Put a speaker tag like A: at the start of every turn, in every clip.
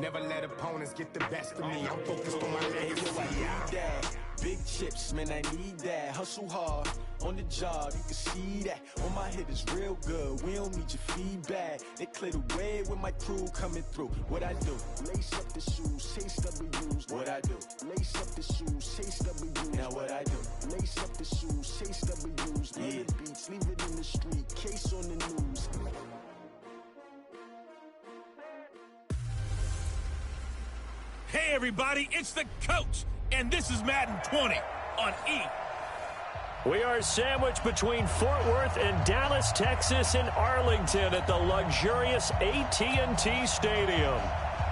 A: Never let opponents get the best of me. I'm focused on my legacy.
B: Big chips, man, I need that. Hustle hard on the job, you can see that. On my head is real good, we don't need your feedback. They clear the way with my crew coming through. What I do? Lace up the shoes, chase W's. What I do? Lace up the shoes, chase W's. Now what I do? Lace up the shoes, chase W's. Yeah. The beats, leave it in the street, case on the news.
C: Hey everybody, it's the coach, and this is Madden 20 on E.
D: We are sandwiched between Fort Worth and Dallas, Texas, and Arlington at the luxurious AGGTOWN33's Stadium.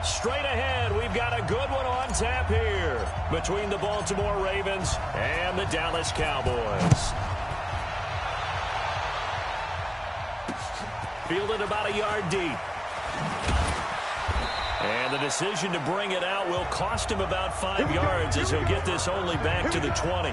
D: Straight ahead, we've got a good one on tap here between the Baltimore Ravens and the Dallas Cowboys. Fielded about a yard deep. And the decision to bring it out will cost him about 5 yards as he'll get this only back to the 20.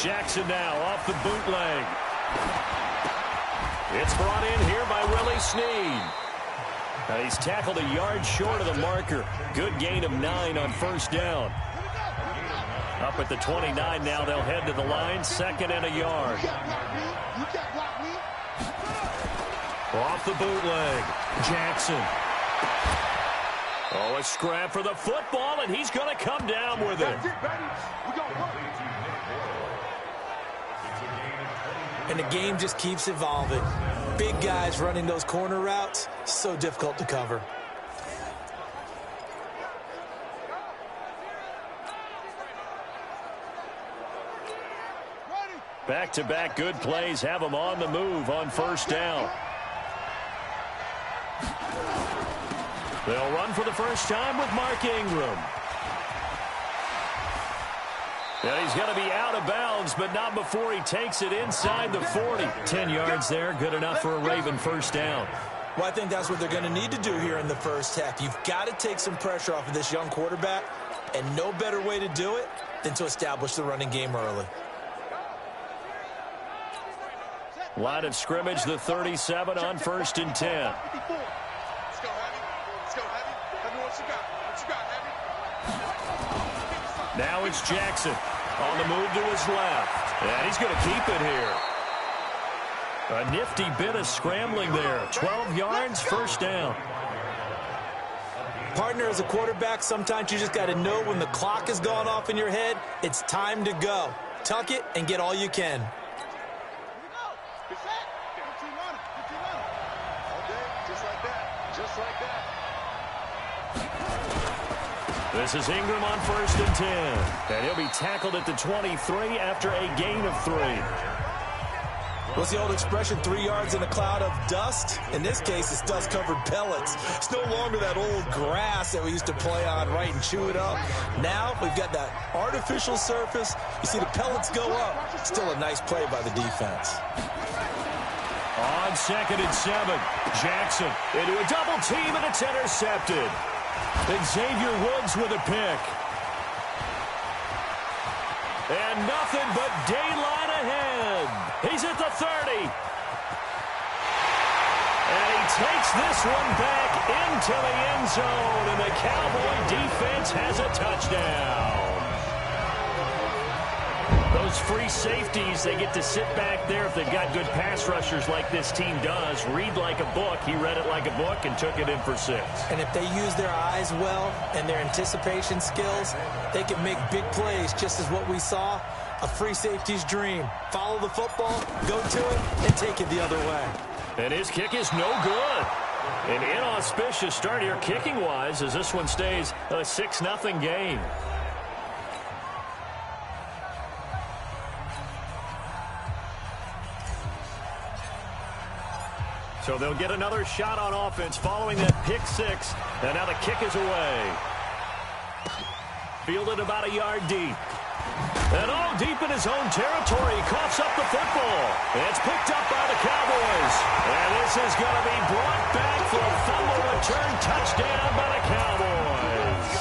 D: Jackson now off the bootleg. It's brought in here by Willie Snead. Now he's tackled a yard short of the marker. Good gain of 9 on first down. Up at the 29 now, they'll head to the line, second and a yard. Off the bootleg, Jackson. Oh, a scrap for the football, and he's going to come down with it.
E: And the game just keeps evolving. Big guys running those corner routes, so difficult to cover.
D: Back-to-back good plays have them on the move on first down. They'll run for the first time with Mark Ingram. And he's going to be out of bounds, but not before he takes it inside the 40. 10 yards there, good enough for a Raven first down.
E: Well, I think that's what they're going to need to do here in the first half. You've got to take some pressure off of this young quarterback, and no better way to do it than to establish the running game early.
D: Line of scrimmage, the 37 on first and 10. Now it's Jackson on the move to his left. And he's going to keep it here. A nifty bit of scrambling there. 12 yards, first down.
E: Partner, as a quarterback, sometimes you just got to know when the clock has gone off in your head, it's time to go. Tuck it and get all you can.
D: This is Ingram on first and 10. And he'll be tackled at the 23 after a gain of 3.
E: What's the old expression, 3 yards in a cloud of dust? In this case, it's dust-covered pellets. It's no longer that old grass that we used to play on, right, and chew it up. Now we've got that artificial surface. You see the pellets go up. Still a nice play by the defense.
D: On second and 7, Jackson into a double team, and it's intercepted. Xavier Woods with a pick. And nothing but daylight ahead. He's at the 30. And he takes this one back into the end zone, and the Cowboy defense has a touchdown. Those free safeties, they get to sit back there if they've got good pass rushers like this team does. Read like a book. He read it like a book and took it in for 6.
E: And if they use their eyes well and their anticipation skills, they can make big plays, just as what we saw, a free safety's dream. Follow the football, go to it, and take it the other way.
D: And his kick is no good. An inauspicious start here kicking-wise as this one stays a 6-0 game. So they'll get another shot on offense following that pick 6. And now the kick is away. Fielded about a yard deep. And all deep in his own territory, he coughs up the football. It's picked up by the Cowboys. And this is going to be brought back for a fumble return touchdown by the Cowboys.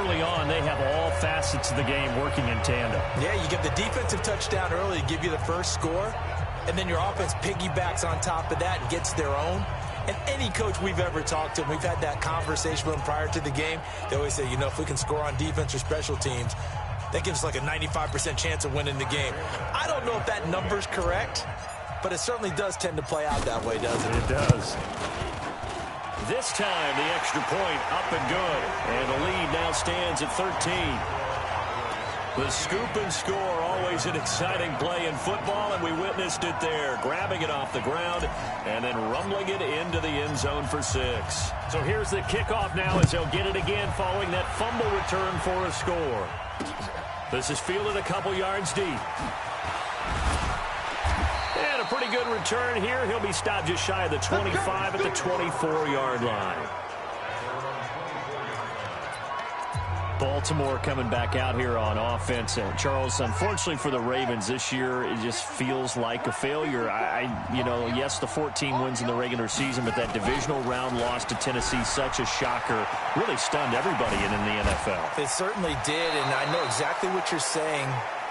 D: Early on, they have all facets of the game working in tandem.
E: Yeah, you get the defensive touchdown early to give you the first score, and then your offense piggybacks on top of that and gets their own. And any coach we've ever talked to, and we've had that conversation with them prior to the game, they always say, you know, if we can score on defense or special teams, that gives us like a 95% chance of winning the game. I don't know if that number's correct, but it certainly does tend to play out that way, doesn't it?
D: It does. This time, the extra point up and good. And the lead now stands at 13. The scoop and score, always an exciting play in football, and we witnessed it there. Grabbing it off the ground and then rumbling it into the end zone for 6. So here's the kickoff now as they'll get it again following that fumble return for a score. This is fielded a couple yards deep. And a pretty good return here. He'll be stopped just shy of the 25 at the 24-yard line. Baltimore coming back out here on offense. And Charles, unfortunately for the Ravens this year, it just feels like a failure. Yes, the 14 wins in the regular season, but that divisional round loss to Tennessee, such a shocker, really stunned everybody in the NFL.
E: It certainly did, and I know exactly what you're saying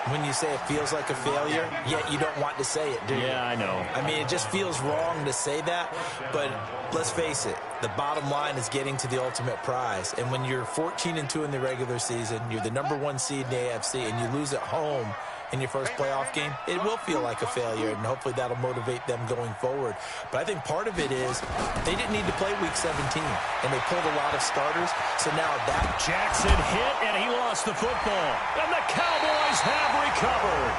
E: when you say it feels like a failure, yet you don't want to say it, do you?
D: Yeah, I know.
E: I mean, it just feels wrong to say that, but let's face it, the bottom line is getting to the ultimate prize. And when you're 14-2 in the regular season, you're the #1 seed in the AFC, and you lose at home in your first playoff game, it will feel like a failure, and hopefully that'll motivate them going forward. But I think part of it is they didn't need to play Week 17, and they pulled a lot of starters. So now that
D: Jackson hit, and he lost the football. And the Cowboys have recovered.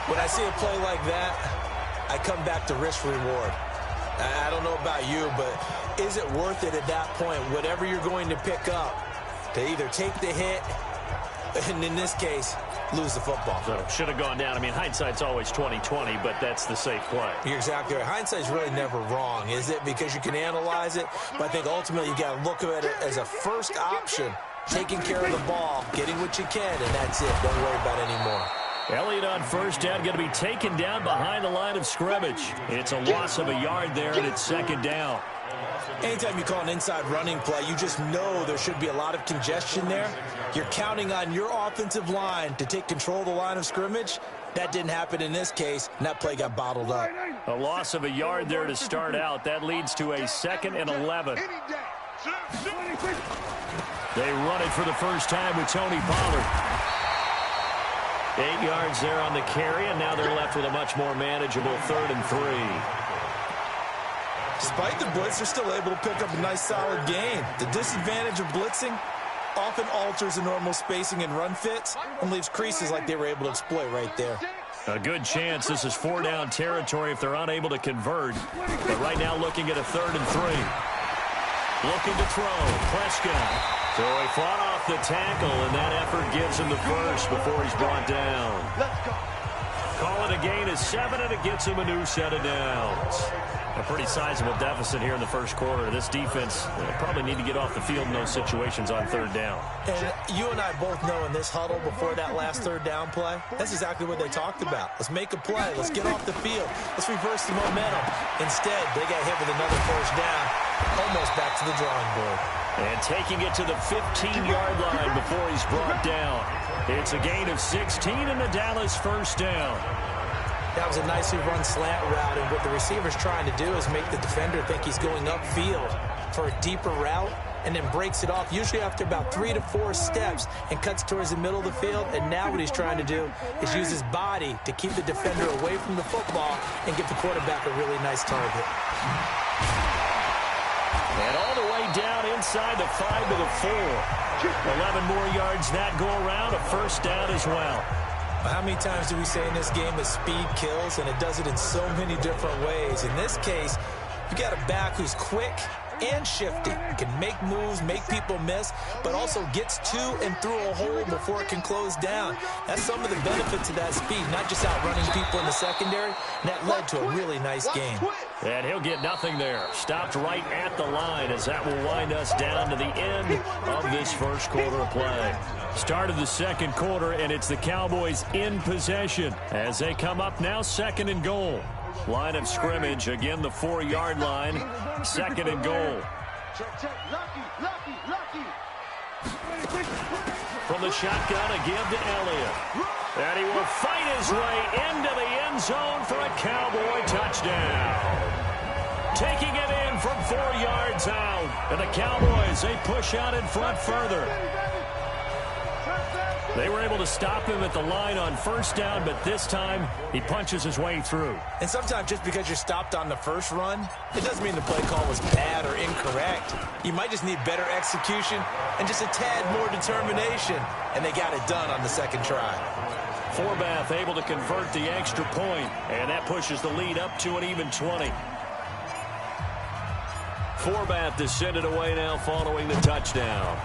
E: When I see a play like that, I come back to risk-reward. I don't know about you, but is it worth it at that point, whatever you're going to pick up, to either take the hit, and in this case, lose the football?
D: So should have gone down. I mean, hindsight's always 20/20, but that's the safe play.
E: You're exactly right. Hindsight's really never wrong, is it? Because you can analyze it, but I think ultimately you got to look at it as a first option, taking care of the ball, getting what you can, and that's it. Don't worry about it anymore.
D: Elliott on first down, going to be taken down behind the line of scrimmage. It's a loss of a yard there, and it's second down.
E: Anytime you call an inside running play, you just know there should be a lot of congestion there. You're counting on your offensive line to take control of the line of scrimmage. That didn't happen in this case, and that play got bottled up.
D: A loss of a yard there to start out. That leads to a 2nd and 11. They run it for the first time with Tony Pollard. 8 yards there on the carry, and now they're left with a much more manageable 3rd and 3.
E: Despite the blitz, they're still able to pick up a nice, solid gain. The disadvantage of blitzing often alters the normal spacing and run fits and leaves creases like they were able to exploit right there.
D: A good chance this is 4-down territory if they're unable to convert. But right now looking at a 3rd and 3. Looking to throw. Prescott. So he fought off the tackle, and that effort gives him the first before he's brought down. Call it a gain of 7, and it gets him a new set of downs. A pretty sizable deficit here in the first quarter. This defense probably need to get off the field in those situations on 3rd down.
E: And you and I both know in this huddle before that last 3rd down play, that's exactly what they talked about. Let's make a play. Let's get off the field. Let's reverse the momentum. Instead, they got hit with another 1st down, almost back to the drawing board.
D: And taking it to the 15-yard line before he's brought down. It's a gain of 16 and the Dallas 1st down.
E: That was a nicely run slant route, and what the receiver's trying to do is make the defender think he's going upfield for a deeper route and then breaks it off, usually after about 3 to 4 steps, and cuts towards the middle of the field. And now what he's trying to do is use his body to keep the defender away from the football and give the quarterback a really nice target.
D: And all the way down inside the 5 to the 4. 11 more yards that go around, a 1st down as well.
E: How many times do we say in this game that speed kills, and it does it in so many different ways? In this case, you got a back who's quick and shifty, can make moves, make people miss, but also gets to and through a hole before it can close down. That's some of the benefits of that speed, not just outrunning people in the secondary, and that led to a really nice game.
D: And he'll get nothing there. Stopped right at the line as that will wind us down to the end of this first quarter of play. Start of the second quarter, and it's the Cowboys in possession as they come up now 2nd and goal. Line of scrimmage, again the 4-yard line, 2nd and goal. From the shotgun, a give to Elliott. And he will fight his way into the end zone for a Cowboy touchdown. Taking it in from 4 yards out. And the Cowboys, they push out in front further. They were able to stop him at the line on first down, but this time he punches his way through.
E: And sometimes just because you're stopped on the first run, it doesn't mean the play call was bad or incorrect. You might just need better execution and just a tad more determination. And they got it done on the second try.
D: Forbath able to convert the extra point, and that pushes the lead up to an even 20. Forbath is sent it away now following the touchdown.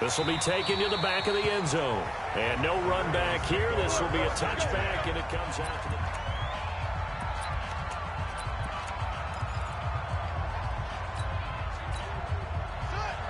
D: This will be taken to the back of the end zone. And no run back here. This will be a touchback, and it comes out to the...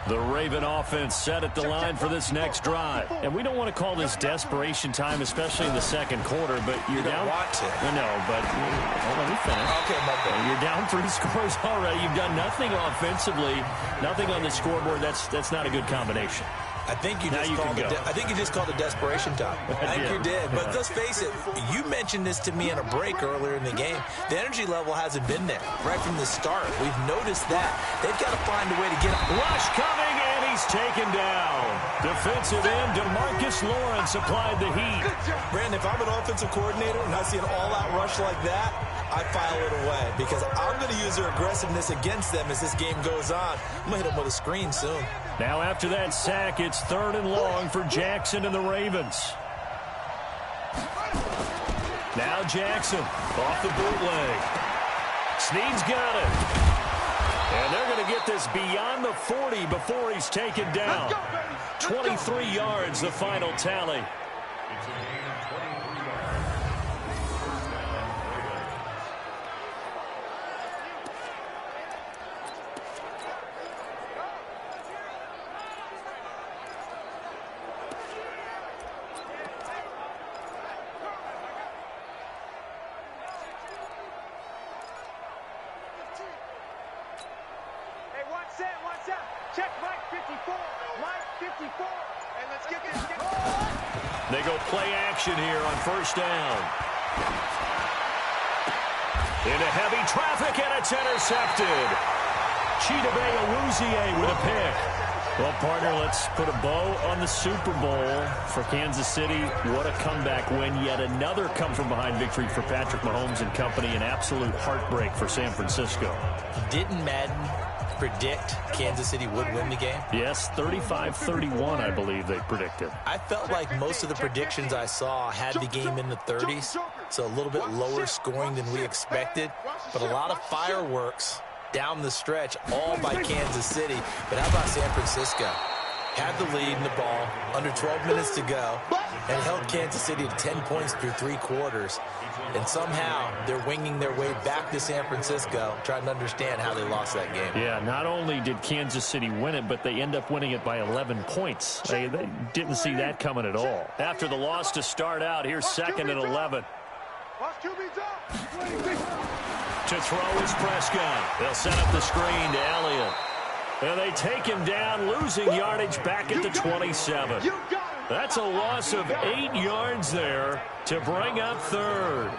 D: The Raven offense set at the line for this next drive. And we don't want to call this desperation time, especially in the second quarter, but you're down.
E: Want to.
D: No, but let me finish.
E: Okay, my bad.
D: You're down 3 scores already. You've done nothing offensively, nothing on the scoreboard. That's not a good combination.
E: I think you just called it desperation time. I think you did. But let's face it, you mentioned this to me in a break earlier in the game. The energy level hasn't been there right from the start. We've noticed that. They've got to find a way to get up.
D: Rush coming, and he's taken down. Defensive end, DeMarcus Lawrence applied the heat.
E: Brandon, if I'm an offensive coordinator and I see an all-out rush like that, I file it away because I'm going to use their aggressiveness against them as this game goes on. I'm going to hit them with a screen soon.
D: Now after that sack, it's 3rd and long for Jackson and the Ravens. Now Jackson off the bootleg. Snead's got it. And they're going to get this beyond the 40 before he's taken down. 23 yards, the final tally.
F: Check Mike 54. Mike 54. And let's get this.
D: They go play action here on first down. Into heavy traffic, and it's intercepted. Chidobe Awuzie with a pick. Well, partner, let's put a bow on the Super Bowl for Kansas City. What a comeback win. Yet another come-from-behind victory for Patrick Mahomes and company. An absolute heartbreak for San Francisco.
E: Didn't Madden predict Kansas City would win the game?
D: Yes, 35-31, I believe they predicted.
E: I felt like most of the predictions I saw had the game in the 30s, so a little bit lower scoring than we expected, but a lot of fireworks down the stretch, all by Kansas City. But how about San Francisco? Had the lead in the ball, under 12 minutes to go, and held Kansas City to 10 points through 3 quarters. And somehow they're winging their way back to San Francisco, trying to understand how they lost that game.
D: Yeah, not only did Kansas City win it, but they end up winning it by 11 points. They didn't see that coming at all. After the loss to start out, here's 2nd and 11. To throw is Prescott. They'll set up the screen to Elliott. And they take him down, losing yardage back at the 27. That's a loss of 8 yards there to bring up 3rd.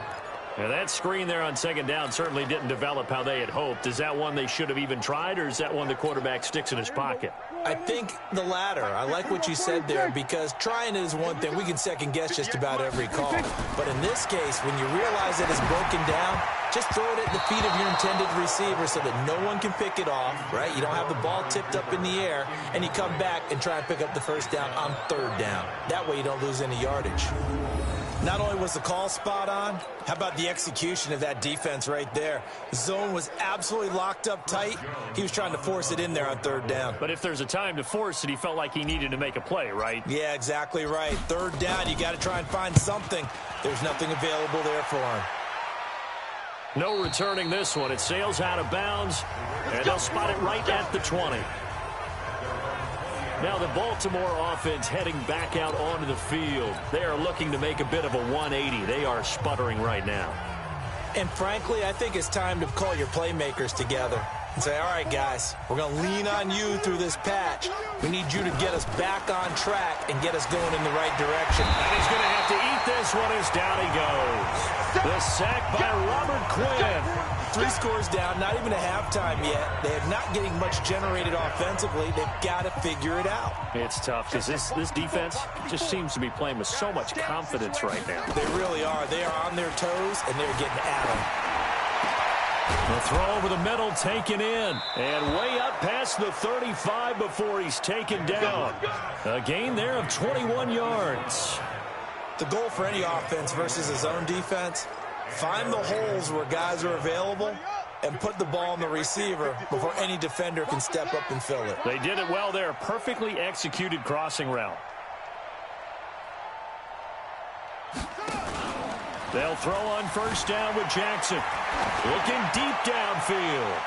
D: Now that screen there on 2nd down certainly didn't develop how they had hoped. Is that one they should have even tried, or is that one the quarterback sticks in his pocket?
E: I think the latter. I like what you said there, because trying it is one thing. We can second guess just about every call. But in this case, when you realize that it's broken down, just throw it at the feet of your intended receiver so that no one can pick it off, right? You don't have the ball tipped up in the air, and you come back and try and pick up the first down on 3rd down. That way you don't lose any yardage. Not only was the call spot on, how about the execution of that defense right there? The zone was absolutely locked up tight. He was trying to force it in there on 3rd down.
D: But if there's a time to force it, he felt like he needed to make a play, right?
E: Yeah, exactly right. 3rd down, you got to try and find something. There's nothing available there for him.
D: No returning this one. It sails out of bounds, and they'll spot it right at the 20. Now the Baltimore offense heading back out onto the field. They are looking to make a bit of a 180. They are sputtering right now.
E: And frankly, I think it's time to call your playmakers together and say, all right, guys, we're going to lean on you through this patch. We need you to get us back on track and get us going in the right direction.
D: And he's going to have to eat this one as down he goes. The sack by Robert Quinn.
E: 3 scores down, not even a halftime yet. They are not getting much generated offensively. They've got to figure it out.
D: It's tough because this defense just seems to be playing with so much confidence right now.
E: They really are. They are on their toes, and they're getting at them.
D: The throw over the middle taken in. And way up past the 35 before he's taken down. A gain there of 21 yards.
E: The goal for any offense versus his own defense, find the holes where guys are available and put the ball on the receiver before any defender can step up and fill it.
D: They did it well there. Perfectly executed crossing route. They'll throw on first down with Jackson. Looking deep downfield.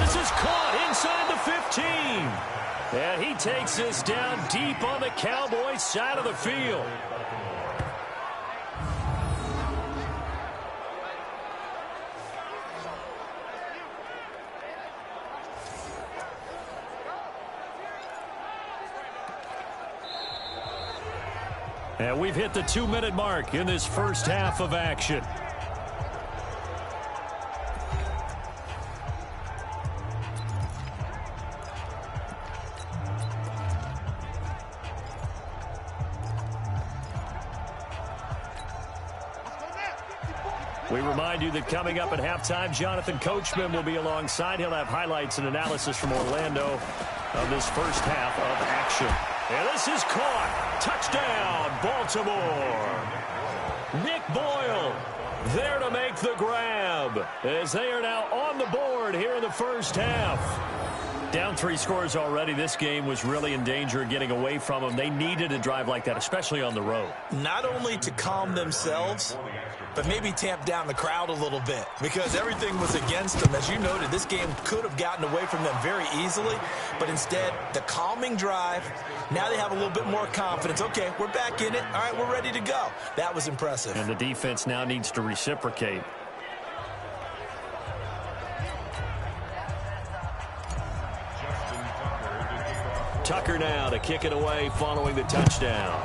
D: This is caught inside the 15. And he takes this down deep on the Cowboys side of the field. And we've hit the 2-minute mark in this first half of action. We remind you that coming up at halftime, Jonathan Coachman will be alongside. He'll have highlights and analysis from Orlando of this first half of action. And this is caught. Touchdown, Baltimore. Nick Boyle there to make the grab as they are now on the board here in the first half. Down 3 scores already. This game was really in danger of getting away from them. They needed a drive like that, especially on the road.
E: Not only to calm themselves, but maybe tamp down the crowd a little bit because everything was against them. As you noted, this game could have gotten away from them very easily, but instead, the calming drive, now they have a little bit more confidence. Okay, we're back in it. All right, we're ready to go. That was impressive.
D: And the defense now needs to reciprocate. Tucker now to kick it away following the touchdown.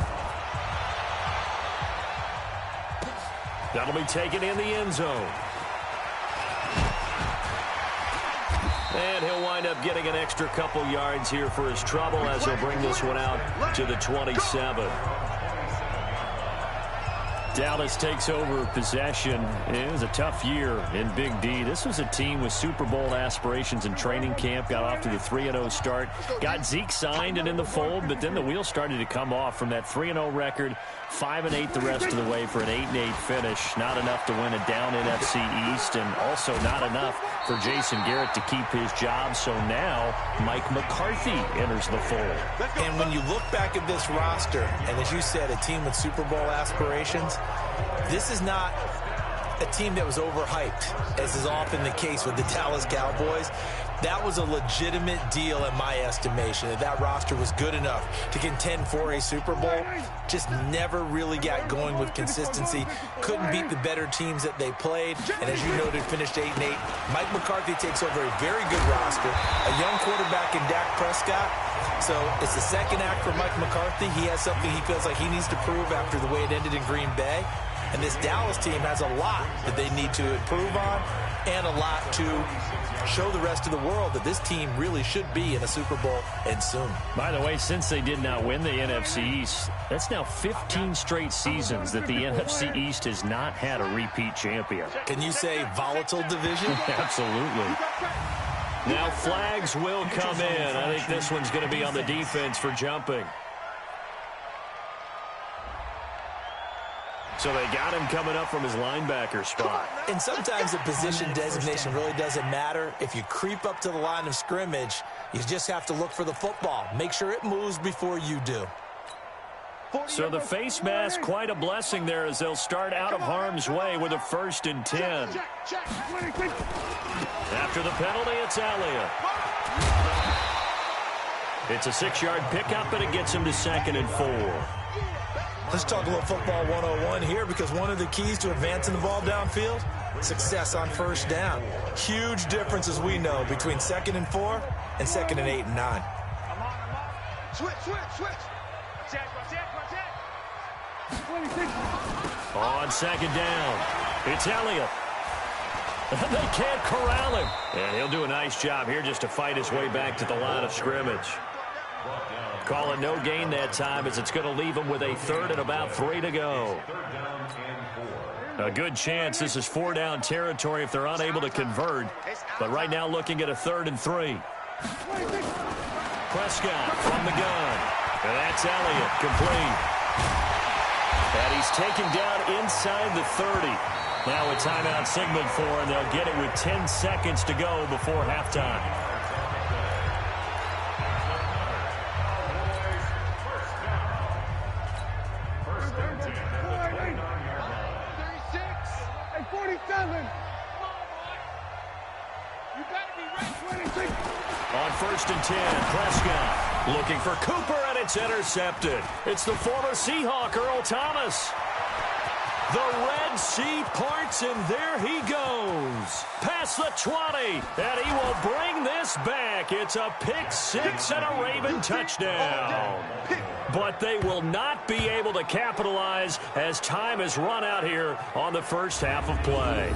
D: That'll be taken in the end zone. And he'll wind up getting an extra couple yards here for his trouble as he'll bring this one out to the 27. Dallas takes over possession. It was a tough year in Big D. This was a team with Super Bowl aspirations in training camp. Got off to the 3-0 start. Got Zeke signed and in the fold, but then the wheels started to come off from that 3-0 record. 5-8 the rest of the way for an 8-8 finish. Not enough to win a down NFC East, and also not enough for Jason Garrett to keep his job. So now Mike McCarthy enters the fold.
E: And when you look back at this roster, and as you said, a team with Super Bowl aspirations, this is not a team that was overhyped, as is often the case with the Dallas Cowboys. That was a legitimate deal in my estimation. That roster was good enough to contend for a Super Bowl. Just never really got going with consistency. Couldn't beat the better teams that they played. And as you noted, finished 8-8. Mike McCarthy takes over a very good roster. A young quarterback in Dak Prescott. So it's the second act for Mike McCarthy. He has something he feels like he needs to prove after the way it ended in Green Bay. And this Dallas team has a lot that they need to improve on and a lot to show the rest of the world that this team really should be in a Super Bowl and soon.
D: By the way, since they did not win the NFC East, that's now 15 straight seasons that the NFC East has not had a repeat champion.
E: Can you say volatile division?
D: Absolutely. Now flags will come in. I think this one's going to be on the defense for jumping. So they got him coming up from his linebacker spot.
E: And sometimes the position designation really doesn't matter. If you creep up to the line of scrimmage, you just have to look for the football. Make sure it moves before you do.
D: So the face mask, quite a blessing there as they'll start out of harm's way with a 1st and 10. After the penalty, it's Elliott. It's a 6-yard pickup, and it gets him to 2nd and 4.
E: Let's talk a little football 101 here, because one of the keys to advancing the ball downfield, success on 1st down. Huge difference, as we know, between 2nd and 4 and 2nd and 8 and 9.
F: Switch.
D: On 2nd down, it's Elliott. They can't corral him. And he'll do a nice job here just to fight his way back to the line of scrimmage. Call it no gain that time, as it's going to leave him with a 3rd and about 3 to go. A good chance this is 4-down territory if they're unable to convert. But right now looking at a 3rd and 3. Prescott from the gun. And that's Elliott, complete. And he's taken down inside the 30. Now a timeout signaled for, and they'll get it with 10 seconds to go before halftime. On 1st and 10, Prescott looking for Cooper, and it's intercepted. It's the former Seahawk, Earl Thomas. The Red Sea parts, and there he goes. Past the 20, and he will bring this back. It's a pick 6 and a Raven touchdown. But they will not be able to capitalize as time has run out here on the first half of play.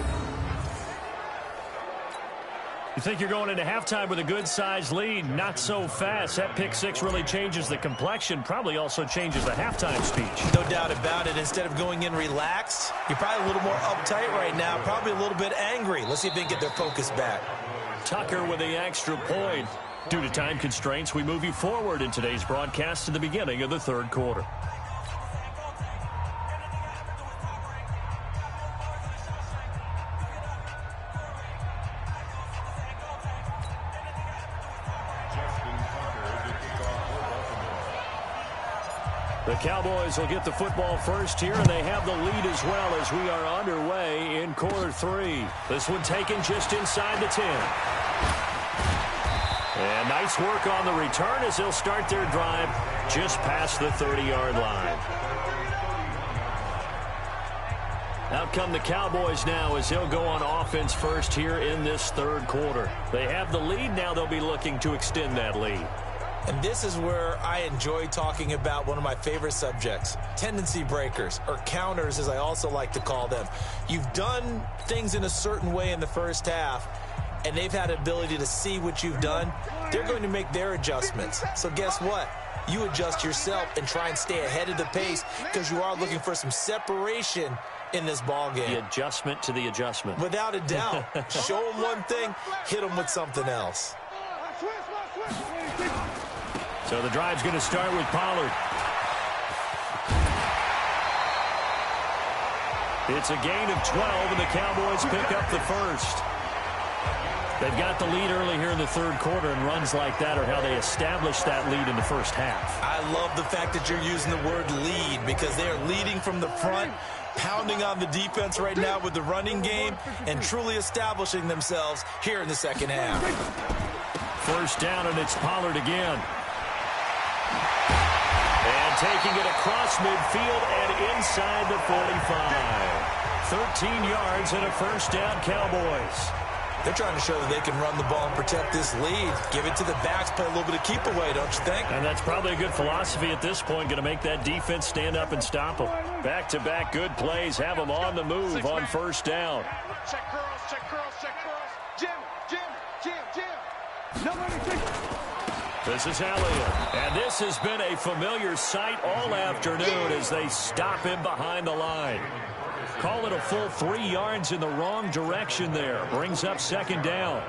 D: You think you're going into halftime with a good-sized lead? Not so fast. That pick 6 really changes the complexion, probably also changes the halftime speech.
E: No doubt about it. Instead of going in relaxed, you're probably a little more uptight right now, probably a little bit angry. Let's see if they can get their focus back.
D: Tucker with the extra point. Due to time constraints, we move you forward in today's broadcast to the beginning of the 3rd quarter. The Cowboys will get the football first here, and they have the lead as well as we are underway in quarter 3. This one taken just inside the 10. And nice work on the return as they'll start their drive just past the 30-yard line. Out come the Cowboys now as they'll go on offense first here in this 3rd quarter. They have the lead. Now they'll be looking to extend that lead.
E: And this is where I enjoy talking about one of my favorite subjects, tendency breakers, or counters as I also like to call them. You've done things in a certain way in the first half, and they've had an ability to see what you've done. They're going to make their adjustments. So guess what? You adjust yourself and try and stay ahead of the pace because you are looking for some separation in this ball game.
D: The adjustment to the adjustment.
E: Without a doubt. Show them one thing, hit them with something else.
D: So the drive's going to start with Pollard. It's a gain of 12, and the Cowboys pick up the first. They've got the lead early here in the 3rd quarter, and runs like that are how they establish that lead in the first half.
E: I love the fact that you're using the word lead because they are leading from the front, pounding on the defense right now with the running game, and truly establishing themselves here in the 2nd half.
D: 1st down, and it's Pollard again. And taking it across midfield and inside the 45. 13 yards and a 1st down, Cowboys.
E: They're trying to show that they can run the ball and protect this lead. Give it to the backs, play a little bit of keep away, don't you think?
D: And that's probably a good philosophy at this point, going to make that defense stand up and stop them. Back-to-back good plays, have them on the move on 1st down.
F: Check curls, check curls, check curls. Jim. Nobody take it.
D: This is Elliott, and this has been a familiar sight all afternoon as they stop him behind the line. Call it a full 3 yards in the wrong direction there. Brings up 2nd down.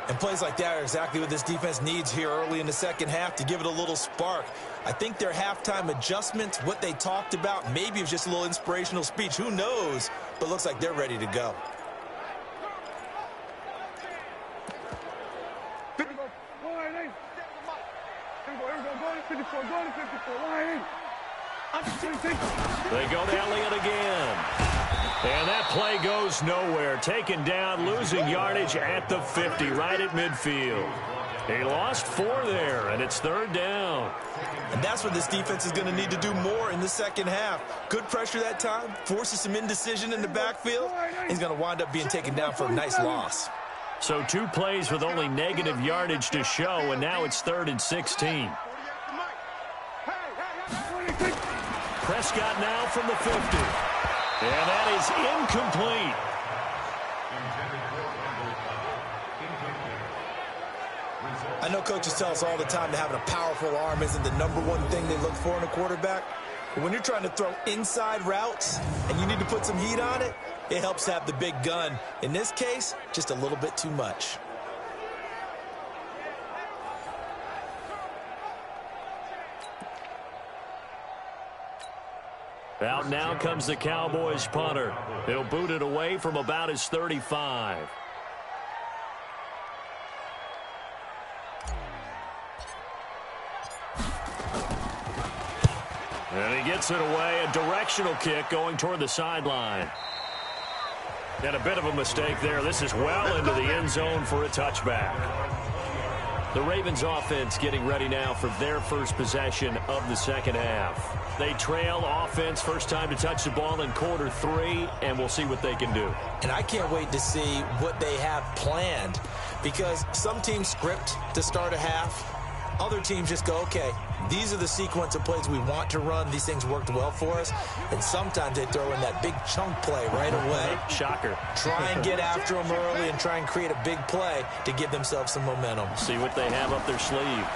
E: And plays like that are exactly what this defense needs here early in the 2nd half to give it a little spark. I think their halftime adjustments, what they talked about, maybe it was just a little inspirational speech. Who knows? But looks like they're ready to go.
D: They go to Elliott again. And that play goes nowhere. Taken down, losing yardage at the 50, right at midfield. He lost 4 there, and it's 3rd down.
E: And that's what this defense is going to need to do more in the second half. Good pressure that time, forces some indecision in the backfield. He's going to wind up being taken down for a nice loss.
D: So 2 plays with only negative yardage to show, and now it's 3rd and 16. Prescott now from the 50. And that is incomplete.
E: I know coaches tell us all the time that having a powerful arm isn't the #1 thing they look for in a quarterback. But when you're trying to throw inside routes and you need to put some heat on it, it helps to have the big gun. In this case, just a little bit too much.
D: Out now comes the Cowboys punter. He'll boot it away from about his 35. And he gets it away, a directional kick going toward the sideline. And a bit of a mistake there. This is well into the end zone for a touchback. The Ravens offense getting ready now for their first possession of the second half. They trail offense, first time to touch the ball in quarter 3, and we'll see what they can do.
E: And I can't wait to see what they have planned, because some teams script to start a half. Other teams just go, okay, these are the sequence of plays we want to run. These things worked well for us. And sometimes they throw in that big chunk play right away.
D: Shocker.
E: Try and get after them early and try and create a big play to give themselves some momentum.
D: See what they have up their sleeve.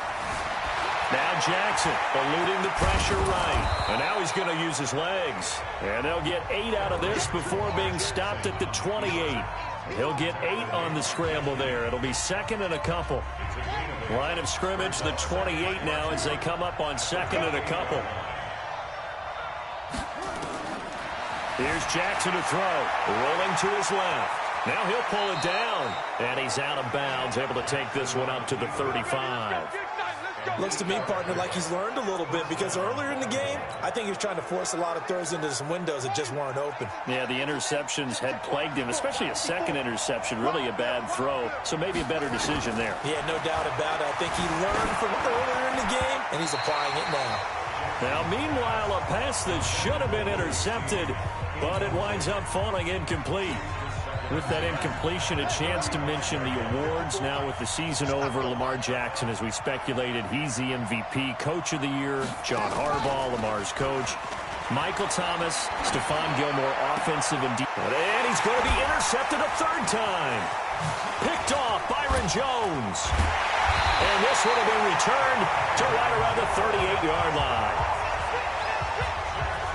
D: Now Jackson eluding the pressure right. And now he's going to use his legs. And they'll get 8 out of this before being stopped at the 28. He'll get 8 on the scramble there. It'll be 2nd and a couple. Line of scrimmage, the 28 now as they come up on 2nd and a couple. Here's Jackson to throw. Rolling to his left. Now he'll pull it down. And he's out of bounds, able to take this one up to the 35.
E: Looks to me, partner, like he's learned a little bit, because earlier in the game, I think he was trying to force a lot of throws into some windows that just weren't open.
D: Yeah, the interceptions had plagued him, especially a second interception, really a bad throw. So maybe a better decision there.
E: Yeah, no doubt about it. I think he learned from earlier in the game, and he's applying it now.
D: Now, meanwhile, a pass that should have been intercepted, but it winds up falling incomplete. With that incompletion, a chance to mention the awards. Now with the season over, Lamar Jackson, as we speculated, he's the MVP, Coach of the Year. John Harbaugh, Lamar's coach. Michael Thomas, Stephon Gilmore, offensive and defensive. And he's going to be intercepted a 3rd time. Picked off Byron Jones. And this would have been returned to right around the 38-yard line.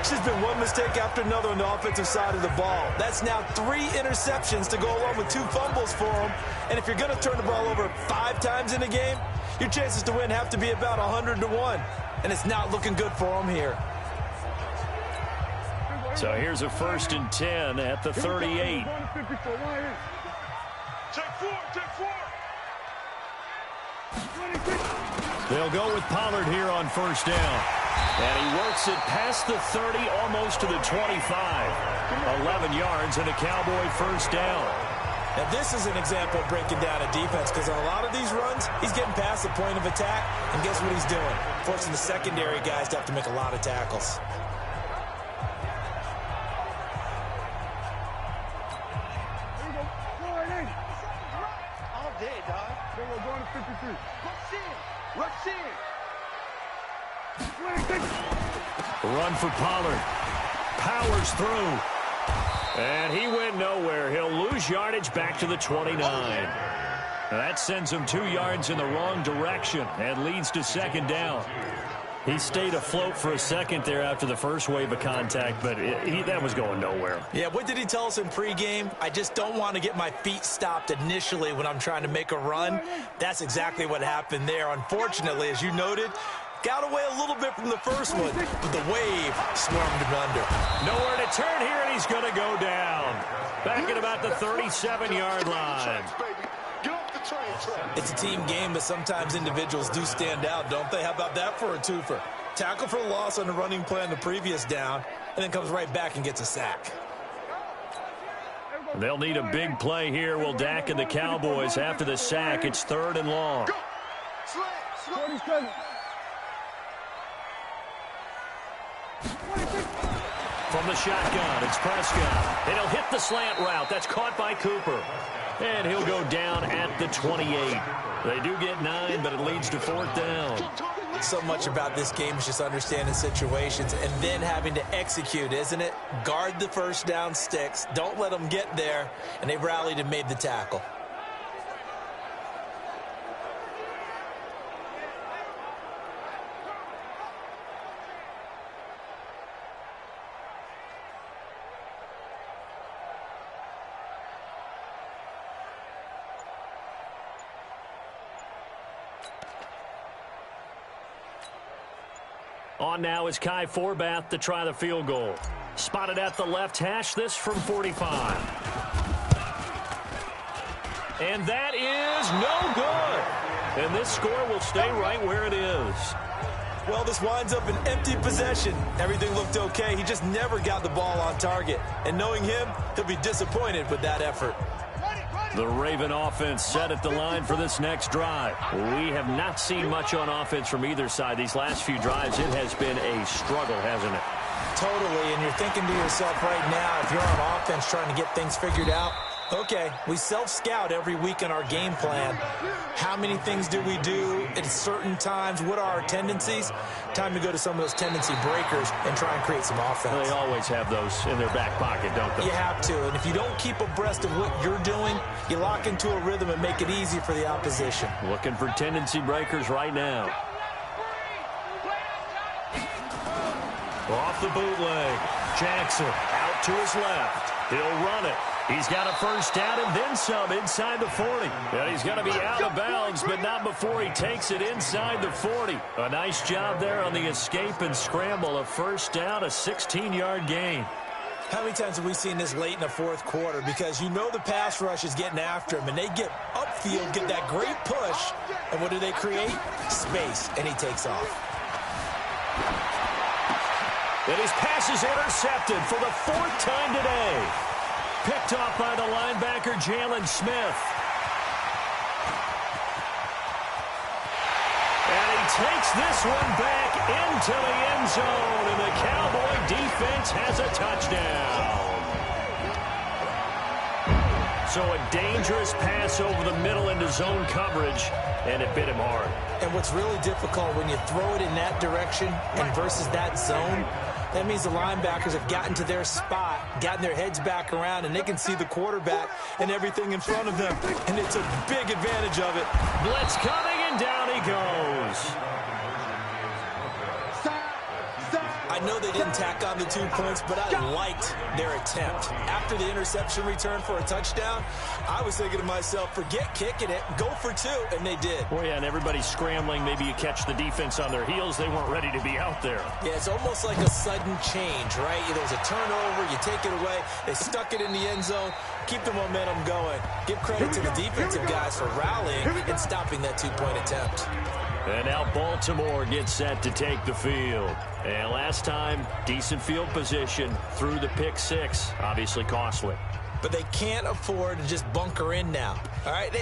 E: It's just been one mistake after another on the offensive side of the ball. That's now 3 interceptions to go along with 2 fumbles for him. And if you're going to turn the ball over 5 times in a game, your chances to win have to be about 100 to 1. And it's not looking good for him here.
D: So here's a 1st and 10 at the 38. They'll go with Pollard here on 1st down. And he works it past the 30, almost to the 25. 11 yards and a Cowboy 1st down.
E: Now this is an example of breaking down a defense, because on a lot of these runs, he's getting past the point of attack, and guess what he's doing? Forcing the secondary guys to have to make a lot of tackles.
F: All day, dog. They were going to 53. Rush in. Rush in.
D: Run for Pollard. Powers through. And he went nowhere. He'll lose yardage back to the 29. That sends him 2 yards in the wrong direction and leads to 2nd down. He stayed afloat for a second there after the first wave of contact, but that was going nowhere.
E: Yeah, what did he tell us in pregame? I just don't want to get my feet stopped initially when I'm trying to make a run. That's exactly what happened there. Unfortunately, as you noted, got away a little bit from the first one, but the wave swarmed him under.
D: Nowhere to turn here, and he's going to go down. Back at about the 37-yard line.
E: It's a team game, but sometimes individuals do stand out, don't they? How about that for a twofer? Tackle for loss on the running play on the previous down, and then comes right back and gets a sack.
D: They'll need a big play here. Will Dak and the Cowboys after the sack. It's 3rd and long. From the shotgun, it's Prescott. And he'll hit the slant route. That's caught by Cooper. And he'll go down at the 28. They do get 9, but it leads to 4th down.
E: So much about this game is just understanding situations and then having to execute, isn't it? Guard the first down sticks. Don't let them get there. And they rallied and made the tackle.
D: On now is Kai Forbath to try the field goal. Spotted at the left hash, this from 45. And that is no good. And this score will stay right where it is.
E: Well, this winds up an empty possession. Everything looked okay. He just never got the ball on target. And knowing him, he'll be disappointed with that effort.
D: The Raven offense set at the line for this next drive. We have not seen much on offense from either side. These last few drives, it has been a struggle, hasn't it?
E: Totally, and you're thinking to yourself right now, if you're on offense trying to get things figured out, okay, we self-scout every week in our game plan. How many things do we do at certain times? What are our tendencies? Time to go to some of those tendency breakers and try and create some offense.
D: They always have those in their back pocket, don't they?
E: You have to, and if you don't keep abreast of what you're doing, you lock into a rhythm and make it easy for the opposition.
D: Looking for tendency breakers right now. Off the bootleg. Jackson out to his left. He'll run it. He's got a first down and then some inside the 40. And he's going to be out of bounds, but not before he takes it inside the 40. A nice job there on the escape and scramble. A first down, a 16-yard gain.
E: How many times have we seen this late in the fourth quarter? Because you know the pass rush is getting after him, and they get upfield, get that great push, and what do they create? Space, and he takes off.
D: And his pass is intercepted for the 4th time today. Picked off by the linebacker, Jalen Smith. And he takes this one back into the end zone, and the Cowboy defense has a touchdown. So a dangerous pass over the middle into zone coverage, and it bit him hard.
E: And what's really difficult when you throw it in that direction and versus that zone, that means the linebackers have gotten to their spot, gotten their heads back around, and they can see the quarterback and everything in front of them. And it's a big advantage of it.
D: Blitz coming, and down he goes.
E: I know they didn't tack on the 2 points, but I liked their attempt. After the interception return for a touchdown, I was thinking to myself, forget kicking it, go for 2, and they did.
D: Well, yeah, and everybody's scrambling. Maybe you catch the defense on their heels. They weren't ready to be out there.
E: Yeah, it's almost like a sudden change, right? There was a turnover, you take it away, they stuck it in the end zone, keep the momentum going. Give credit to the defensive guys for rallying and stopping that 2-point attempt.
D: And now Baltimore gets set to take the field. And last time, decent field position through the pick 6. Obviously costly.
E: But they can't afford to just bunker in now. All right,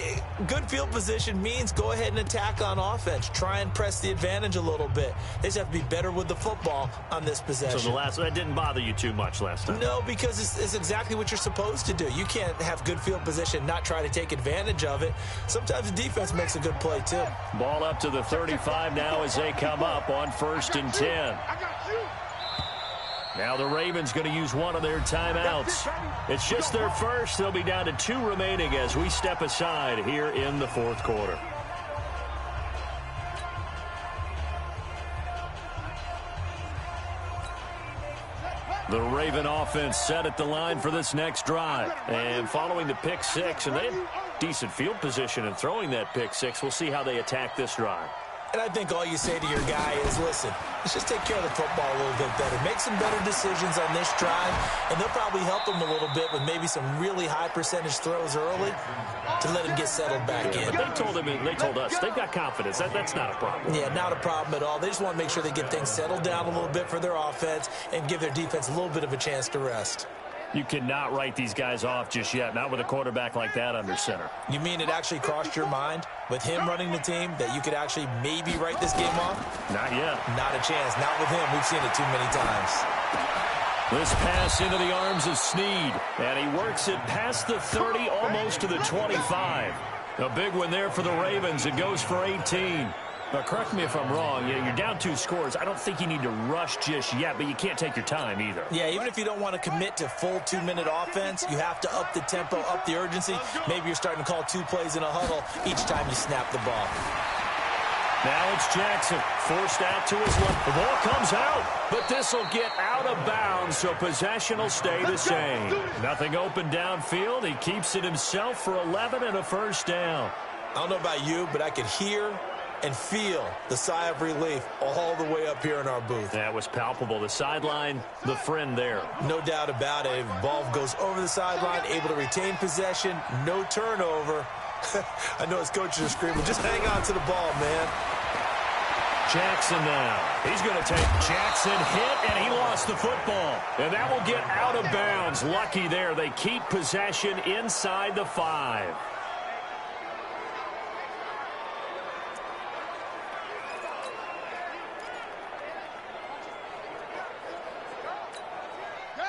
E: good field position means go ahead and attack on offense. Try and press the advantage a little bit. They just have to be better with the football on this possession.
D: So that didn't bother you too much last time?
E: No, because it's exactly what you're supposed to do. You can't have good field position and not try to take advantage of it. Sometimes the defense makes a good play, too.
D: Ball up to the 35 now as they come up on 1st and 10. Now the Ravens going to use one of their timeouts. It's just their first. They'll be down to 2 remaining as we step aside here in the 4th quarter. The Raven offense set at the line for this next drive. And following the pick 6, and they had decent field position in throwing that pick 6. We'll see how they attack this drive.
E: And I think all you say to your guy is, listen, let's just take care of the football a little bit better. Make some better decisions on this drive, and they'll probably help him a little bit with maybe some really high percentage throws early to let him get settled back in.
D: But they told us they've got confidence. That's not a problem.
E: Yeah, not a problem at all. They just want to make sure they get things settled down a little bit for their offense and give their defense a little bit of a chance to rest.
D: You cannot write these guys off just yet, not with a quarterback like that under center.
E: You mean it actually crossed your mind with him running the team that you could actually maybe write this game off?
D: Not yet.
E: Not a chance. Not with him. We've seen it too many times.
D: This pass into the arms of Snead, and he works it past the 30, almost to the 25. A big one there for the Ravens. It goes for 18. Now, correct me if I'm wrong. You're down 2 scores. I don't think you need to rush just yet, but you can't take your time either.
E: Yeah, even if you don't want to commit to full 2-minute offense, you have to up the tempo, up the urgency. Maybe you're starting to call 2 plays in a huddle each time you snap the ball.
D: Now it's Jackson, forced out to his left. The ball comes out, but this will get out of bounds, so possession will stay the same. Nothing open downfield. He keeps it himself for 11 and a first down.
E: I don't know about you, but I could hear and feel the sigh of relief all the way up here in our booth.
D: That was palpable. The sideline, the friend there.
E: No doubt about it. The ball goes over the sideline, able to retain possession, no turnover. I know his coaches are screaming, just hang on to the ball, man.
D: Jackson now. He's going to take Jackson hit, and he lost the football. And that will get out of bounds. Lucky there. They keep possession inside the 5.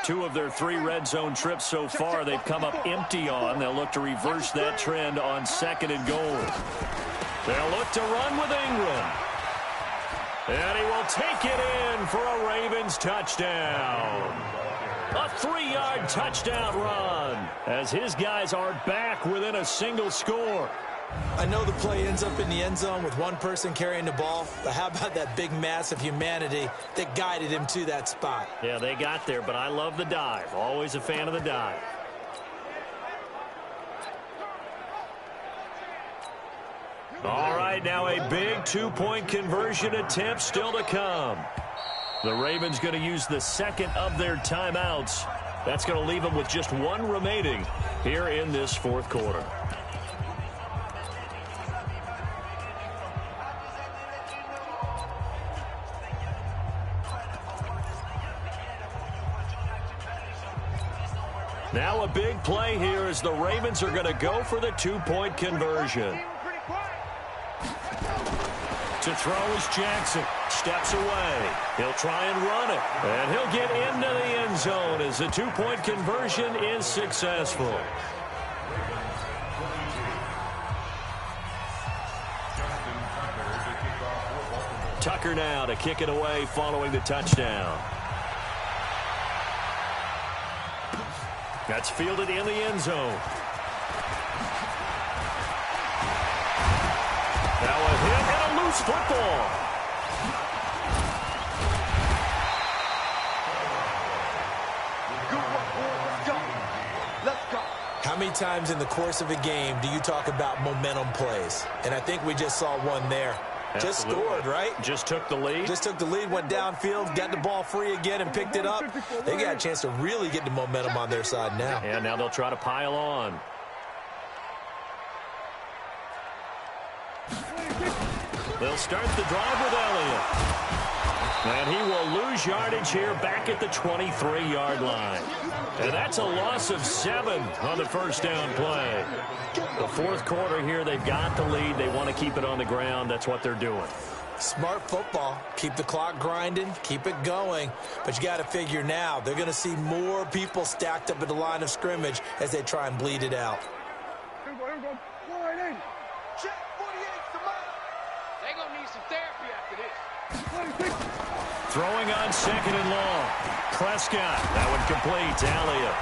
D: Two of their 3 red zone trips so far, they've come up empty on. They'll look to reverse that trend on 2nd and goal. They'll look to run with Ingram. And he will take it in for a Ravens touchdown. A 3-yard touchdown run as his guys are back within a single score.
E: I know the play ends up in the end zone with one person carrying the ball, but how about that big mass of humanity that guided him to that spot?
D: Yeah, they got there, but I love the dive. Always a fan of the dive. All right, now a big 2-point conversion attempt still to come. The Ravens going to use the 2nd of their timeouts. That's going to leave them with just 1 remaining here in this 4th quarter. Now a big play here as the Ravens are going to go for the 2-point conversion. To throw is Jackson. Steps away. He'll try and run it. And he'll get into the end zone as the 2-point conversion is successful. Tucker now to kick it away following the touchdown. That's fielded in the end zone. Now a hit and a loose football.
E: How many times in the course of a game do you talk about momentum plays? And I think we just saw one there.
D: Absolutely.
E: Just scored, right?
D: Just took the lead.
E: Just took the lead, went downfield, got the ball free again and picked it up. They got a chance to really get the momentum on their side now.
D: And now they'll try to pile on. They'll start the drive with Elliott. And he will lose yardage here back at the 23-yard line. And that's a loss of 7 on the first down play. The 4th quarter here, they've got the lead. They want to keep it on the ground. That's what they're doing.
E: Smart football. Keep the clock grinding. Keep it going. But you got to figure now, they're going to see more people stacked up at the line of scrimmage as they try and bleed it out.
F: Check 48's the mark. They're going to need some therapy after this.
D: Throwing on 2nd and long. Prescott. That one complete. Elliott.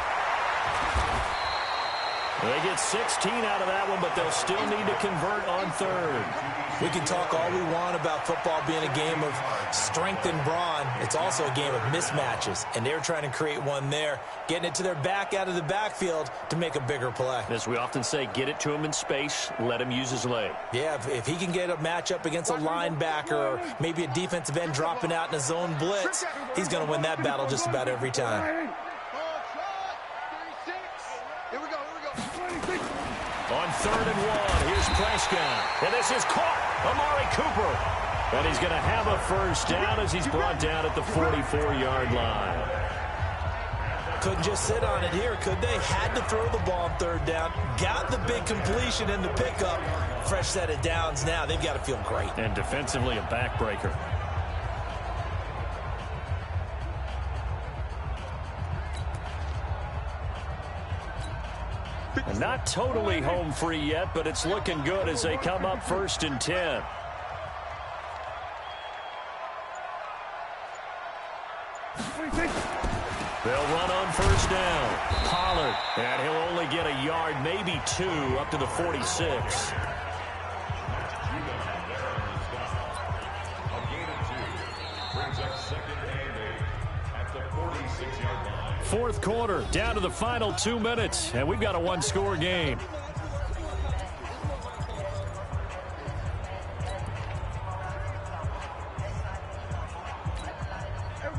D: They get 16 out of that one, but they'll still need to convert on third.
E: We can talk all we want about football being a game of strength and brawn. It's also a game of mismatches, and they're trying to create one there, getting it to their back out of the backfield to make a bigger play.
D: As we often say, get it to him in space, let him use his leg.
E: Yeah, if he can get a matchup against a linebacker or maybe a defensive end dropping out in a zone blitz, he's going to win that battle just about every time.
D: On 3rd and 1, here's Prescott. And this is caught. Amari Cooper. And he's going to have a first down as he's brought down at the 44-yard line.
E: Couldn't just sit on it here, could they? Had to throw the ball on 3rd down. Got the big completion in the pickup. Fresh set of downs now. They've got to feel great.
D: And defensively, a backbreaker. And not totally home free yet, but it's looking good as they come up 1st and 10. They'll run on 1st down. Pollard, and he'll only get a yard, maybe 2, up to the 46. Fourth quarter, down to the final 2 minutes, and we've got a one-score game.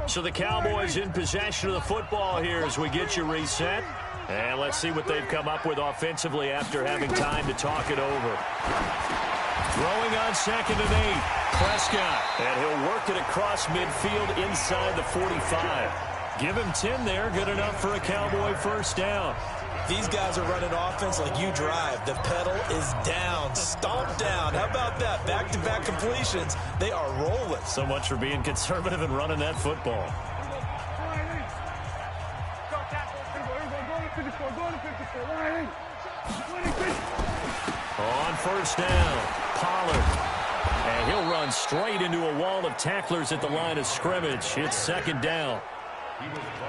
D: So the Cowboys in possession of the football here as we get you reset. And let's see what they've come up with offensively after having time to talk it over. Throwing on 2nd and 8. Prescott, and he'll work it across midfield inside the 45. Give him 10 there, good enough for a Cowboy first down.
E: These guys are running offense like you drive. The pedal is down, stomped down. How about that? Back-to-back completions. They are rolling.
D: So much for being conservative and running that football. On 1st down, Pollard. And he'll run straight into a wall of tacklers at the line of scrimmage. It's 2nd down.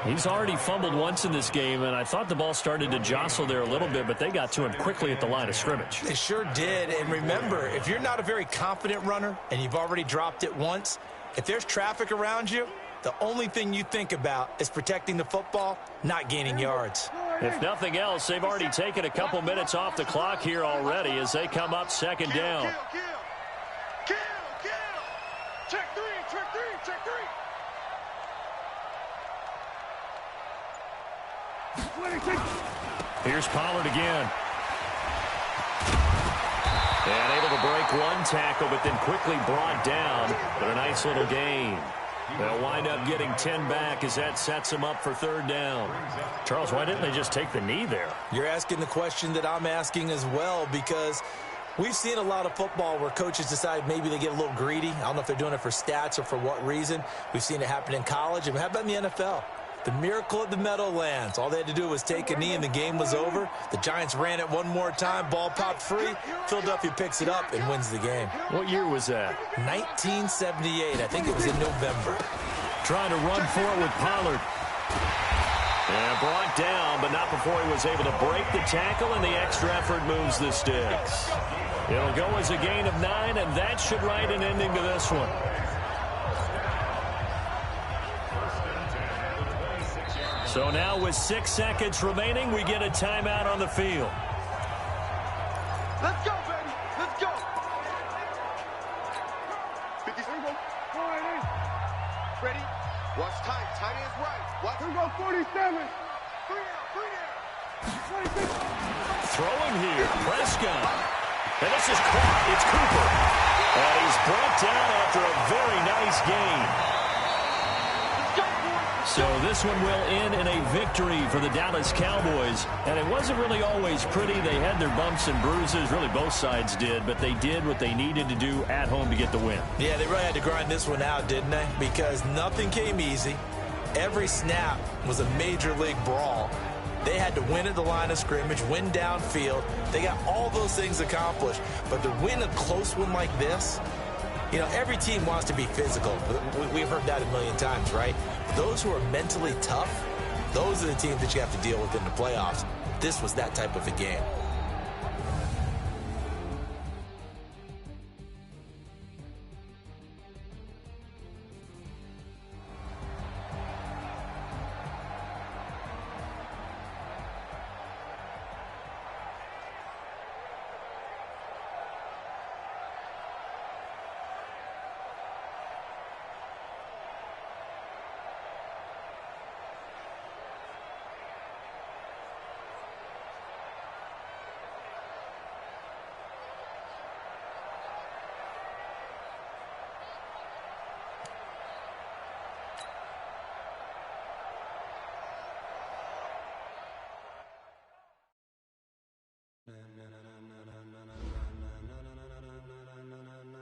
D: He's already fumbled once in this game, and I thought the ball started to jostle there a little bit, but they got to him quickly at the line of scrimmage.
E: They sure did, and remember, if you're not a very confident runner and you've already dropped it once, if there's traffic around you, the only thing you think about is protecting the football, not gaining yards.
D: If nothing else, they've already taken a couple minutes off the clock here already as they come up 2nd down.
F: Kill. Check three.
D: Here's Pollard again. And able to break one tackle, but then quickly brought down. But a nice little gain. They'll wind up getting 10 back as that sets them up for 3rd down. Charles, why didn't they just take the knee there?
E: You're asking the question that I'm asking as well, because we've seen a lot of football where coaches decide maybe they get a little greedy. I don't know if they're doing it for stats or for what reason. We've seen it happen in college. And how about in the NFL? The miracle of the Meadowlands. All they had to do was take a knee and the game was over. The Giants ran it one more time. Ball popped free. Philadelphia picks it up and wins the game.
D: What year was that?
E: 1978. I think it was in November.
D: Trying to run for it with Pollard. And brought down, but not before he was able to break the tackle, and the extra effort moves the sticks. It'll go as a gain of 9, and that should write an ending to this one. So now with 6 seconds remaining, we get a timeout on the field.
F: Let's go, baby. Let's go. 50. Ready? Watch tight. Tight ends right. Watch. Here we go, 47. 3 down. 26.
D: Throwing here, Prescott. And this is caught. It's Cooper. And he's brought down after a very nice gain. So this one will end in a victory for the Dallas Cowboys. And it wasn't really always pretty. They had their bumps and bruises. Really, both sides did. But they did what they needed to do at home to get the win.
E: Yeah, they really had to grind this one out, didn't they? Because nothing came easy. Every snap was a major league brawl. They had to win at the line of scrimmage, win downfield. They got all those things accomplished. But to win a close one like this, you know, every team wants to be physical. We've heard that a million times, right? Those who are mentally tough, those are the teams that you have to deal with in the playoffs. this was that type of a game.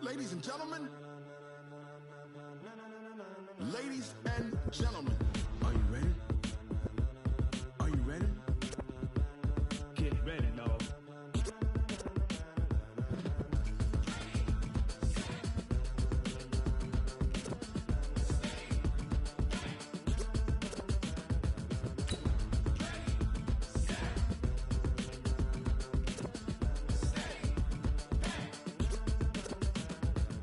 A: Ladies and gentlemen, ladies and gentlemen, are you ready? Are you ready?
C: Get ready, dog.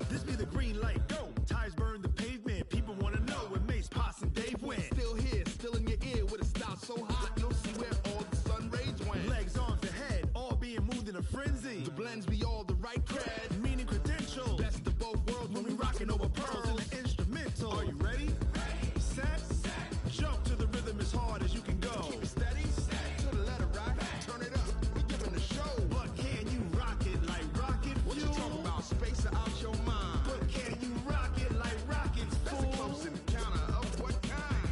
A: This be the green light, go. Tires burn the pavement. People wanna know where Mace, Potts, and Dave went. Still here, still in your ear with a style so hot you'll see where all the sun rays went. Legs, arms, the head, all being moved in a frenzy. The blends be all the right cred, meaning credentials. Best of both worlds when we rockin' over pearls in the instrumental. Are you ready? Set, jump to the rhythm as hard as you can go. Keep it steady, to the letter right. Turn it up, we giving the show. But can you rock it like rocket fuel? What you talking about? Space out your mind. But can you rock it like rockets, fool? That's a close encounter of what kind?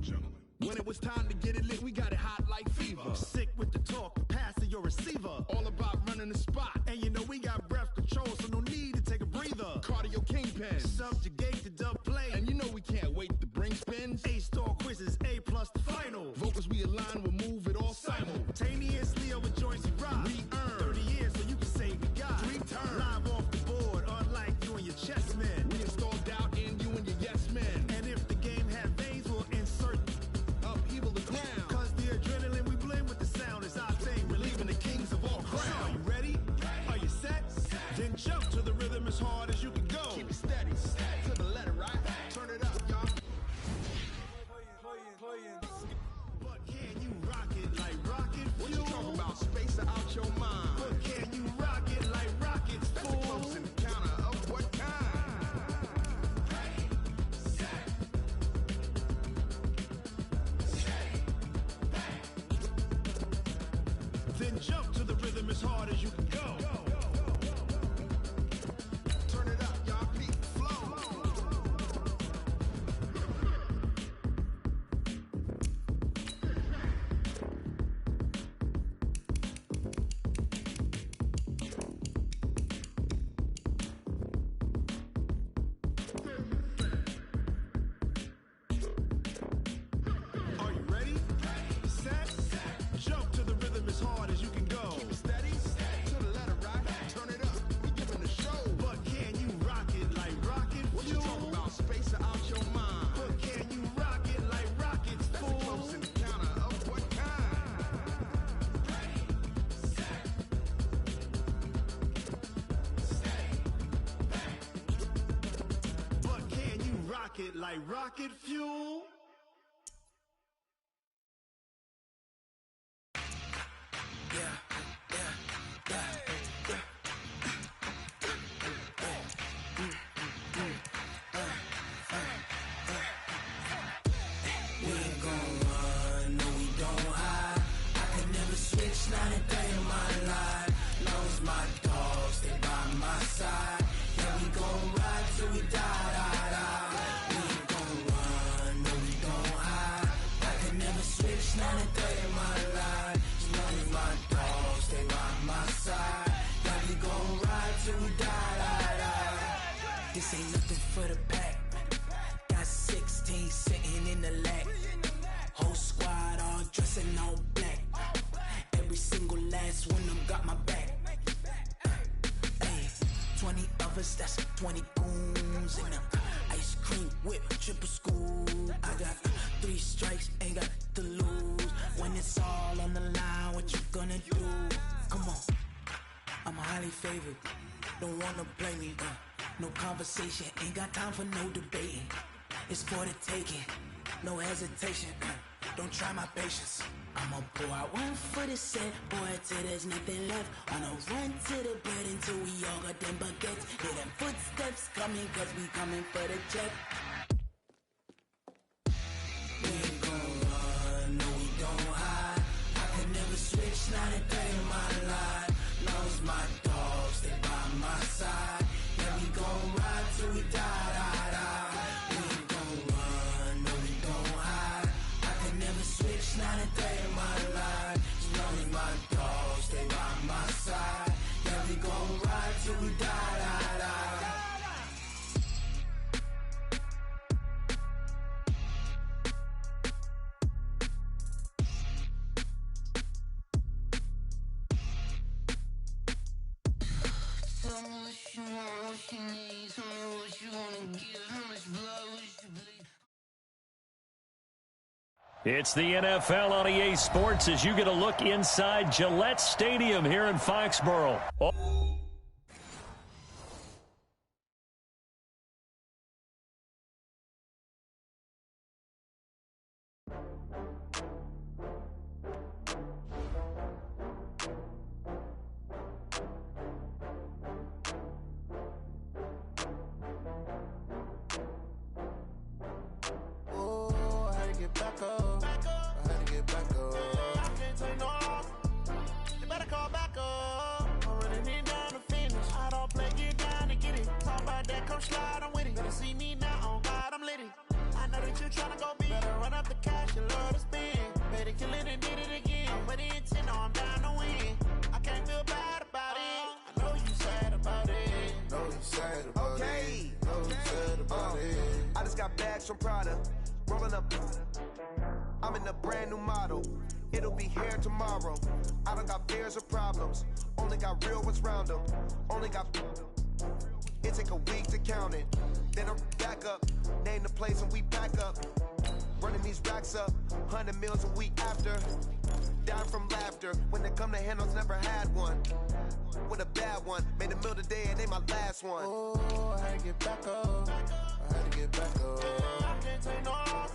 A: Gentlemen. When it was time to get it lit, we got it hot like fever. Sick with the talk, pass to your receiver. All about running the spot. And you know we got breath control, so no need to take a breather. Cardio kingpin, subjugate the dub play. And you know we can't wait to bring spins. A-star quizzes, A+ the final. Vocals we align, we'll move it all simultaneously over joints we rock. We earn 30 years so you can say we got 3 turns. Live off the board, unlike you and your chess men. We install doubt in you and your yes men. And if the game had veins, we'll insert upheaval the ground. Cause the adrenaline we blend with the sound is our thing, relieving the kings of all crowns. So are you ready? Are you set? Then jump to the rhythm as hard as you can go. Keep it steady, to the letter right. Turn it up, y'all. But can you rock it like rocket fuel? What you talking about? Space out your mind. But can you rock it like rockets, fool? That's a close encounter of what kind? Then jump to the rhythm as hard as you can go. Turn it up, y'all. Peak flow. Are you ready? Set, jump to the rhythm as hard as you can go. Keep it steady, to the letter right. Turn it up, we giving the show. But can you rock it like rocket fuel? What you talking about? Space out your mind. But can you rock it like rockets, fool? That's a close encounter of what kind? But can you rock it like rocket fuel?
G: We ain't gon' run, no we don't hide. I can never switch, not a day in my life. Long as my dogs stay by my side. Yeah, we gon' ride till we die, die, die. We ain't gon' run, no we don't hide. I can never switch, not a day in my life. As long as my dogs stay by my side. Yeah, we gon' ride till we die, die, die. This ain't nothing for the pack. Got 16 sitting in the lag. Whole squad all dressing all black. Every single last one of them got my back. Ay, 20 of us, that's 20 goons in them. Ice cream whip, triple scoop. I got 3 strikes, ain't got to lose. When it's all on the line, what you gonna do? Come on, I'm highly favored. Don't wanna play me, no conversation, ain't got time for no debating. It's for the taking, no hesitation. Don't try my patience. I'ma pour out one for the set, boy, till there's nothing left. On a run to the bread until we all got them baguettes. Hear them footsteps coming, cause we coming for the check. We ain't gon' run, no we don't hide. I could never switch, not a day in my life. Long as my dogs stay by my side. Yeah, we gon' ride till we die, die, die. We ain't gon' run, no we don't hide. I could never switch, not a day in my life. As long as my dogs stay by my side. Yeah, we gon' ride till we die, die, die.
H: Tell me what you want, what you need. Tell me what you wanna give. How much blood would you bleed?
D: It's the NFL on EA Sports as you get a look inside Gillette Stadium here in Foxborough. Oh.
I: Slide, I'm with it. Better see me now, on God, I'm litty. I know that you tryna go big. Better run up the cash, you love to spend. Better kill it and did it again. I'm with the intent, no, I'm down to win. I can't feel bad about it. I know you sad about it.
J: Know you sad about it. Know you sad about it. I just got bags from Prada. Rolling up. I'm in a brand new model. It'll be here tomorrow. I don't got fears or problems. Only got real ones round them. Only got. It take a week to count it. Then I'm back up. Name the place and we pack up. Running these racks up. 100 meals a week after. Down from laughter. When they come to handles, never had one. With a bad one. Made a meal today and they my last one.
I: Oh, I had to get back up. I had to get back up. I can't take no loss.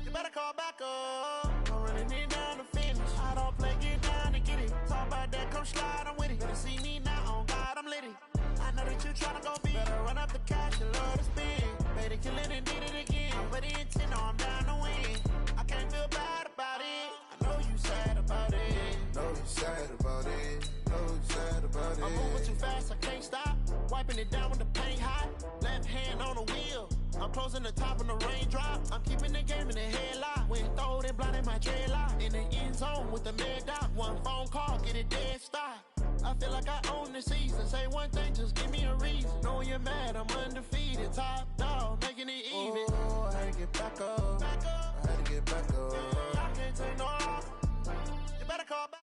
I: You better call back up. I'm running it down to finish. I don't play, get down and get it. Talk about that, come slide, I'm with it. Better see me now, on God, I'm litty. I know that you tryna go big. Better run up the cash, you love to spend. Better kill it and did it again. But the intent, no, I'm down to win. I can't feel bad about it. I know you sad about it.
J: Know you sad about it. Know you sad about it.
I: I'm moving too fast, I can't stop. Wiping it down with the paint hot. Left hand on the wheel. I'm closing the top when the raindrop. I'm keeping the game in the headlock. When throwed and blinded my dreadlock. In the end zone with the mad dot. One phone call, get it dead stop. I feel like I own the season. Say one thing, just give me a reason. Knowing you're mad, I'm undefeated. Top dog, making it even. Oh, I had to get back up. I had to get back up. I can't take no loss. You better call back.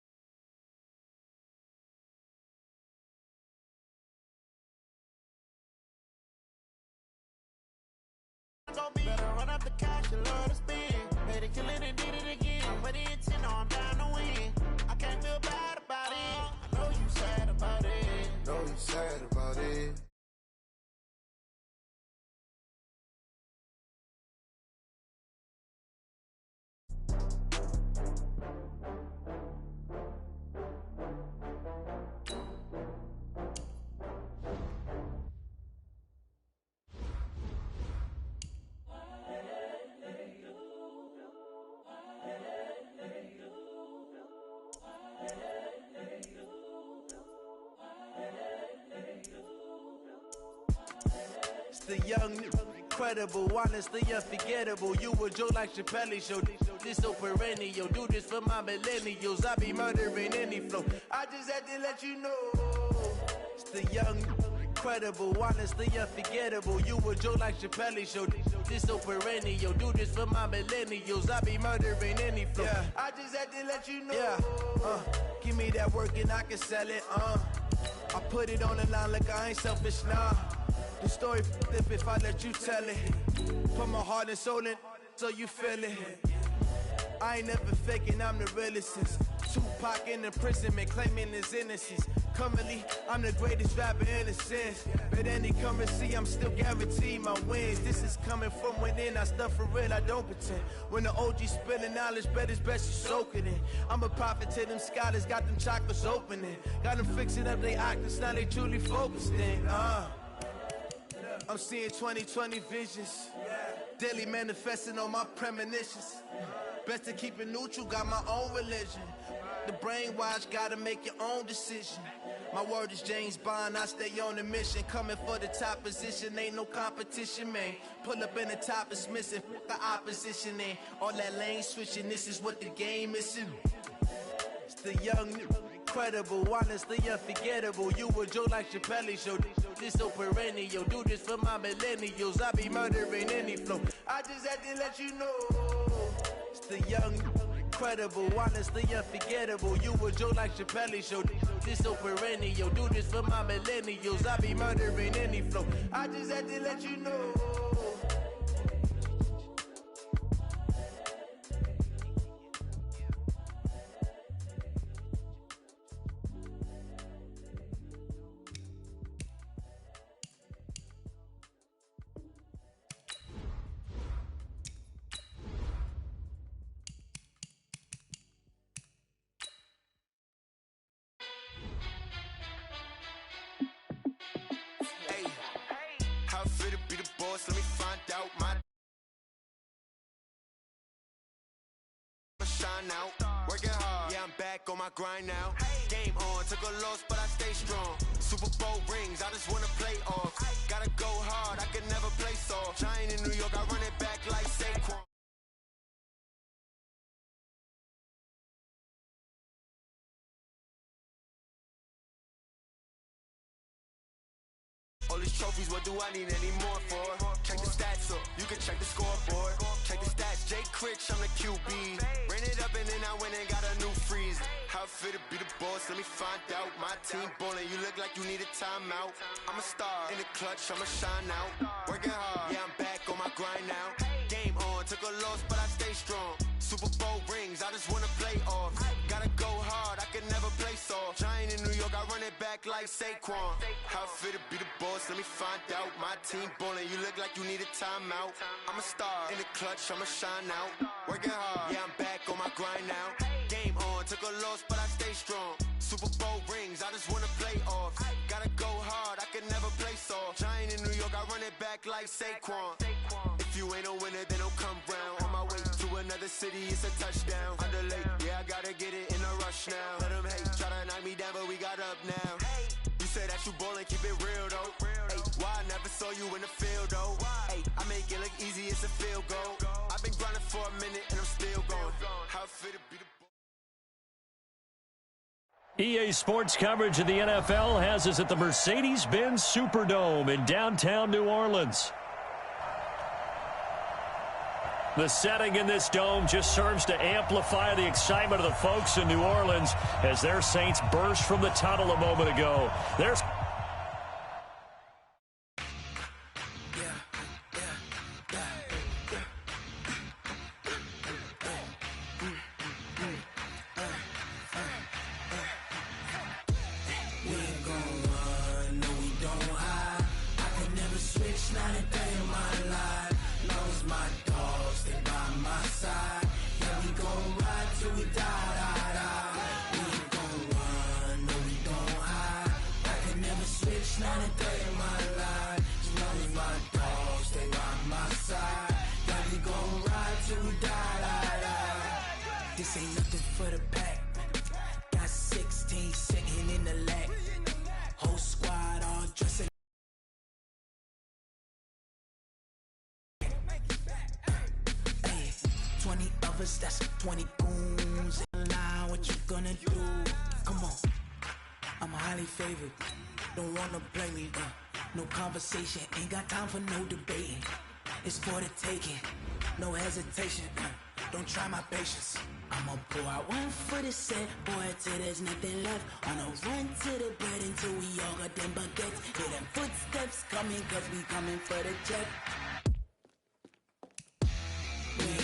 I: Better run up the cash, you love to spend. Better kill it and did it again. But the intent, no, I'm down to win. I can't feel bad about it. I know you sad about it.
J: Know you sad about it.
I: The young, incredible, honestly unforgettable. You a joke like Chappelle show. This so perennial. Do this for my millennials. I be murdering any flow. I just had to let you know. It's the young, incredible, honestly unforgettable. You a joke like Chappelle show. This so perennial. Do this for my millennials. I be murdering any flow. Yeah. I just had to let you know. Yeah. Give me that work and I can sell it. I put it on the line like I ain't selfish, nah. The story flip if I let you tell it. Put my heart and soul in. so you feel it. I ain't never faking, I'm the realest since Tupac in imprisonment, claiming his innocence. Currently, I'm the greatest rapper in a sense. But any currency, I'm still guaranteed my wins. This is coming from within, I stuff for real, I don't pretend. When the OG spilling knowledge, bet it's best you soak it in. I'm a prophet to them scholars, got them chakras opening. Got them fixing up they octaves, now they truly focused in. I'm seeing 2020 visions, daily manifesting on my premonitions. Best to keep it neutral, got my own religion. The brainwash, gotta make your own decision. My word is James Bond, I stay on a mission. Coming for the top position, ain't no competition, man. Pull up in the top is missing, the opposition ain't. All that lane switching, this is what the game is. It's the young, incredible, honestly unforgettable. You a joke like Chappelle show. This so perennial, do this for my millennials. I be murdering any flow. I just had to let you know. It's the young, incredible, honestly unforgettable. You a joke like Chappelle show. This so perennial, do this for my millennials. I be murdering any flow. I just had to let you know.
J: Let me find out my shine out, working hard, yeah I'm back on my grind now. Game on, took a loss but I stay strong. Super Bowl rings, I just wanna play off. Gotta go hard, I can never play soft. Giant in New York, I run it back like Saquon. All these trophies, what do I need any more for? Check the stats up, you can check the scoreboard. Check the stats, Jay Critch, I'm the QB. Ran it up and then I went and got a new freeze. How it feel to be the boss, let me find out. My team ballin', you look like you need a timeout. I'm a star, in the clutch, I'ma shine out. Working hard, yeah I'm back on my grind now. Game on, took a loss but I stay strong. Super Bowl rings, I just wanna play off. Gotta go hard, I can never play soft. Giant in New York, I run it back like Saquon. How it feel to be the boss, let me find out. My team ballin', you look like you need a timeout. I'm a star, in the clutch, I'ma shine out. Working hard, yeah I'm back on my grind now. Game on, took a loss but I stay strong. Super Bowl rings, I just wanna play off. Gotta go hard, I can never play soft. Giant in New York, I run it back like Saquon. If you ain't a winner, then don't come round. On my way to another city, it's a touchdown. Underlay, yeah I gotta get it in a rush now. Let them hate, try to knock me down but we got up now. You say that you ballin', keep it real though. Hey, why I never saw you in the field though? Hey, I make it look easy, it's a field goal. I've been grinding for a minute and I'm still going. How it feel to be the
D: EA Sports coverage of the NFL has us at the Mercedes-Benz Superdome in downtown New Orleans. The setting in this dome just serves to amplify the excitement of the folks in New Orleans as their Saints burst from the tunnel a moment ago. There's
G: This ain't nothing for the pack. Got 16 sitting in the lap. Whole squad all dressing. Hey, 20 of us, that's 20 goons. Line, what you gonna do? Come on, I'm highly favored. Don't wanna play me. No conversation, ain't got time for no debating. It's for the taking, no hesitation. Don't try my patience. I'ma pour out one for the set, boy, till there's nothing left. On a run to the bread until we all got them baguettes. Hear them footsteps coming, cause we coming for the check. We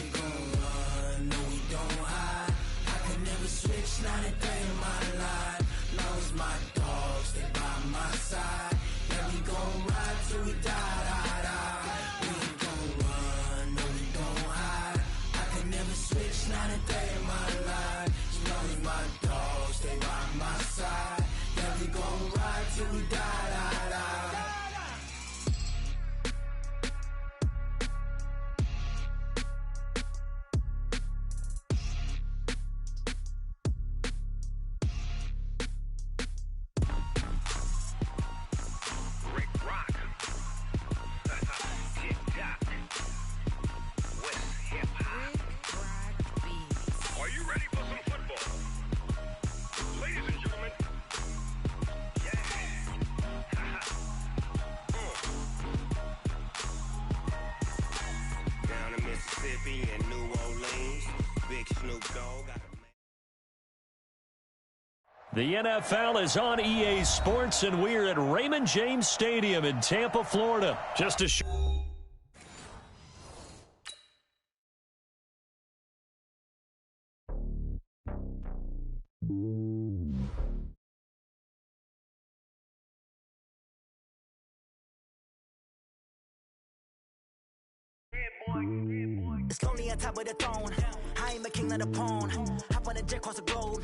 K: Big Snoop Dogg.
D: The NFL is on EA Sports, and we're at Raymond James Stadium in Tampa, Florida. Just a
L: It's lonely on top of the throne. I am a king of the pawn. Hop on a jet across the globe.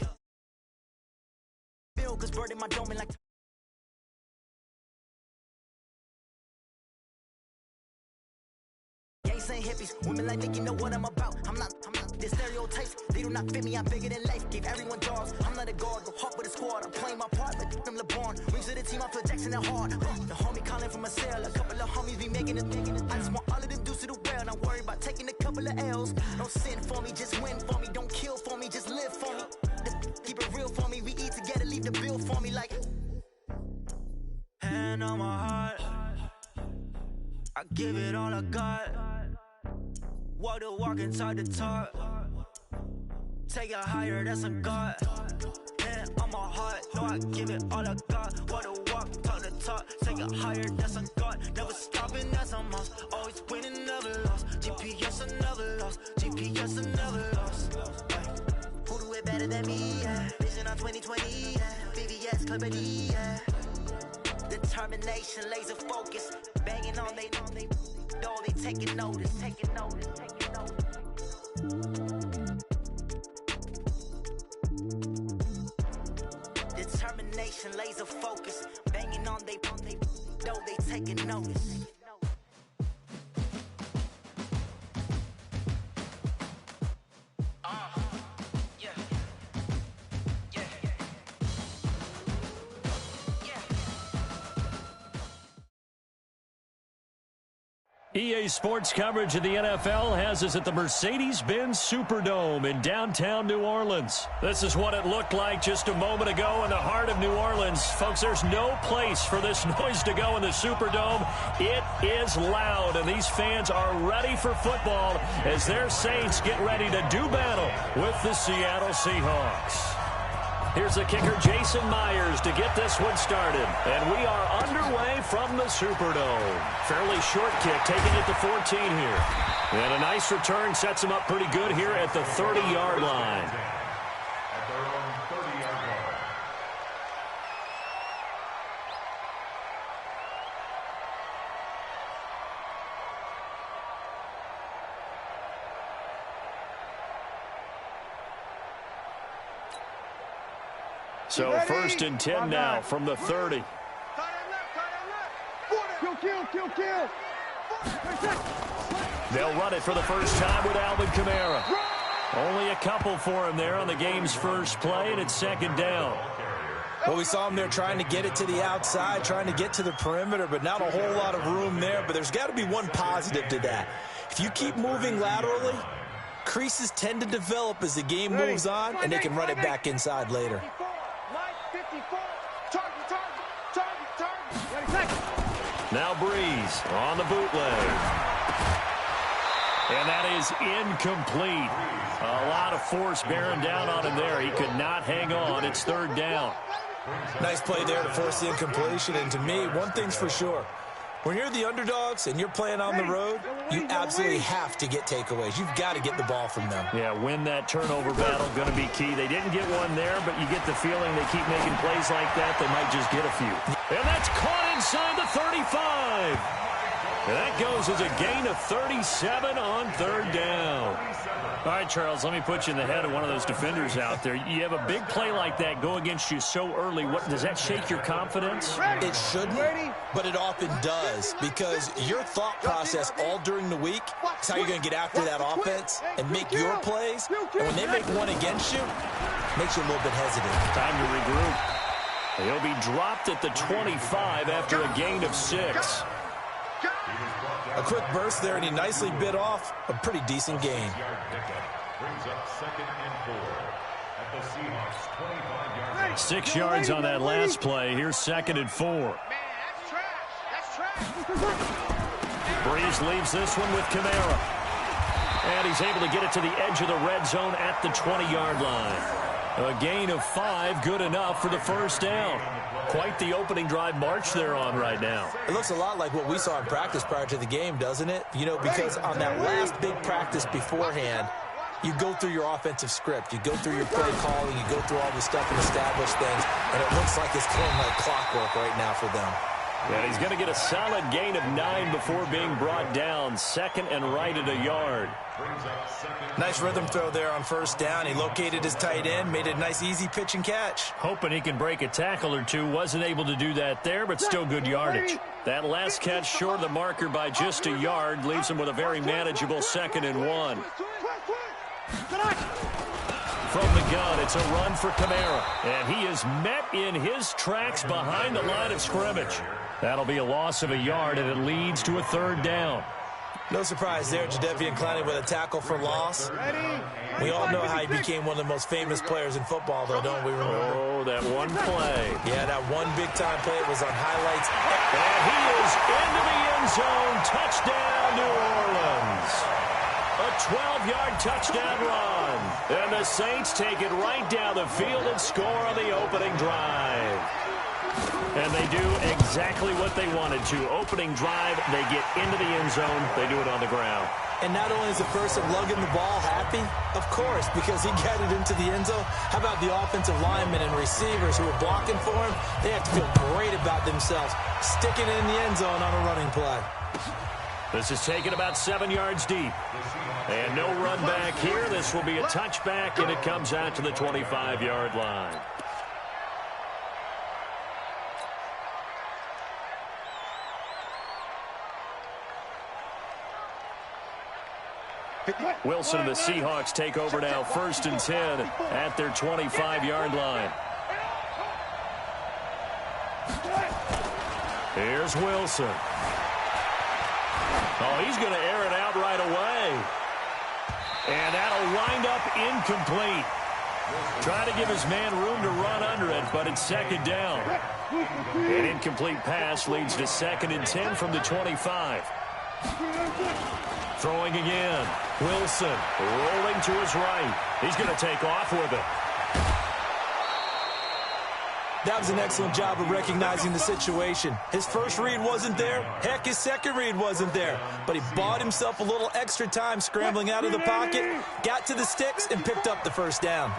L: Feel cause bird in my dome and like Saying hippies, women like Nicky know what I'm about. I'm not the stereotypes, they do not fit me. I'm bigger than life, gave everyone jobs. I'm not a guard, go hop with a squad. I'm playing my part like them LeBron. Rings to the team, I feel Jackson and hard. The homie calling from a cell, a couple of homies be making it. I just want all of them dudes to do well. Not worry about taking a couple of L's. Don't sin for me, just win for me. Don't kill for me, just live for me. Keep it real for me, we eat together, leave the bill for me like. Hand on my heart, I give it all I got. Walk the walk inside the talk. Take it higher, that's a God. Hand on my heart, no, I give it all I got. Walk the walk, talk the talk. Take it higher, that's a God. Never stopping, that's a must. Always winning, never lost. GPS, I never lost. GPS, I never lost. Who do it better than me? Yeah. Vision on 2020. Yeah. VVS, Clippity. Yeah. Determination, laser focus. Banging on they. No, they taking notice, taking notice, taking notice. Determination, laser focus, banging on they, no, they taking notice.
D: EA Sports coverage of the NFL has us at the Mercedes-Benz Superdome in downtown New Orleans. This is what it looked like just a moment ago in the heart of New Orleans. Folks, there's no place for this noise to go in the Superdome. It is loud, and these fans are ready for football as their Saints get ready to do battle with the Seattle Seahawks. Here's the kicker, Jason Myers, to get this one started. And we are underway from the Superdome. Fairly short kick, taking it to 14 here. And a nice return sets him up pretty good here at the 30-yard line. So first and 10 now from the 30.
F: Kill.
D: They'll run it for the first time with Alvin Kamara. Only a couple for him there on the game's first play, and it's second down.
E: Well, we saw him there trying to get it to the outside, trying to get to the perimeter, but not a whole lot of room there. But there's got to be one positive to that. If you keep moving laterally, creases tend to develop as the game moves on, and they can run it back inside later.
D: Now Breeze on the bootleg. And that is incomplete. A lot of force bearing down on him there. He could not hang on. It's third down.
E: Nice play there to force the incompletion. And to me, one thing's for sure. When you're the underdogs and you're playing on the road, you absolutely have to get takeaways. You've got to get the ball from them.
D: Yeah, win that turnover battle, going to be key. They didn't get one there, but you get the feeling they keep making plays like that, they might just get a few. And that's caught inside the 35. And that goes as a gain of 37 on third down. All right, Charles, let me put you in the head of one of those defenders out there. You have a big play like that go against you so early. What does that shake your confidence?
E: It shouldn't, but it often does, because your thought process all during the week is how you're going to get after that offense and make your plays. And when they make one against you, it makes you a little bit hesitant.
D: Time to regroup. He'll be dropped at the 25 after a gain of 6.
E: A quick burst there, and he nicely bit off a pretty decent gain.
M: Brings up 2nd and 4 at the Seahawks 25-yard line.
D: 6 yards on that last play. Here's 2nd and 4.
F: Man, that's trash.
D: Breeze leaves this one with Kamara. And he's able to get it to the edge of the red zone at the 20-yard line. A gain of 5, good enough for the first down. Quite the opening drive march they're on right now.
E: It looks a lot like what we saw in practice prior to the game, doesn't it? You know, because on that last big practice beforehand, you go through your offensive script. You go through your play calling. You go through all this stuff and establish things. And it looks like it's going like clockwork right now for them.
D: And he's going to get a solid gain of 9 before being brought down. Second and right at a yard.
E: Nice rhythm throw there on first down. He located his tight end, made a nice easy pitch and catch.
D: Hoping he can break a tackle or two. Wasn't able to do that there, but still good yardage. That last catch short of the marker by just a yard leaves him with a very manageable 2nd and 1. From the gun, it's a run for Kamara. And he is met in his tracks behind the line of scrimmage. That'll be a loss of a yard, and it leads to a 3rd down.
E: No surprise there, Jadeveon Clowney with a tackle for loss. We all know how he became one of the most famous players in football, though, don't we remember?
D: Oh, that one play.
E: Yeah, that one big-time play was on highlights.
D: And he is into the end zone. Touchdown, New Orleans. A 12-yard touchdown run. And the Saints take it right down the field and score on the opening drive. And they do exactly what they wanted to. Opening drive, they get into the end zone. They do it on the ground.
E: And not only is the person lugging the ball happy, of course, because he got it into the end zone. How about the offensive linemen and receivers who are blocking for him? They have to feel great about themselves, sticking it in the end zone on a running play.
D: This is taken about 7 yards deep. And no run back here. This will be a touchback, and it comes out to the 25-yard line. Wilson and the Seahawks take over now, 1st and 10 at their 25-yard line. Here's Wilson. Oh, he's going to air it out right away. And that'll wind up incomplete. Trying to give his man room to run under it, but it's 2nd down. An incomplete pass leads to 2nd and 10 from the 25. Throwing again. Wilson rolling to his right. He's going to take off with it.
E: That was an excellent job of recognizing the situation. His first read wasn't there. Heck, his second read wasn't there. But he bought himself a little extra time scrambling out of the pocket, got to the sticks, and picked up the first down.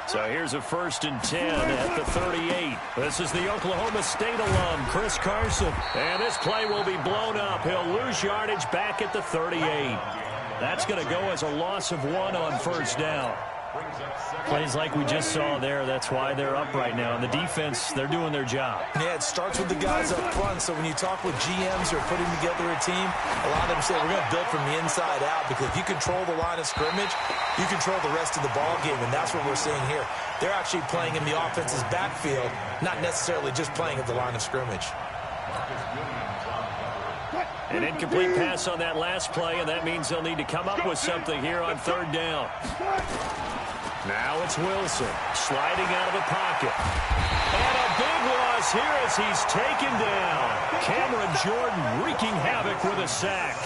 D: So here's a 1st and 10 at the 38. This is the Oklahoma State alum, Chris Carson. And this play will be blown up. He'll lose yardage back at the 38. That's going to go as a loss of 1 on first down. Plays like we just saw there, that's why they're up right now. And the defense, they're doing their job.
E: Yeah, it starts with the guys up front. So when you talk with GMs who are putting together a team, a lot of them say we're going to build from the inside out, because if you control the line of scrimmage, you control the rest of the ball game, and that's what we're seeing here. They're actually playing in the offense's backfield, not necessarily just playing at the line of scrimmage.
D: An incomplete pass on that last play, and that means they'll need to come up with something here on 3rd down. Now it's Wilson sliding out of the pocket. And a big loss here as he's taken down. Cameron Jordan wreaking havoc with a sack.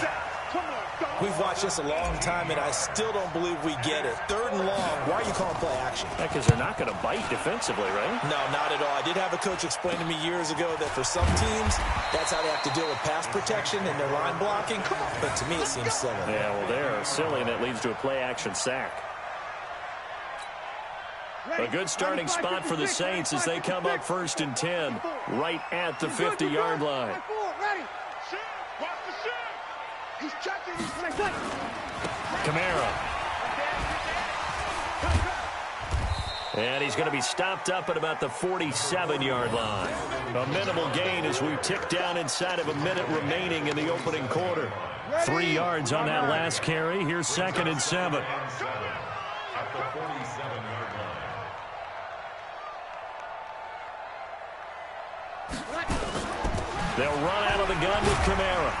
E: We've watched this a long time, and I still don't believe we get it. 3rd and long. Why are you calling play action?
D: Because they're not going to bite defensively, right?
E: No, not at all. I did have a coach explain to me years ago that for some teams, that's how they have to deal with pass protection and their line blocking. But to me, it seems silly.
D: Yeah, well, they're silly, and that leads to a play action sack. A good starting spot for the Saints as they come up 1st and 10 right at the 50-yard line. Kamara. And he's going to be stopped up at about the 47-yard line. A minimal gain as we tick down inside of a minute remaining in the opening quarter. 3 yards on that last carry. Here's 2nd and 7.
M: At the 47-yard line.
D: They'll run out of the gun with Kamara.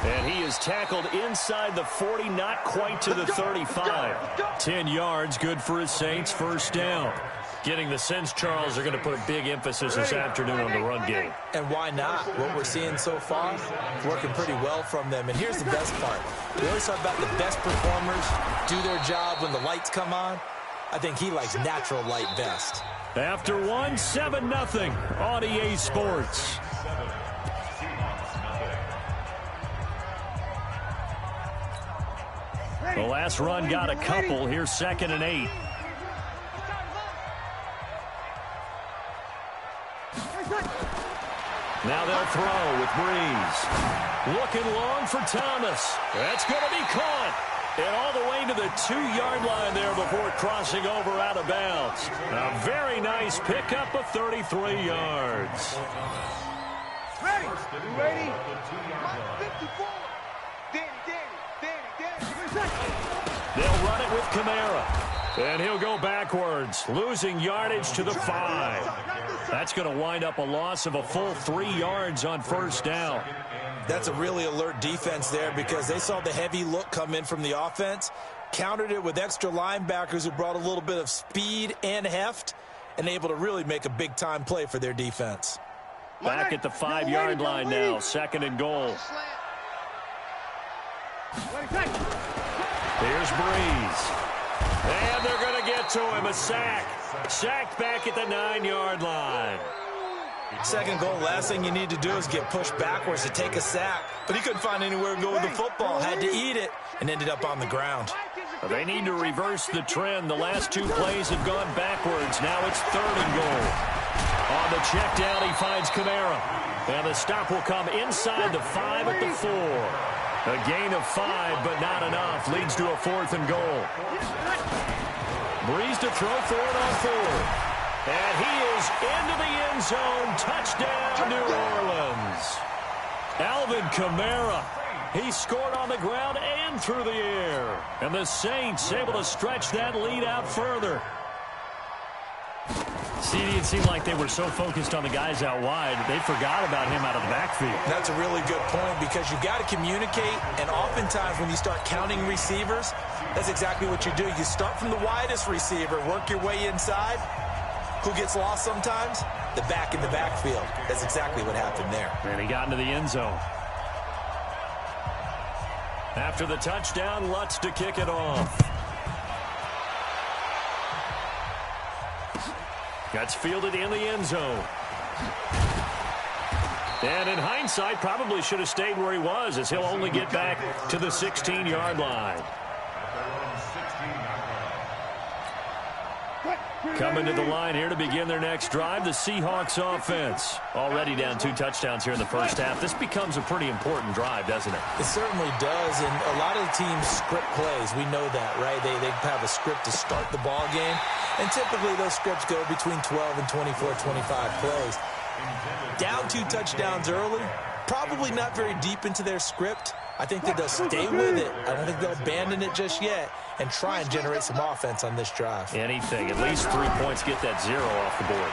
D: And he is tackled inside the 40, not quite to the 35. 10 yards, good for his Saints, 1st down. getting the sense, Charles, they're going to put a big emphasis this afternoon on the run game.
E: And why not? What we're seeing so far is working pretty well from them. And here's the best part. We always talk about the best performers do their job when the lights come on. I think he likes natural light best.
D: After 7-0 on EA Sports. The last run got a couple. Here's 2nd and 8. Now they'll throw with Breeze. Looking long for Thomas. That's going to be caught. And all the way to the 2-yard line there before crossing over out of bounds. A very nice pickup of 33 yards.
F: Ready? You ready? 54.
D: They'll run it with Kamara. And he'll go backwards, losing yardage to the 5. That's going to wind up a loss of a full 3 yards on 1st down.
E: That's a really alert defense there because they saw the heavy look come in from the offense, countered it with extra linebackers who brought a little bit of speed and heft, and able to really make a big-time play for their defense.
D: Back at the 5-yard line now, 2nd and goal. Here's Breeze. And they're going to get to him, a sack. Sacked back at the 9-yard line.
E: 2nd goal, last thing you need to do is get pushed backwards to take a sack. But he couldn't find anywhere to go with the football, had to eat it, and ended up on the ground.
D: They need to reverse the trend. The last 2 plays have gone backwards. Now it's 3rd and goal. On the check down, he finds Kamara. And the stop will come inside the 5 at the 4. A gain of 5, but not enough. Leads to a 4th and goal. Breeze to throw for it on 4th. And he is into the end zone. Touchdown, New Orleans. Alvin Kamara. He scored on the ground and through the air. And the Saints able to stretch that lead out further. CD, it seemed like they were so focused on the guys out wide, they forgot about him out of the backfield.
E: That's a really good point because you got to communicate, and oftentimes when you start counting receivers, that's exactly what you do. You start from the widest receiver, work your way inside. Who gets lost sometimes? The back in the backfield. That's exactly what happened there.
D: And he got into the end zone. After the touchdown, Lutz to kick it off. That's fielded in the end zone. And in hindsight, probably should have stayed where he was, as he'll only get back to the 16-yard line. Coming to the line here to begin their next drive, the Seahawks offense. Already down 2 touchdowns here in the first half. This becomes a pretty important drive, doesn't it?
E: It certainly does, and a lot of the teams script plays. We know that, right? They have a script to start the ball game, and typically those scripts go between 12 and 24, 25 plays. Down 2 touchdowns early, probably not very deep into their script. I think that they'll stay with it. I don't think they'll abandon it just yet and try and generate some offense on this drive.
D: Anything. At least 3 points, get that 0 off the board.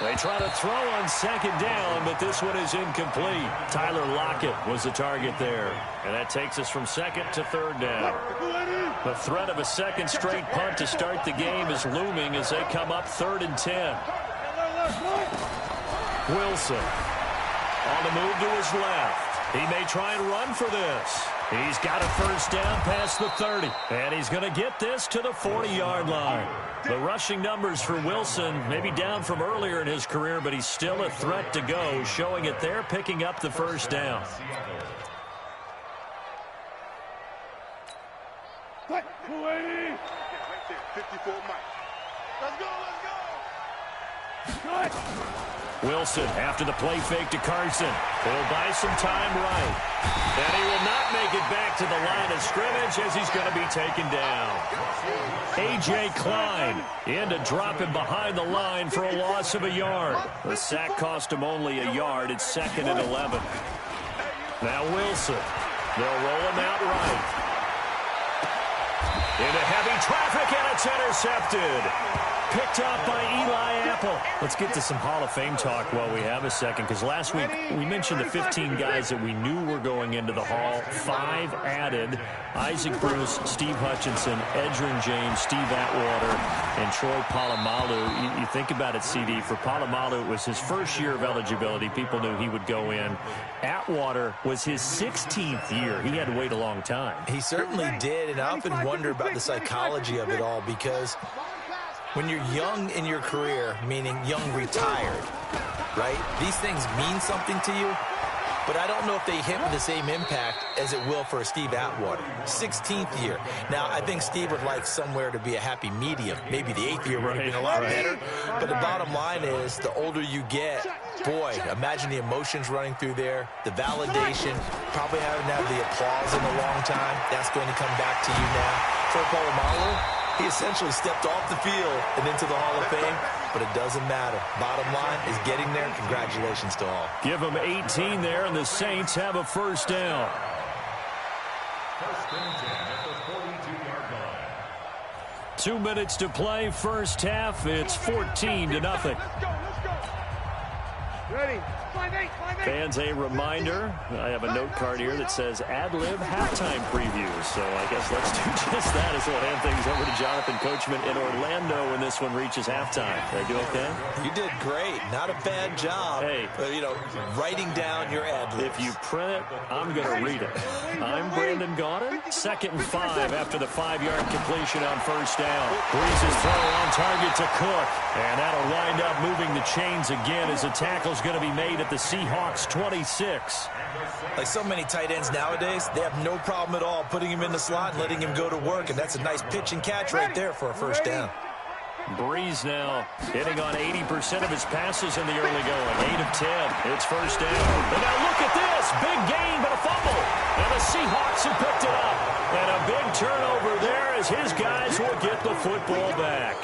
D: They try to throw on 2nd down, but this one is incomplete. Tyler Lockett was the target there. And that takes us from 2nd to 3rd down. The threat of a 2nd straight punt to start the game is looming as they come up 3rd and 10. Wilson on the move to his left. He may try and run for this. He's got a 1st down past the 30. And he's going to get this to the 40-yard line. The rushing numbers for Wilson maybe down from earlier in his career, but he's still a threat to go, showing it there, picking up the 1st down.
F: 280. 54 Mike. Let's go, let's go.
D: Wilson after the play fake to Carson. He'll buy some time right. And he will not make it back to the line of scrimmage as he's going to be taken down. A.J. Klein in to drop him behind the line for a loss of a yard. The sack cost him only a yard. It's 2nd and 11. Now Wilson. They'll roll him out right. Into heavy traffic, and it's intercepted. picked off by Eli Apple. Let's get to some Hall of Fame talk while we have a second, because last week we mentioned the 15 guys that we knew were going into the Hall. 5 added: Isaac Bruce, Steve Hutchinson, Edgerrin James, Steve Atwater, and Troy Polamalu. You think about it, CD. For Polamalu, it was his first year of eligibility. People knew he would go in. Atwater was his 16th year. He had to wait a long time.
E: He certainly did, and I often wonder about the psychology of it all, because when you're young in your career, meaning young retired, right, these things mean something to you, but I don't know if they hit with the same impact as it will for a Steve Atwater. 16th year. Now, I think Steve would like somewhere to be a happy medium. Maybe the 8th year would have been a lot better. But the bottom line is, the older you get, boy, imagine the emotions running through there, the validation, probably haven't had the applause in a long time. That's going to come back to you now. For Polamalu, he essentially stepped off the field and into the Hall of Fame, but it doesn't matter. Bottom line is getting there. Congratulations to all.
D: Give them 18 there, and the Saints have a first down.
M: First and 10 at the 42-yard line.
D: 2 minutes to play, first half. It's 14-0.
F: Let's go. Ready? 5-8.
D: Fans, a reminder, I have a note card here that says ad-lib halftime previews. So I guess let's do just that as we'll hand things over to Jonathan Coachman in Orlando when this one reaches halftime. Did I do okay?
E: You did great. Not a bad job.
D: Hey,
E: writing down your ad-libs.
D: If you print it, I'm going to read it. I'm Brandon Gaudin. 2nd and 5 after the 5-yard completion on first down. Breeze's throw on target to Cook. And that'll wind up moving the chains again as the tackle's going to be made at the Seahawks 26.
E: Like so many tight ends nowadays, they have no problem at all putting him in the slot and letting him go to work, and that's a nice pitch and catch right there for a first down.
D: Breeze now hitting on 80% of his passes in the early going. 8 of 10. It's first down. And now look at this. Big gain, but a fumble. And the Seahawks have picked it up. And a big turnover there as his guys will get the football back.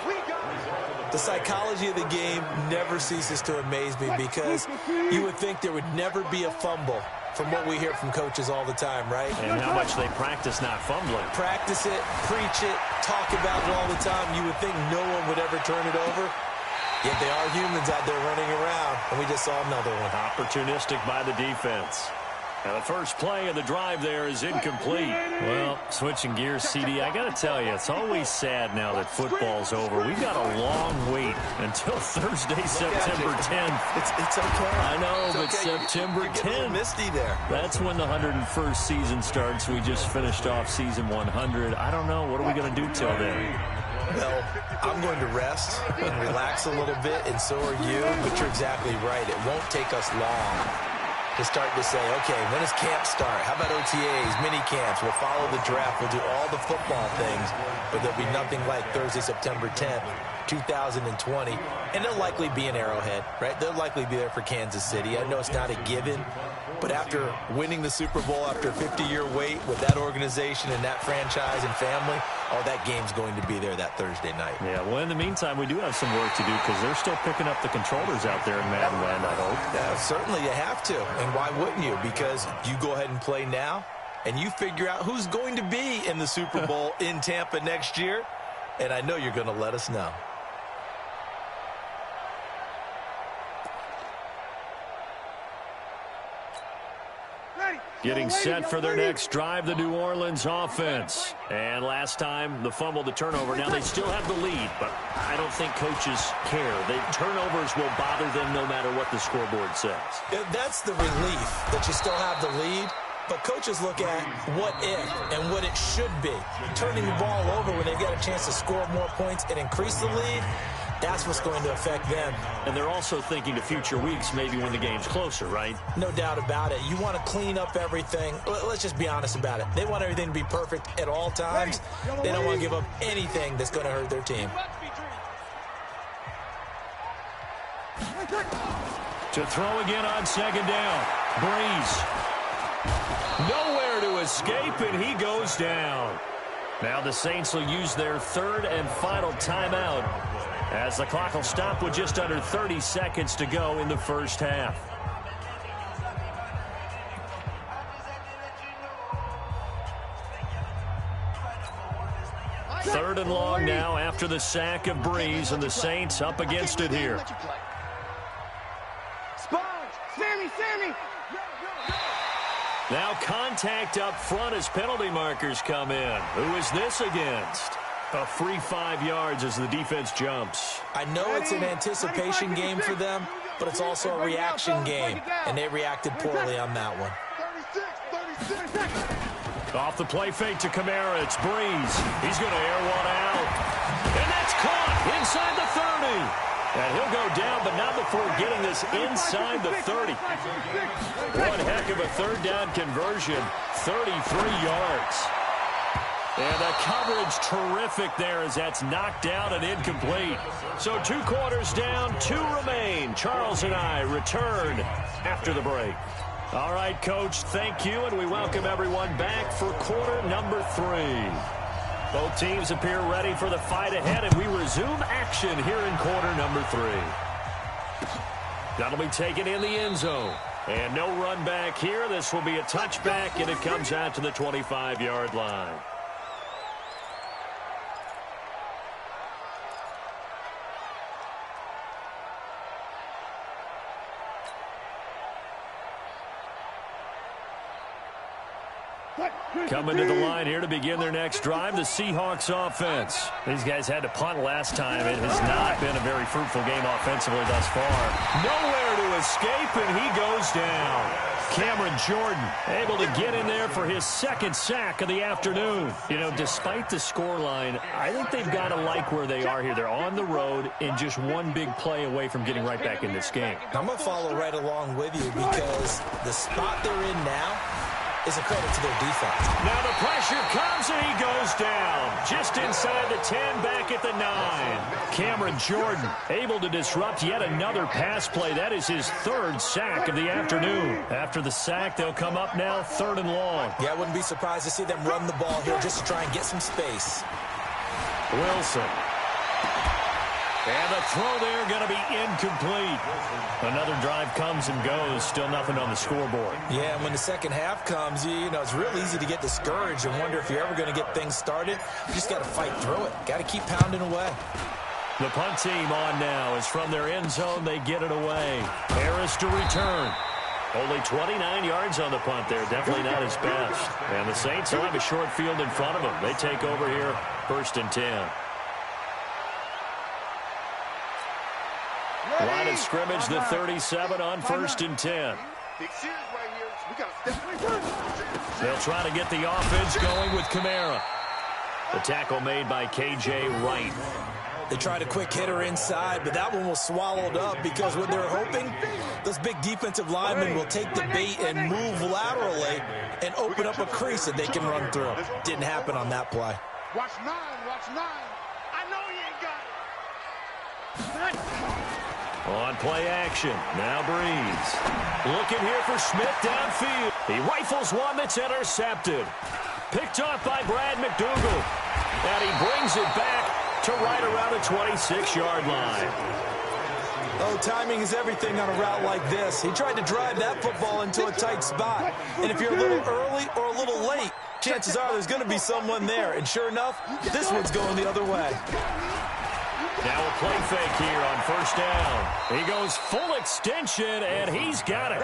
E: The psychology of the game never ceases to amaze me, because you would think there would never be a fumble from what we hear from coaches all the time, right?
D: And how much they practice not fumbling.
E: Practice it, preach it, talk about it all the time. You would think no one would ever turn it over. Yet they are humans out there running around, and we just saw another one.
D: Opportunistic by the defense. And the first play of the drive there is incomplete. Well, switching gears, CD, I got to tell you, it's always sad now that football's over. We've got a long wait until Thursday, September 10th.
E: It's okay.
D: I know,
E: it's
D: but
E: okay.
D: September 10th.
E: Misty there.
D: That's when the 101st season starts. We just finished off season 100. I don't know. What are we going to do till then?
E: Well, I'm going to rest and relax a little bit, and so are you. But you're exactly right. It won't take us long to start to say, okay, when does camp start? How about OTAs, mini camps? We'll follow the draft. We'll do all the football things, but there'll be nothing like Thursday, September 10th, 2020. And they'll likely be in Arrowhead, right? They'll likely be there for Kansas City. I know it's not a given, but after winning the Super Bowl after a 50-year wait with that organization and that franchise and family, that game's going to be there that Thursday night.
D: Yeah, well, in the meantime, we do have some work to do because they're still picking up the controllers out there in Madden Land, I hope.
E: Yeah, certainly you have to. And why wouldn't you? Because you go ahead and play now, and you figure out who's going to be in the Super Bowl in Tampa next year, and I know you're going to let us know.
D: Getting set for their next drive, the New Orleans offense. And last time, the fumble, the turnover. Now they still have the lead, but I don't think coaches care. The turnovers will bother them no matter what the scoreboard says.
E: That's the relief that you still have the lead. But coaches look at what if and what it should be. Turning the ball over when they've got a chance to score more points and increase the lead, that's what's going to affect them.
D: And they're also thinking to future weeks, maybe when the game's closer, right?
E: No doubt about it. You want to clean up everything. Let's just be honest about it. They want everything to be perfect at all times. They don't want to give up anything that's going to hurt their team.
D: To throw again on second down. Breeze. Nowhere to escape, and he goes down. Now the Saints will use their third and final timeout as the clock will stop with just under 30 seconds to go in the first half. 3rd and long now after the sack of Breeze, and the Saints up against it here.
F: Sammy!
D: Now contact up front as penalty markers come in. Who is this against? A free 5 yards as the defense jumps.
E: I know it's an anticipation game for them, but it's also a reaction game, and they reacted poorly on that one.
F: 36 seconds.
D: Off the play fake to Kamara, it's Breeze. He's going to air one out. And that's caught inside the 30. And he'll go down, but not before getting this inside the 30. One heck of a 3rd down conversion, 33 yards. And the coverage terrific there as that's knocked down and incomplete. So 2 quarters down, 2 remain. Charles and I return after the break. All right, Coach, thank you, and we welcome everyone back for quarter number 3. Both teams appear ready for the fight ahead, and we resume action here in quarter number 3. That'll be taken in the end zone. And no run back here. This will be a touchback, and it comes out to the 25-yard line. Coming to the line here to begin their next drive, the Seahawks offense. These guys had to punt last time. It has not been a very fruitful game offensively thus far. Nowhere to escape, and he goes down. Cameron Jordan able to get in there for his 2nd sack of the afternoon. You know, despite the scoreline, I think they've got to like where they are here. They're on the road and just one big play away from getting right back in this game.
E: I'm going to follow right along with you because the spot they're in now is a credit to their defense.
D: Now the pressure comes and he goes down. Just inside the 10, back at the 9. Cameron Jordan able to disrupt yet another pass play. That is his 3rd sack of the afternoon. After the sack, they'll come up now 3rd and long.
E: Yeah, I wouldn't be surprised to see them run the ball here just to try and get some space.
D: Wilson. And the throw there going to be incomplete. Another drive comes and goes. Still nothing on the scoreboard.
E: Yeah, and when the second half comes, you know, it's real easy to get discouraged and wonder if you're ever going to get things started. You just got to fight through it. Got to keep pounding away.
D: The punt team on now is from their end zone. They get it away. Harris to return. Only 29 yards on the punt there. Definitely not his best. And the Saints will have a short field in front of them. They take over here 1st and 10. Line of scrimmage, the 37 on 1st and 10. They'll try to get the offense going with Kamara. The tackle made by K.J. Wright.
E: They tried a quick hitter inside, but that one was swallowed up because what they're hoping, those big defensive linemen will take the bait and move laterally and open up a crease that they can run through. Didn't happen on that play.
F: Watch 9. I know you ain't got it.
D: On play action, now Breeze. Looking here for Smith downfield. He rifles one that's intercepted. Picked off by Brad McDougal. And he brings it back to right around the 26-yard line.
E: Oh, timing is everything on a route like this. He tried to drive that football into a tight spot. And if you're a little early or a little late, chances are there's going to be someone there. And sure enough, this one's going the other way.
D: Now a play fake here on 1st down. He goes full extension, and he's got it.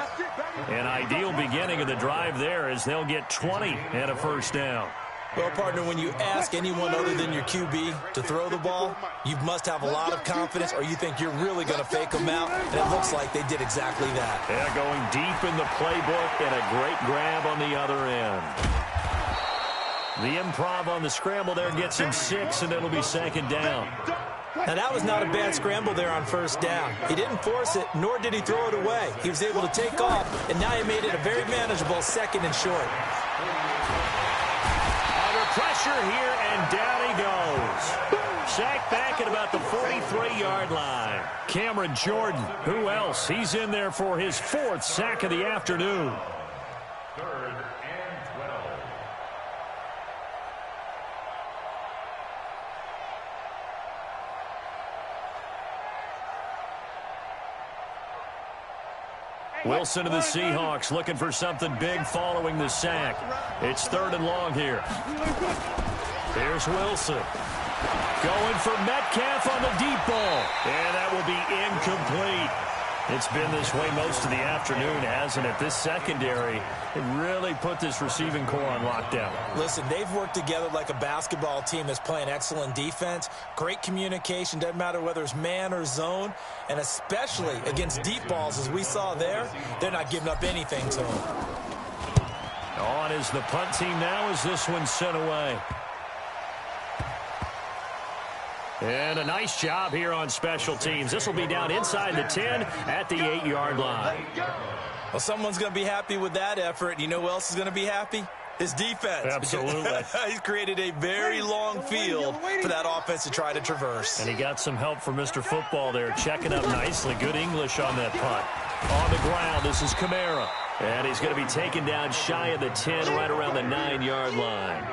D: An ideal beginning of the drive there as they'll get 20 and a 1st down.
E: Well, partner, when you ask anyone other than your QB to throw the ball, you must have a lot of confidence or you think you're really going to fake them out, and it looks like they did exactly that.
D: Yeah, going deep in the playbook and a great grab on the other end. The improv on the scramble there gets him 6, and it'll be 2nd down.
E: Now, that was not a bad scramble there on 1st down. He didn't force it, nor did he throw it away. He was able to take off, and now he made it a very manageable 2nd and short.
D: Under pressure here, and down he goes. Sacked back at about the 43-yard line. Cameron Jordan, who else? He's in there for his 4th sack of the afternoon.
M: 3rd and 12.
D: Wilson of the Seahawks looking for something big following the sack. It's 3rd and long here. Here's Wilson. Going for Metcalf on the deep ball. And that will be incomplete. It's been this way most of the afternoon, hasn't it? This secondary, it really put this receiving core on lockdown.
E: Listen, they've worked together like a basketball team that's playing excellent defense. Great communication, doesn't matter whether it's man or zone. And especially against deep balls, as we saw there, they're not giving up anything to them.
D: On is the punt team now as this one's sent away. And a nice job here on special teams. This will be down inside the 10 at the 8-yard line.
E: Well, someone's going to be happy with that effort. You know who else is going to be happy? His defense.
D: Absolutely.
E: He's created a very long field for that offense to try to traverse.
D: And he got some help from Mr. Football there, checking up nicely. Good English on that punt. On the ground, this is Kamara. And he's going to be taken down shy of the 10, right around the 9-yard line.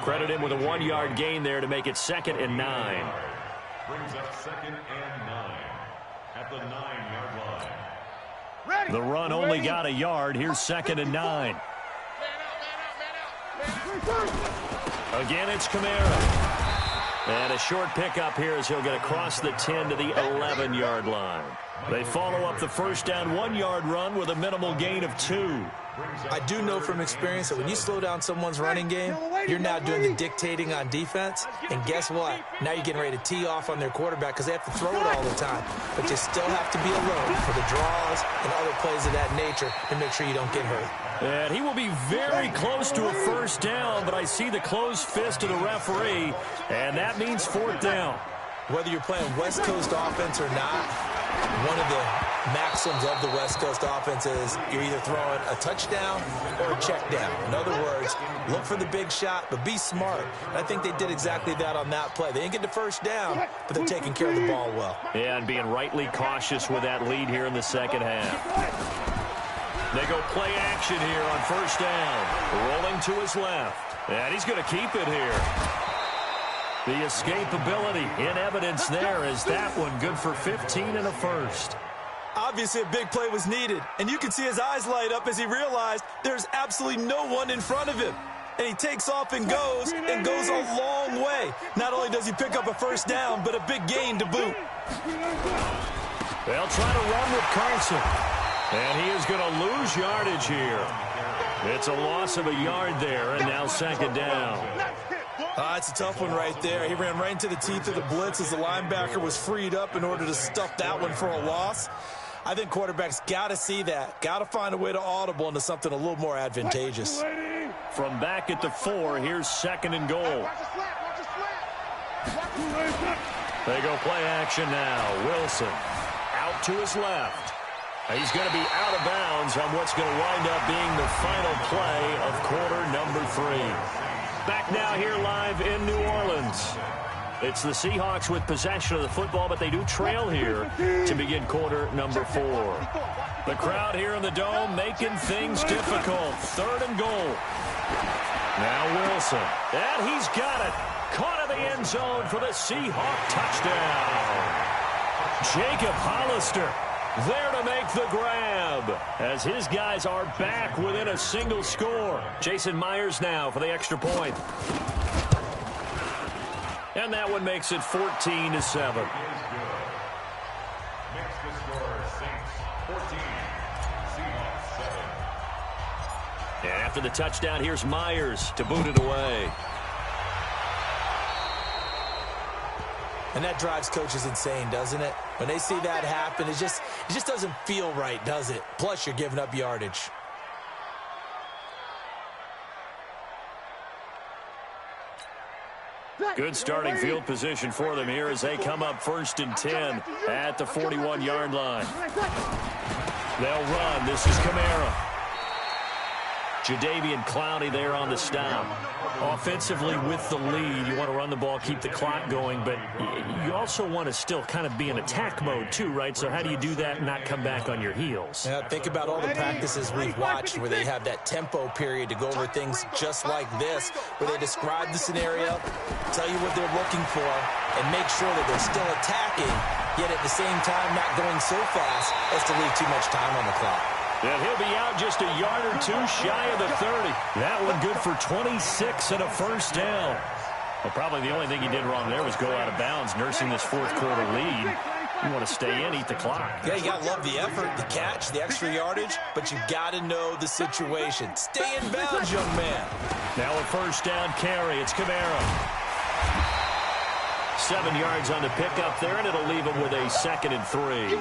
D: Credit him with a 1-yard gain there to make it 2nd and 9.
M: Brings up 2nd and 9 at the 9-yard line.
D: The run only got a yard. Here's 2nd and 9. Again, it's Kamara. And a short pickup here as he'll get across the 10 to the 11-yard line. They follow up the first down 1-yard run with a minimal gain of 2.
E: I do know from experience that when you slow down someone's running game, you're now doing the dictating on defense. And guess what? Now you're getting ready to tee off on their quarterback because they have to throw it all the time. But you still have to be alert for the draws and other plays of that nature to make sure you don't get hurt.
D: And he will be very close to a first down, but I see the closed fist of the referee, and that means 4th down.
E: Whether you're playing West Coast offense or not, one of the maxims of the West Coast offense is you're either throwing a touchdown or a check down. In other words, look for the big shot, but be smart. And I think they did exactly that on that play. They didn't get the first down, but they're taking care of the ball well.
D: Yeah, and being rightly cautious with that lead here in the second half. They go play action here on first down. Rolling to his left. And he's going to keep it here. The escapability in evidence there is that one good for 15 and a first.
E: Obviously, a big play was needed, and you can see his eyes light up as he realized there's absolutely no one in front of him. And he takes off and goes a long way. Not only does he pick up a first down, but a big gain to boot.
D: They'll try to run with Carson. And he is going to lose yardage here. It's a loss of a yard there, and now 2nd down.
E: It's a tough one right there. He ran right into the teeth of the blitz as the linebacker was freed up in order to stuff that one for a loss. I think quarterbacks got to see that. Got to find a way to audible into something a little more advantageous.
D: From back at the 4, here's 2nd and goal. They go play action now. Wilson out to his left. He's going to be out of bounds on what's going to wind up being the final play of quarter number 3. Back now here live in New Orleans. It's the Seahawks with possession of the football, but they do trail here to begin quarter number 4. The crowd here in the Dome making things difficult. 3rd and goal. Now Wilson. And he's got it. Caught in the end zone for the Seahawk touchdown. Jacob Hollister there to make the grab as his guys are back within a single score. Jason Myers now for the extra point. And that one makes it 14-7.
M: Makes the score Saints 14, Seahawks 7.
D: And after the touchdown, here's Myers to boot it away.
E: And that drives coaches insane, doesn't it? When they see that happen, it just doesn't feel right, does it? Plus, you're giving up yardage.
D: Good starting field position for them here as they come up 1st and 10 at the 41-yard line. They'll run. This is Kamara. Jadeveon Clowney there on the stop. Offensively with the lead, you want to run the ball, keep the clock going, but you also want to still kind of be in attack mode too, right? So how do you do that and not come back on your heels?
E: Yeah, think about all the practices we've watched where they have that tempo period to go over things just like this, where they describe the scenario, tell you what they're looking for, and make sure that they're still attacking, yet at the same time not going so fast as to leave too much time on the clock.
D: And he'll be out just a yard or two shy of the 30. That one good for 26 and a first down. Well, probably the only thing he did wrong there was go out of bounds, nursing this fourth-quarter lead. You want to stay in, eat the clock.
E: Yeah, you got to love the effort, the catch, the extra yardage, but you got to know the situation. Stay in bounds, young man.
D: Now a first down carry. It's Kamara. 7 yards on the pickup there, and it'll leave him with a 2nd and 3.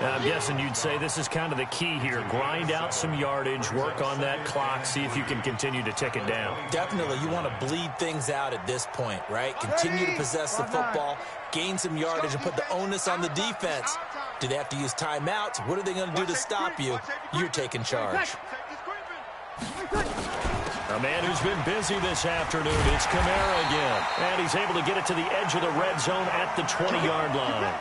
D: Now, I'm guessing you'd say this is kind of the key here. Grind out some yardage, work on that clock, see if you can continue to tick it down.
E: Definitely. You want to bleed things out at this point, right? Continue to possess the football, gain some yardage, and put the onus on the defense. Do they have to use timeouts? What are they going to do to stop you? You're taking charge.
D: A man who's been busy this afternoon, it's Kamara again. And he's able to get it to the edge of the red zone at the 20-yard line.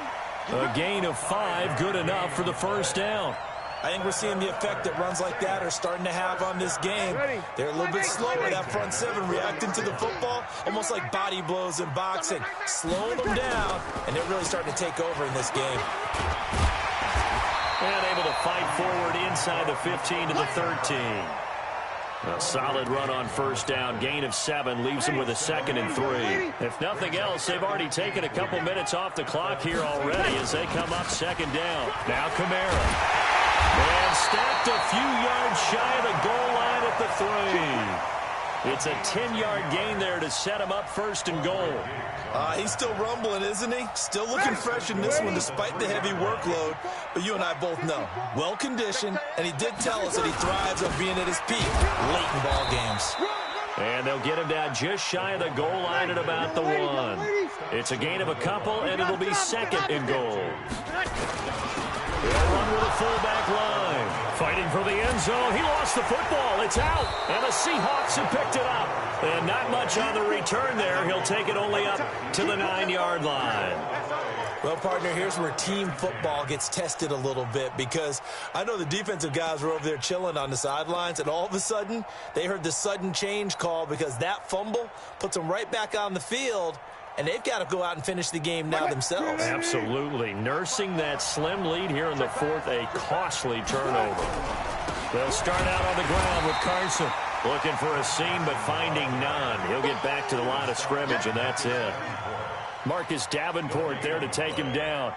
D: A gain of 5, good enough for the first down.
E: I think we're seeing the effect that runs like that are starting to have on this game. They're a little bit slower, that front seven, reacting to the football, almost like body blows in boxing. Slowing them down, and they're really starting to take over in this game.
D: And able to fight forward inside the 15 to the 13. A solid run on first down. Gain of 7 leaves them with a 2nd and 3. If nothing else, they've already taken a couple minutes off the clock here already as they come up 2nd down. Now Kamara. And stacked a few yards shy of the goal line at the 3. It's a 10-yard gain there to set him up 1st and goal.
E: He's still rumbling, isn't he? Still looking fresh in this one despite the heavy workload. But you and I both know, well-conditioned, and he did tell us that he thrives on being at his peak late in ball games.
D: And they'll get him down just shy of the goal line at about the 1. It's a gain of a couple, and it'll be 2nd and goal. They'll run with a fullback line. Fighting for the end zone. He lost the football. It's out. And the Seahawks have picked it up. And not much on the return there. He'll take it only up to the 9-yard line.
E: Well, partner, here's where team football gets tested a little bit, because I know the defensive guys were over there chilling on the sidelines, and all of a sudden they heard the sudden change call because that fumble puts them right back on the field. And they've got to go out and finish the game now themselves.
D: Absolutely. Nursing that slim lead here in the 4th, a costly turnover. They'll start out on the ground with Carson. Looking for a seam, but finding none. He'll get back to the line of scrimmage, and that's it. Marcus Davenport there to take him down.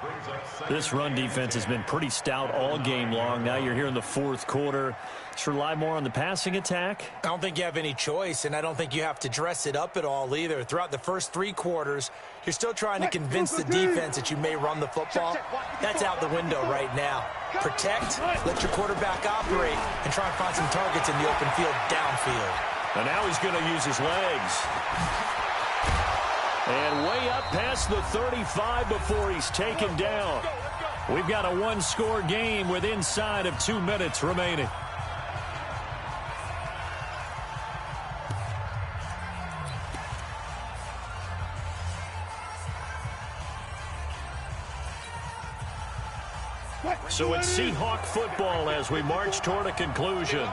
D: This run defense has been pretty stout all game long. Now you're here in the 4th quarter. Just rely more on the passing attack.
E: I don't think you have any choice, and I don't think you have to dress it up at all either. Throughout the first 3 quarters, you're still trying to convince the defense that you may run the football. That's out the window right now. Protect, let your quarterback operate, and try and find some targets in the open field downfield.
D: And now he's going to use his legs. And way up past the 35 before he's taken down. We've got a 1-score game with inside of 2 minutes remaining. So it's Seahawk football as we march toward a conclusion.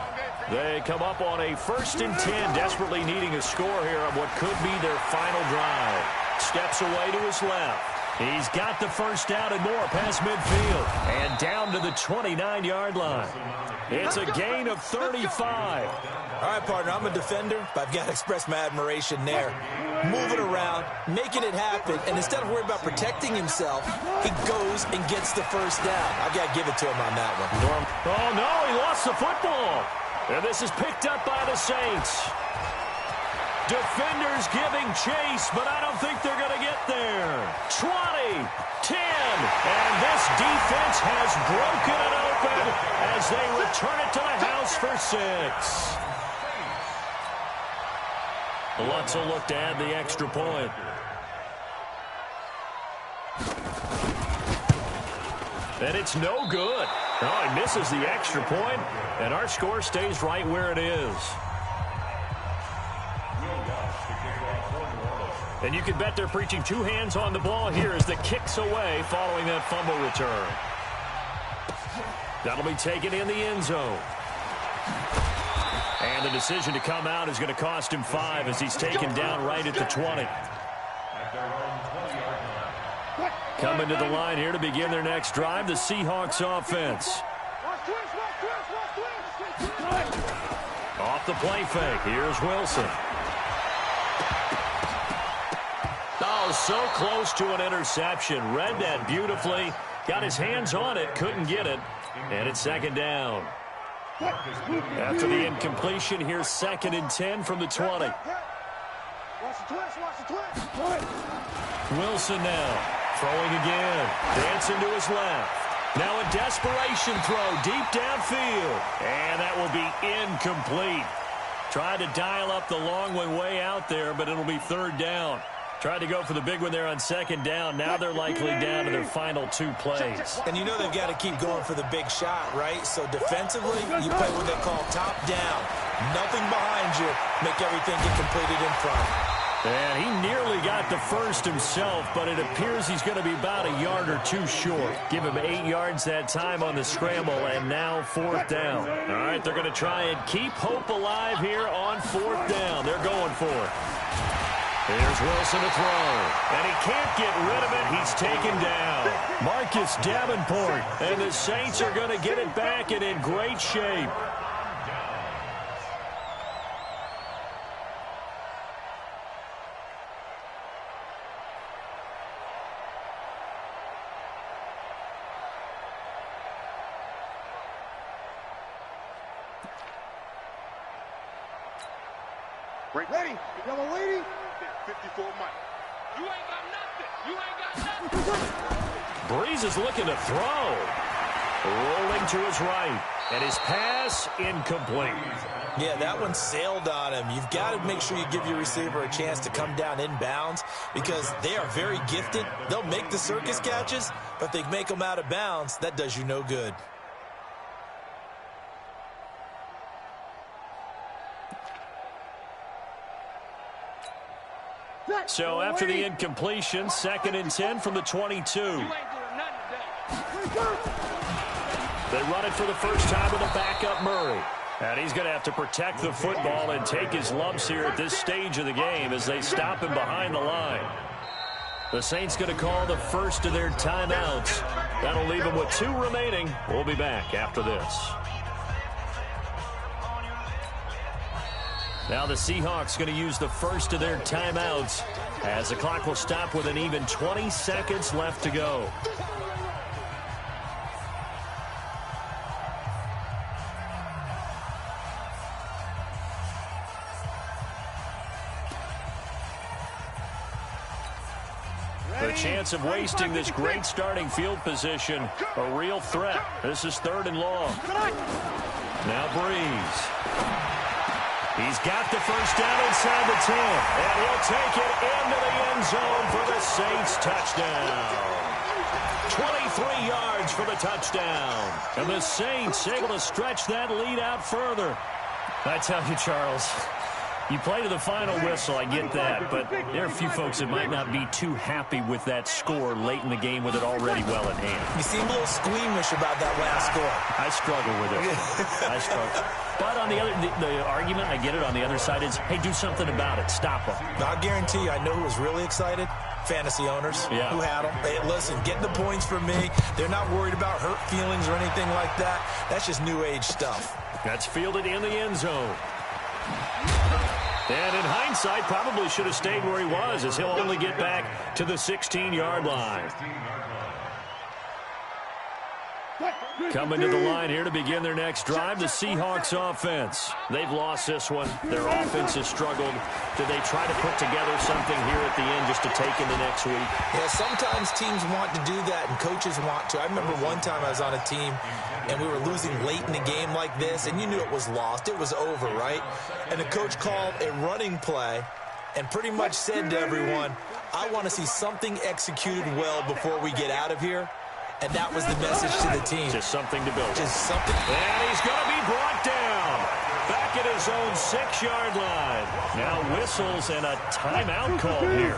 D: They come up on a 1st and 10, desperately needing a score here on what could be their final drive. Steps away to his left. He's got the first down and more past midfield. And down to the 29-yard line. It's a gain of 35.
E: All right, partner, I'm a defender, but I've got to express my admiration there. Moving around, making it happen, and instead of worrying about protecting himself, he goes and gets the first down. I've got to give it to him on that one.
D: Oh, no, he lost the football. And this is picked up by the Saints. Defenders giving chase, but I don't think they're going to get there. 20, 10, and this defense has broken it open as they return it to the house for 6. Lutz will look to add the extra point. And it's no good. Oh, he misses the extra point, and our score stays right where it is. And you can bet they're preaching 2 hands on the ball here as the kick's away following that fumble return. That'll be taken in the end zone. And the decision to come out is going to cost him 5 as he's taken down right at the 20. Coming to the line here to begin their next drive, the Seahawks offense. Off the play fake, here's Wilson. so close to an interception. Read that beautifully. Got his hands on it, couldn't get it. And it's second down. After the incompletion, here's 2nd and 10 from the 20. Wilson now throwing again. Dancing to his left. Now a desperation throw deep downfield. And that will be incomplete. Tried to dial up the long one way out there, but it'll be 3rd down. Tried to go for the big one there on 2nd down. Now they're likely down to their final 2 plays.
E: And you know they've got to keep going for the big shot, right? So defensively, you play what they call top down. Nothing behind you. Make everything get completed in front.
D: And he nearly got the first himself, but it appears he's going to be about a yard or 2 short. Give him 8 yards that time on the scramble, and now 4th down. All right, they're going to try and keep hope alive here on 4th down. They're going for it. Here's Wilson to throw, and he can't get rid of it. He's taken down. Marcus Davenport, and the Saints are going to get it back and in great shape.
F: Ready? Yellow lady? 54 Mike. You ain't got nothing. You ain't got nothing.
D: Breeze is looking to throw. Rolling to his right. And his pass incomplete.
E: Yeah, that one sailed on him. You've got to make sure you give your receiver a chance to come down inbounds because they are very gifted. They'll make the circus catches, but if they make them out of bounds, that does you no good.
D: So after the incompletion, 2nd and 10 from the 22. They run it for the first time with a backup Murray. And he's going to have to protect the football and take his lumps here at this stage of the game as they stop him behind the line. The Saints going to call the first of their timeouts. That'll leave them with 2 remaining. We'll be back after this. Now the Seahawks going to use the first of their timeouts as the clock will stop with an even 20 seconds left to go. The chance of wasting this great starting field position, a real threat. This is 3rd and long. Now Breeze. He's got the first down inside the 10, and he'll take it into the end zone for the Saints touchdown. 23 yards for the touchdown. And the Saints able to stretch that lead out further. I tell you, Charles, you play to the final whistle, I get that, but there are a few folks that might not be too happy with that score late in the game with it already well in hand.
E: You seem a little squeamish about that last score.
D: I struggle with it. I struggle. But on the other, the argument, I get it, on the other side is, hey, do something about it. Stop them.
E: I guarantee you, I know who was really excited. Fantasy owners who had them. Hey, listen, get the points from me. They're not worried about hurt feelings or anything like that. That's just new age stuff.
D: That's fielded in the end zone. And in hindsight, probably should have stayed where he was as he'll only get back to the 16-yard line. Coming to the line here to begin their next drive, the Seahawks offense. They've lost this one. Their offense has struggled. Do they try to put together something here at the end just to take into next week?
E: Yeah, sometimes teams want to do that and coaches want to. I remember one time I was on a team and we were losing late in a game like this, and you knew it was lost. It was over, right? And the coach called a running play and pretty much said to everyone, I want to see something executed well before we get out of here. And that was the message to the team.
D: Just something to build.
E: Just something.
D: And he's going to be brought down. Back at his own 6-yard line. Now whistles and a timeout call here.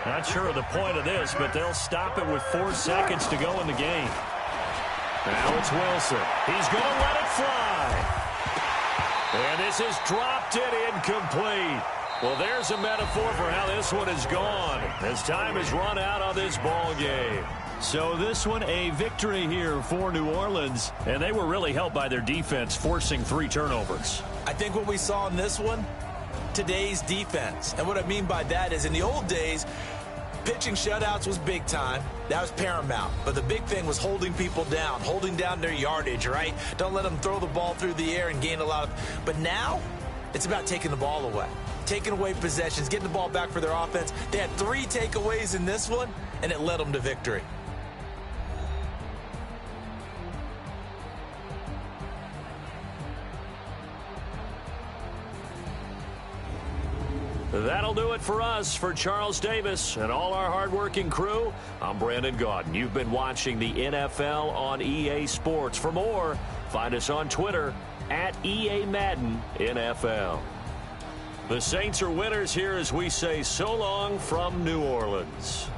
D: Not sure of the point of this, but they'll stop it with 4 seconds to go in the game. Now it's Wilson. He's going to let it fly. And this has dropped it incomplete. Well, there's a metaphor for how this one is gone as time has run out on this ball game. So this one, a victory here for New Orleans, and they were really helped by their defense, forcing 3 turnovers.
E: I think what we saw in this one, today's defense. And what I mean by that is in the old days, Pitching shutouts was big time. That was paramount. But the big thing was holding people down, holding down their yardage, right? Don't let them throw the ball through the air and gain a lot of... But now, it's about taking the ball away. Taking away possessions, getting the ball back for their offense. They had 3 takeaways in this one, and it led them to victory.
D: That'll do it for us. For Charles Davis and all our hardworking crew, I'm Brandon Gaudin. You've been watching the NFL on EA Sports. For more, find us on Twitter at EA Madden NFL. The Saints are winners here as we say so long from New Orleans.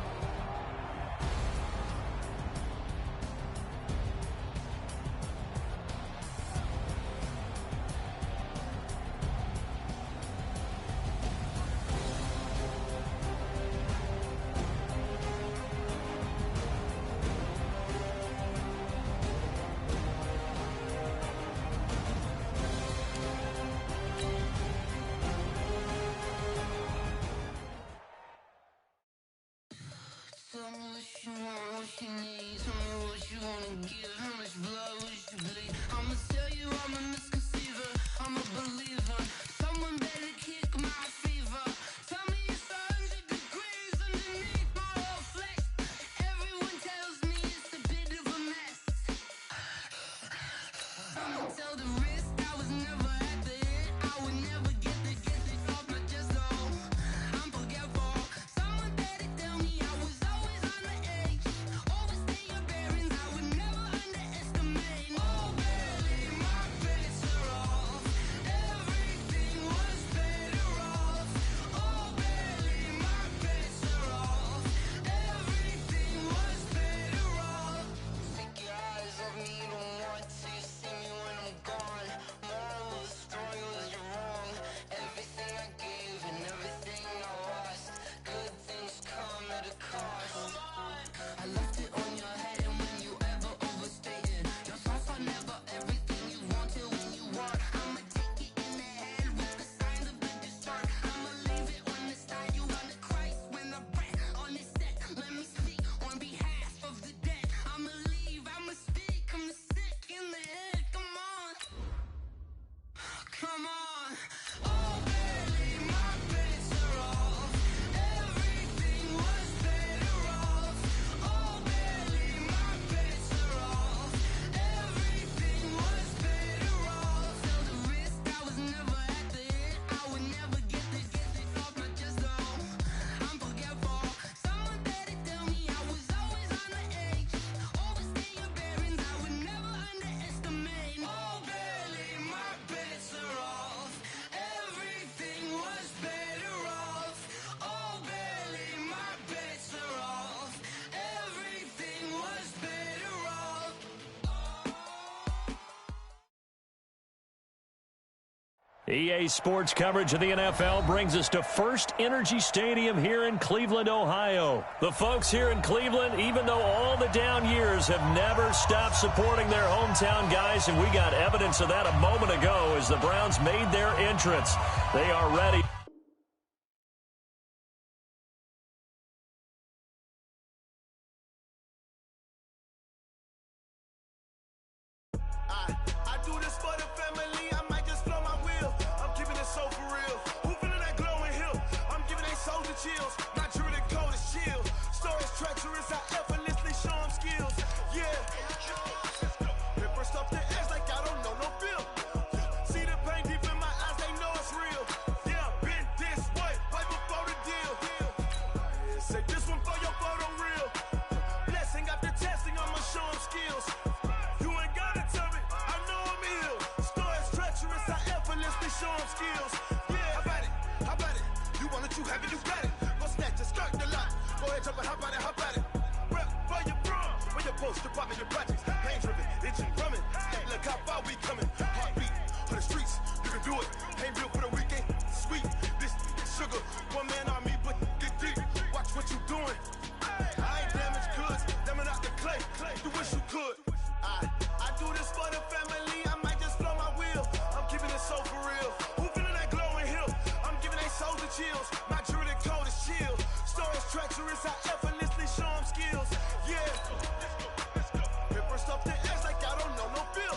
D: EA Sports coverage of the NFL brings us to First Energy Stadium here in Cleveland, Ohio. The folks here in Cleveland, even though all the down years, have never stopped supporting their hometown guys, and we got evidence of that a moment ago as the Browns made their entrance. They are ready.
I: I do this for the family. I might just blow my wheel. I'm keeping it so for real. Who feeling that glowing hill? I'm giving they soldier chills. Not true, the code is chill. Stories treacherous. I effortlessly show them skills. Yeah. Ripper stuff the edge like I don't know no feel. See the pain deep in my eyes. They know it's real. Yeah, been this way right before the deal. Say this one for your photo real. Blessing after testing. I'ma show them skills. Show them skills. Yeah, how about it? You want it, you have it, you got it. Go snatch it, skirt the lot. Go ahead, jump it, how about it? Rep where you from, where your post, department, your projects. Pain driven, itching, drumming. Look how far we coming. Heartbeat for the streets, you can do it. Ain't real for the weekend, sweet. This sugar, one man army, but get deep. Watch what you doing. I ain't damaged goods, damn out the clay. You wish you could. I do this for the family. I might just blow my wheel. I'm keeping it so for real. Who feeling that glowing hill? I'm giving they soldier chills. My jewelry code is chill. Stories
K: treacherous, I effortlessly show them skills. Yeah. Hip first off the edge like I don't know no feel.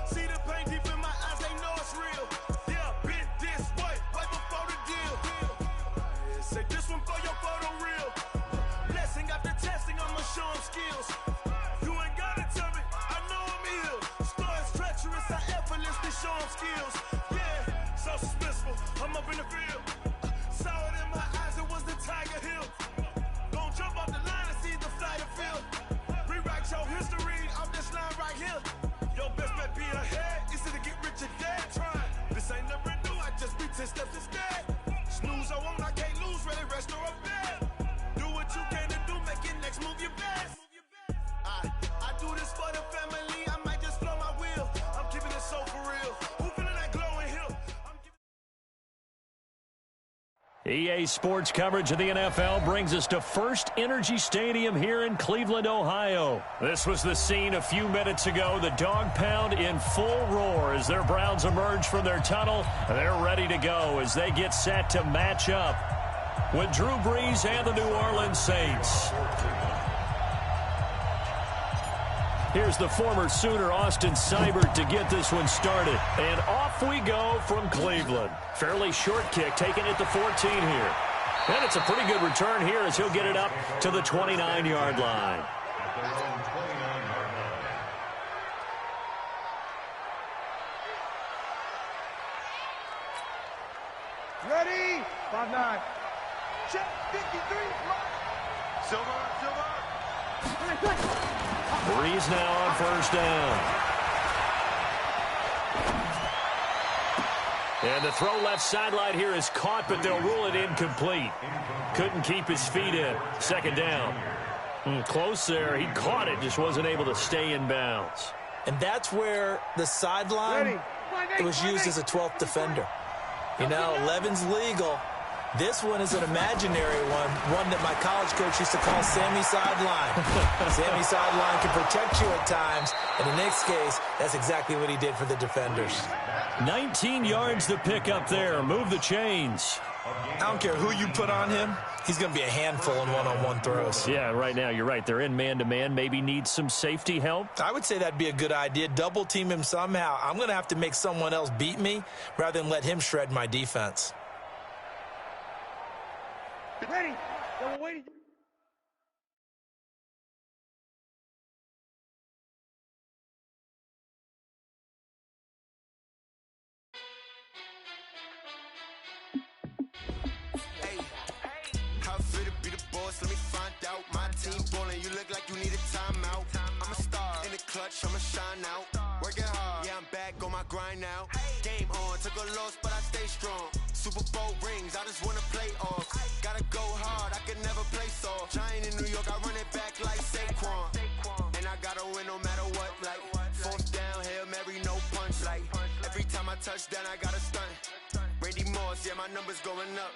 K: See the pain deep in my eyes, they know it's real. Yeah, bit this way, right before the deal. Say this one for your photo reel. Blessing after testing, I'ma show them skills. You ain't gotta tell me, I know I'm ill. Stories treacherous, I effortlessly show them skills. Yeah, so suspenseful, I'm up in the field. Saw it in my eyes, it was the Tiger Hill. Don't jump off the line and see the flight of field. Rewrite your history off this line right here. Your best bet be ahead, easy to get rich or dead. Trying, this ain't never new, I just be 10 steps instead. Snooze I won't, I can't lose, ready, rest or up bed. Do what you can to do, make it next move your best. I do this for the family, I might just flow my wheel. I'm keeping it so for real. Who feeling that glowing hill?
D: EA Sports coverage of the NFL brings us to First Energy Stadium here in Cleveland, Ohio. This was the scene a few minutes ago. The dog pound in full roar as their Browns emerge from their tunnel. They're ready to go as they get set to match up with Drew Brees and the New Orleans Saints. Here's the former Sooner, Austin Seibert, to get this one started. And off we go from Cleveland. Fairly short kick, taken at the 14 here. And it's a pretty good return here as he'll get it up to the 29-yard line.
F: Ready? 5-9. Check 53. Silver.
D: Brees now on first down. And the throw left sideline here is caught, but they'll rule it incomplete. Couldn't keep his feet in. Second down. Close there. He caught it, just wasn't able to stay in bounds.
E: And that's where the sideline was used as a 12th defender. You know, 11's legal. This one is an imaginary one that my college coach used to call Sammy Sideline. Sammy Sideline can protect you at times, and in this case, that's exactly what he did for the defenders.
D: 19 yards to pick up there. Move the chains.
E: I don't care who you put on him. He's going to be a handful in one-on-one throws.
D: Yeah, right now, you're right. They're in man-to-man. Maybe need some safety help.
E: I would say that'd be a good idea. Double-team him somehow. I'm going to have to make someone else beat me rather than let him shred my defense.
F: Ready? We're waiting.
J: Hey, how fit to be the boss? Let me find out. My team ballin', you look like you need a timeout. I'm a star in the clutch, I'ma shine out. Working hard, yeah, I'm back on my grind now. Game on, took a loss, but I stay strong. Super Bowl rings, I just wanna play off. Gotta go hard, I can never play soft. Giant in New York, I run it back like Saquon. And I gotta win no matter what, like fourth down, Hail Mary, no punch. Like every time I touch down, I gotta stunt. Randy Moss, yeah, my numbers going up.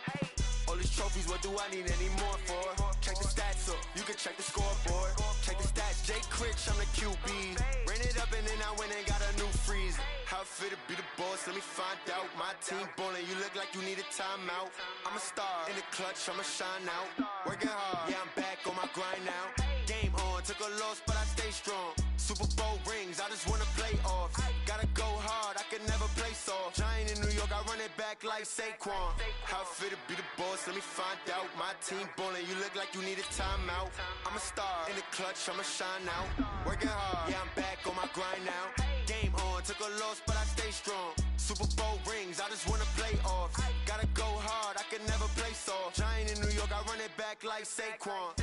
J: All these trophies, what do I need any more for? Check the stats up, you can check the scoreboard. Check the stats, Jay Critch, I'm the QB. Ran it up and then I went and got a new freeze. How fit to be the boss, let me find out. My team ballin', you look like you need a timeout. I'm a star in the clutch, I'ma shine out. Working hard, yeah, I'm back on my grind now. Game on, took a loss, but I stay strong. Super Bowl rings, I just wanna play off. Gotta go hard, I can never play soft. Giant in New York, I run it back like Saquon. How fit to be the boss, let me find out. My team ballin', you look like you need a timeout. I'm a star in the clutch, I'ma shine out. Working hard, yeah, I'm back on my grind now. Game on, took a loss, but I stay strong. Super Bowl rings, I just wanna play off. Gotta go hard, I can never play soft. Giant in New York, I run it back like Saquon.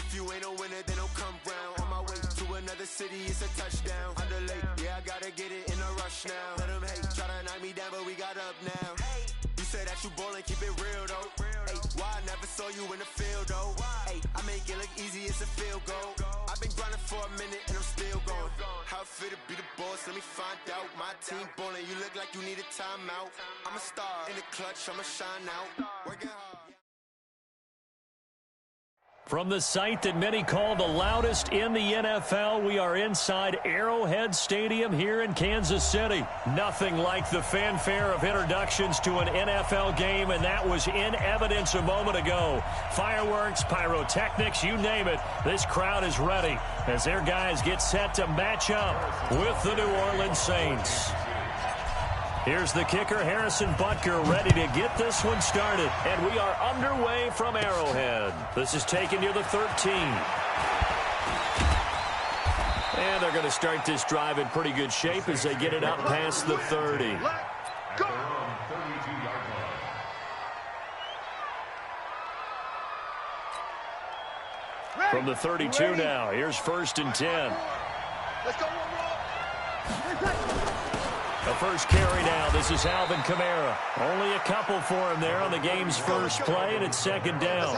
J: If you ain't a winner, then don't come round. On my way to another city, it's a touchdown. Underlay, yeah, I gotta get it in a rush now. Let them hate, try to knock me down, but we got up now. You say that you ballin', keep it real though. Hey, why I never saw you in the field though? Hey, I make it look easy, it's a field goal. I've been grinding for a minute and I'm still going. How fit to be the boss, let me find out. My team ballin', you look like you need a timeout. I'm a star in the clutch, I'ma shine out. Working hard.
D: From the site that many call the loudest in the NFL, we are inside Arrowhead Stadium here in Kansas City. Nothing like the fanfare of introductions to an NFL game, and that was in evidence a moment ago. Fireworks, pyrotechnics, you name it. This crowd is ready as their guys get set to match up with the New Orleans Saints. Here's the kicker, Harrison Butker, ready to get this one started. And we are underway from Arrowhead. This is taken near the 13. And they're going to start this drive in pretty good shape as they get it up past the 30. From the 32 now, here's 1st and 10.
F: Let's go one more.
D: The first carry now. This is Alvin Kamara. Only a couple for him there on the game's first play, and it's 2nd down.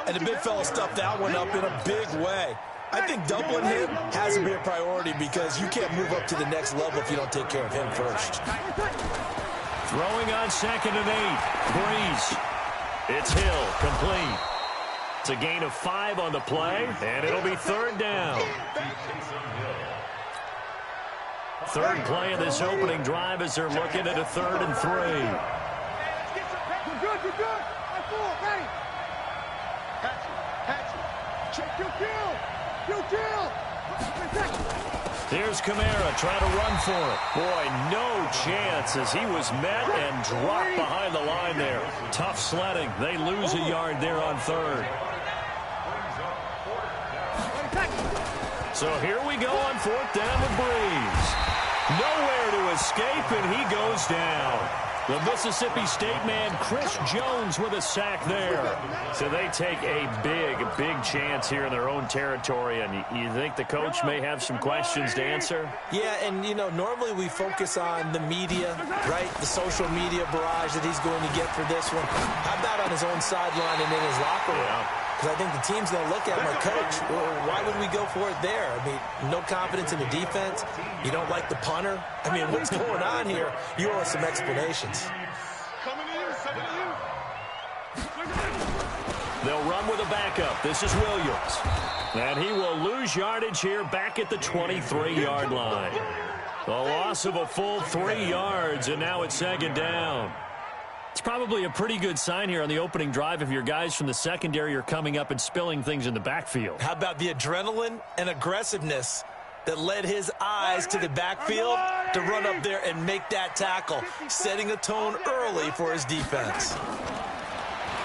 E: And the big fella stuffed that one up in a big way. I think doubling him has to be a priority because you can't move up to the next level if you don't take care of him first.
D: Throwing on 2nd and 8. Breeze. It's Hill, complete. It's a gain of 5 on the play, and it'll be 3rd down. Third play of this opening drive as they're looking at a 3rd and 3.
F: You're good, you're good. I'm full, ready. Hatch. Check your kill.
D: Here's Kamara trying to run for it. Boy, no chance as he was met and dropped behind the line there. Tough sledding. They lose a yard there on 3rd. So here we go on 4th down with Breeze. Nowhere to escape, and he goes down. The Mississippi State man, Chris Jones, with a sack there. So they take a big chance here in their own territory, and you think the coach may have some questions to answer?
E: Yeah, and, you know, normally we focus on the media, right, the social media barrage that he's going to get for this one. How about on his own sideline and in his locker room? Because I think the team's going to look at him like, Coach, why would we go for it there? I mean, no confidence in the defense. You don't like the punter. I mean, what's going on here? You owe us some explanations.
D: They'll run with a backup. This is Williams. And he will lose yardage here back at the 23-yard line. The loss of a full 3 yards, and now it's 2nd down. It's probably a pretty good sign here on the opening drive if your guys from the secondary are coming up and spilling things in the backfield.
E: How about the adrenaline and aggressiveness that led his eyes to the backfield to run up there and make that tackle, setting a tone early for his defense.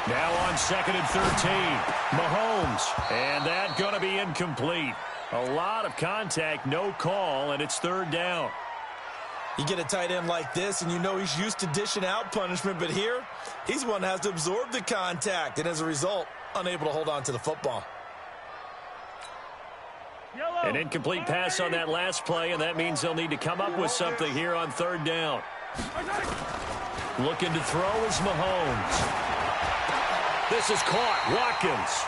D: Now on 2nd and 13, Mahomes, and that going to be incomplete. A lot of contact, no call, and it's 3rd down.
E: You get a tight end like this, and you know he's used to dishing out punishment, but here, he's one that has to absorb the contact, and as a result, unable to hold on to the football.
D: An incomplete pass on that last play, and that means they'll need to come up with something here on 3rd down. Looking to throw is Mahomes. This is caught. Watkins.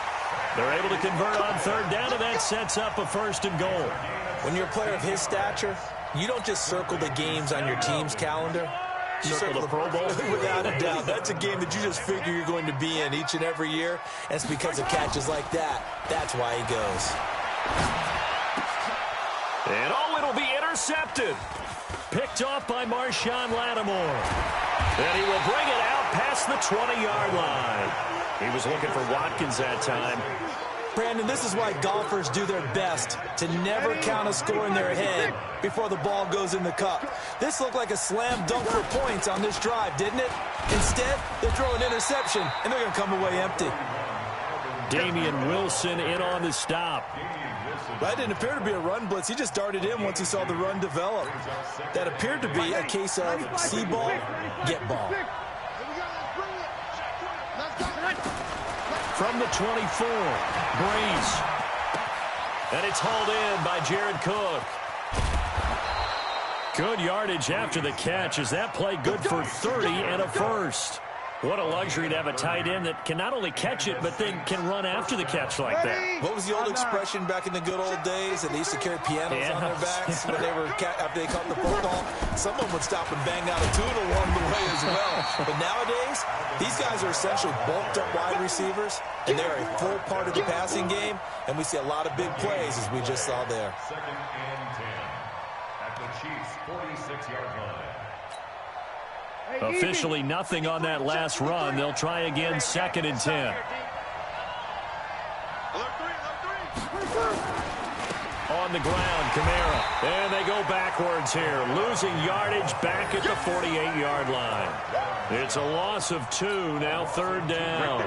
D: They're able to convert on 3rd down, and that sets up a 1st and goal.
E: When you're a player of his stature, you don't just circle the games on your team's calendar. You circle the Pro Bowl. Without a doubt. That's a game that you just figure you're going to be in each and every year. And it's because of catches like that. That's why he goes.
D: And it'll be intercepted. Picked off by Marshawn Lattimore. And he will bring it out past the 20-yard line. He was looking for Watkins that time.
E: Brandon, this is why golfers do their best to never count a score in their head before the ball goes in the cup. This looked like a slam dunk for points on this drive, didn't it? Instead, they throw an interception, and they're going to come away empty.
D: Damian Wilson in on the stop.
E: That didn't appear to be a run blitz. He just darted in once he saw the run develop. That appeared to be a case of see ball, get ball.
D: From the 24, Breeze. And it's hauled in by Jared Cook. Good yardage after the catch. Is that play good for 30 and a 1st? What a luxury to have a tight end that can not only catch it, but then can run after the catch like that.
E: What was the old expression back in the good old days? That they used to carry pianos on their backs when they were after they caught the football. Someone would stop and bang out a tune along the way as well. But nowadays, these guys are essentially bulked up wide receivers, and they're a full part of the passing game, and we see a lot of big plays as we just saw there.
M: 2nd and 10 at the Chiefs' 46-yard line.
D: Officially nothing on that last run. They'll try again, 2nd and 10. On the ground, Kamara. And they go backwards here, losing yardage back at the 48-yard line. It's a loss of 2, now 3rd down.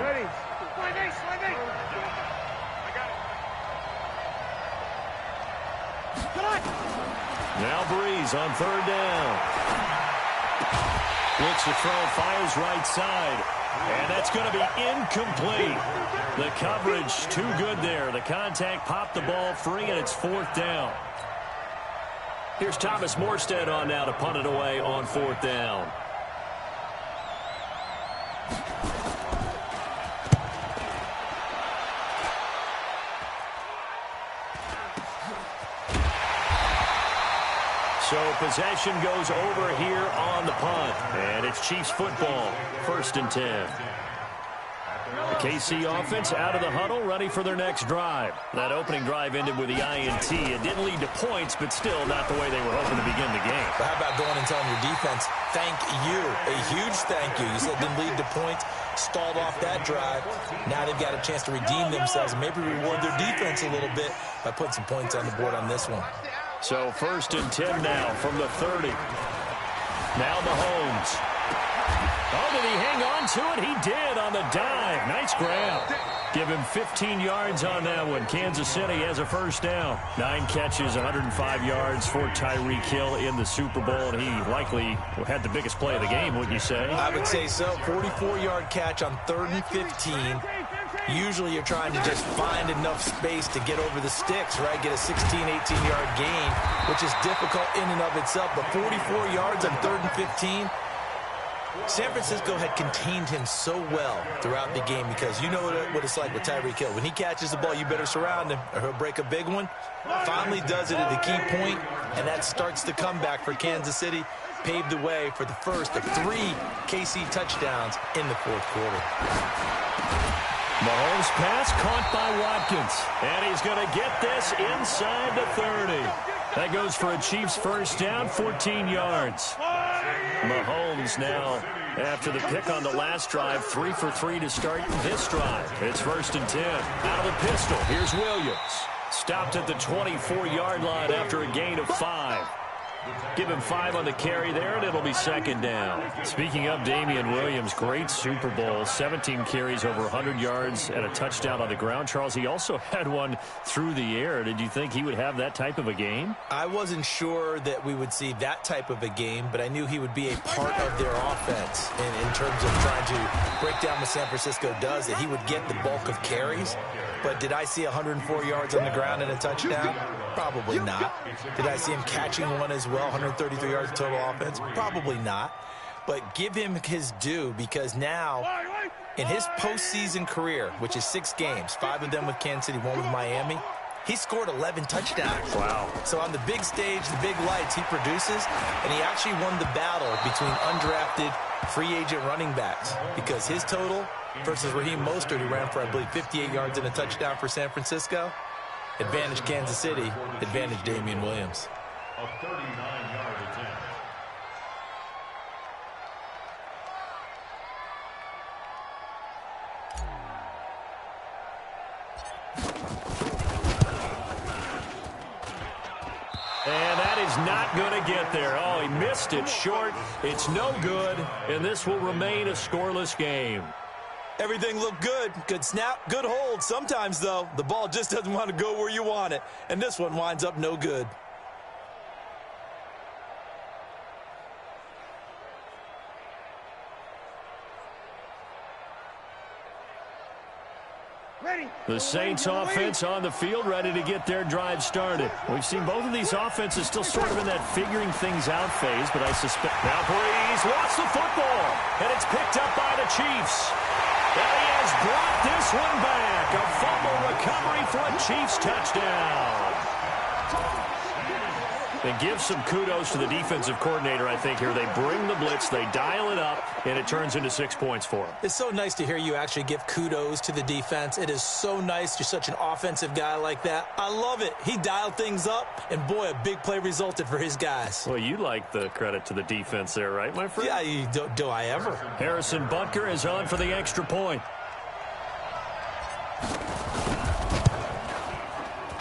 D: Now Breeze on 3rd down. Looks to throw, fires right side. And that's going to be incomplete. The coverage too good there. The contact popped the ball free, and it's 4th down. Here's Thomas Morstead on now to punt it away on 4th down. So possession goes over here on the punt. And it's Chiefs football, 1st and 10. The KC offense out of the huddle, ready for their next drive. That opening drive ended with the INT. It didn't lead to points, but still not the way they were hoping to begin the game.
E: But how about going and telling your defense, thank you, a huge thank you. You said it didn't lead to points, stalled off that drive. Now they've got a chance to redeem themselves and maybe reward their defense a little bit by putting some points on the board on this one.
D: So 1st and 10 now from the 30. Now Mahomes. Oh, did he hang on to it? He did on the dive. Nice grab. Give him 15 yards on that one. Kansas City has a 1st down. 9 catches, 105 yards for Tyreek Hill in the Super Bowl, and he likely had the biggest play of the game, wouldn't you say?
E: I would say so. 44-yard catch on 3rd and 15. Usually you're trying to just find enough space to get over the sticks, right? Get a 16, 18-yard gain, which is difficult in and of itself. But 44 yards on 3rd and 15, San Francisco had contained him so well throughout the game because you know what it's like with Tyreek Hill. When he catches the ball, you better surround him or he'll break a big one. Finally does it at the key point, and that starts the comeback for Kansas City. Paved the way for the first of 3 KC touchdowns in the 4th quarter.
D: Mahomes' pass caught by Watkins. And he's going to get this inside the 30. That goes for a Chiefs 1st down, 14 yards. Mahomes now, after the pick on the last drive, 3 for 3 to start this drive. It's 1st and 10. Out of the pistol, here's Williams. Stopped at the 24-yard line after a gain of 5. Give him 5 on the carry there, and it'll be 2nd down. Speaking of Damian Williams, great Super Bowl. 17 carries, over 100 yards, and a touchdown on the ground. Charles, he also had one through the air. Did you think he would have that type of a game?
E: I wasn't sure that we would see that type of a game, but I knew he would be a part of their offense in terms of trying to break down what San Francisco does, that he would get the bulk of carries. But did I see 104 yards on the ground and a touchdown? Probably not. Did I see him catching one as well, 133 yards of total offense? Probably not. But give him his due, because now in his postseason career, which is 6 games, 5 of them with Kansas City, 1 with Miami, he scored 11 touchdowns.
D: Wow.
E: So on the big stage, the big lights, he produces, and he actually won the battle between undrafted free agent running backs, because his total versus Raheem Mostert, who ran for, I believe, 58 yards and a touchdown for San Francisco, advantage Kansas City, advantage Damian Williams.
M: A 39-yard attempt.
D: And that is not going to get there. Oh, he missed it short. It's no good, and this will remain a scoreless game.
E: Everything looked good. Good snap, good hold. Sometimes, though, the ball just doesn't want to go where you want it, and this one winds up no good.
D: The Saints offense on the field, ready to get their drive started. We've seen both of these offenses still sort of in that figuring things out phase, but I suspect now Breeze wants the football, and it's picked up by the Chiefs. And he has brought this one back. A fumble recovery for a Chiefs touchdown. And give some kudos to the defensive coordinator, I think, here. They bring the blitz, they dial it up, and it turns into 6 points for them.
E: It's so nice to hear you actually give kudos to the defense. It is so nice. You're such an offensive guy like that. I love it. He dialed things up, and boy, a big play resulted for his guys.
D: Well, you like the credit to the defense there, right, my friend?
E: Yeah, do I ever?
D: Harrison Butker is on for the extra point.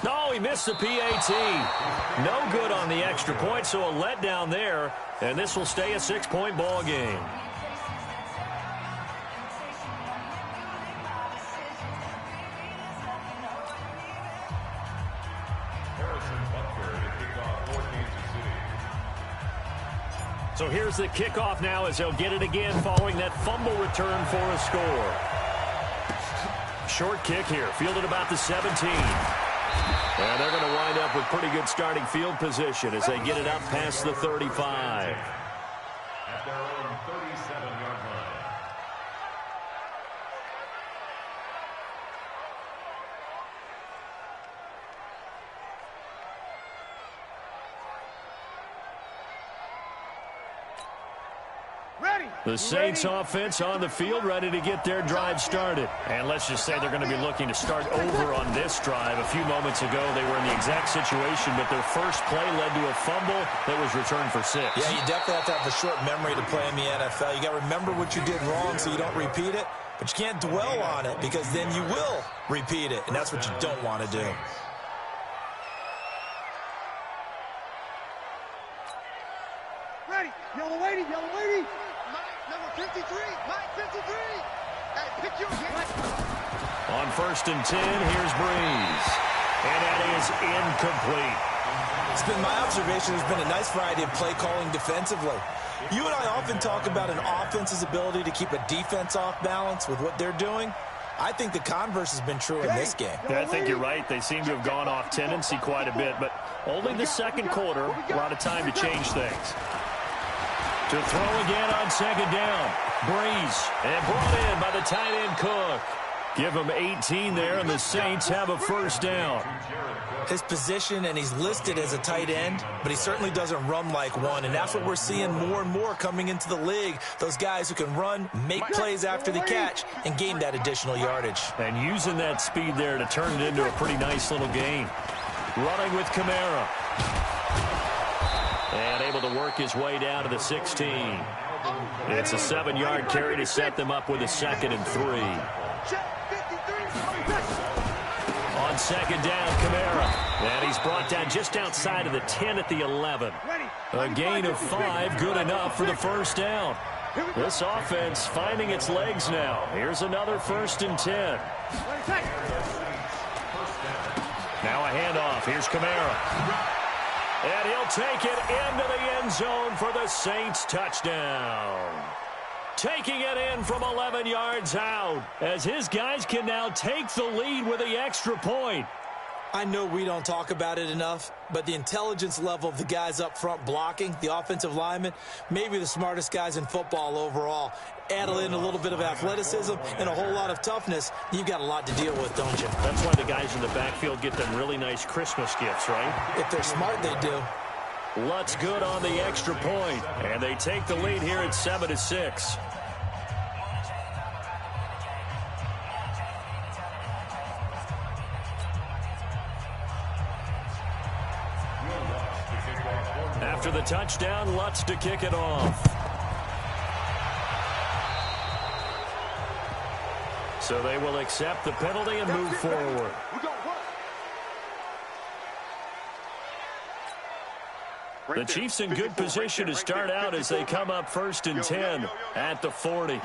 D: No, he missed the PAT. No good on the extra point, so a letdown there, and this will stay a 6-point ball game.
M: Harrison Butker to kick off for Kansas City.
D: So here's the kickoff now as they'll get it again following that fumble return for a score. Short kick here, fielded about the 17. And they're going to wind up with pretty good starting field position as they get it up past the 35.
M: At their own 37-yard line.
D: The Saints offense on the field, ready to get their drive started. And let's just say they're going to be looking to start over on this drive. A few moments ago, they were in the exact situation, but their first play led to a fumble that was returned for 6.
E: Yeah, you definitely have to have a short memory to play in the NFL. You got to remember what you did wrong so you don't repeat it, but you can't dwell on it because then you will repeat it, and that's what you don't want to do.
F: Ready, yellow lady, yellow lady. Number 53, Mike 53. Hey, pick your game.
D: On 1st and 10, here's Breeze. And that is incomplete.
E: It's been my observation there's been a nice variety of play calling defensively. You and I often talk about an offense's ability to keep a defense off balance with what they're doing. I think the converse has been true in this game.
D: Yeah, I think you're right. They seem to have gone off tendency quite a bit, but only the second quarter, a lot of time to change things. To throw again on 2nd down. Breeze, and brought in by the tight end Cook. Give him 18 there, and the Saints have a 1st down.
E: His position, and he's listed as a tight end, but he certainly doesn't run like one, and that's what we're seeing more and more coming into the league. Those guys who can run, make plays after the catch, and gain that additional yardage.
D: And using that speed there to turn it into a pretty nice little game. Running with Kamara. And able to work his way down to the 16. It's a 7-yard carry to set them up with a 2nd and 3. On 2nd down, Kamara. And he's brought down just outside of the 10 at the 11. A gain of 5, good enough for the 1st down. This offense finding its legs now. Here's another 1st and 10. Now a handoff. Here's Kamara. And he'll take it into the end zone for the Saints touchdown. Taking it in from 11 yards out as his guys can now take the lead with the extra point.
E: I know we don't talk about it enough, but the intelligence level of the guys up front blocking, the offensive linemen, maybe the smartest guys in football overall. Add in a little bit of athleticism and a whole lot of toughness, you've got a lot to deal with, don't you?
D: That's why the guys in the backfield get them really nice Christmas gifts, right?
E: If they're smart, they do.
D: Lutz good on the extra point, and they take the lead here at 7-6. After the touchdown, Lutz to kick it off. So they will accept the penalty and move forward. The Chiefs in good position to start out as they come up 1st and 10 at the 40.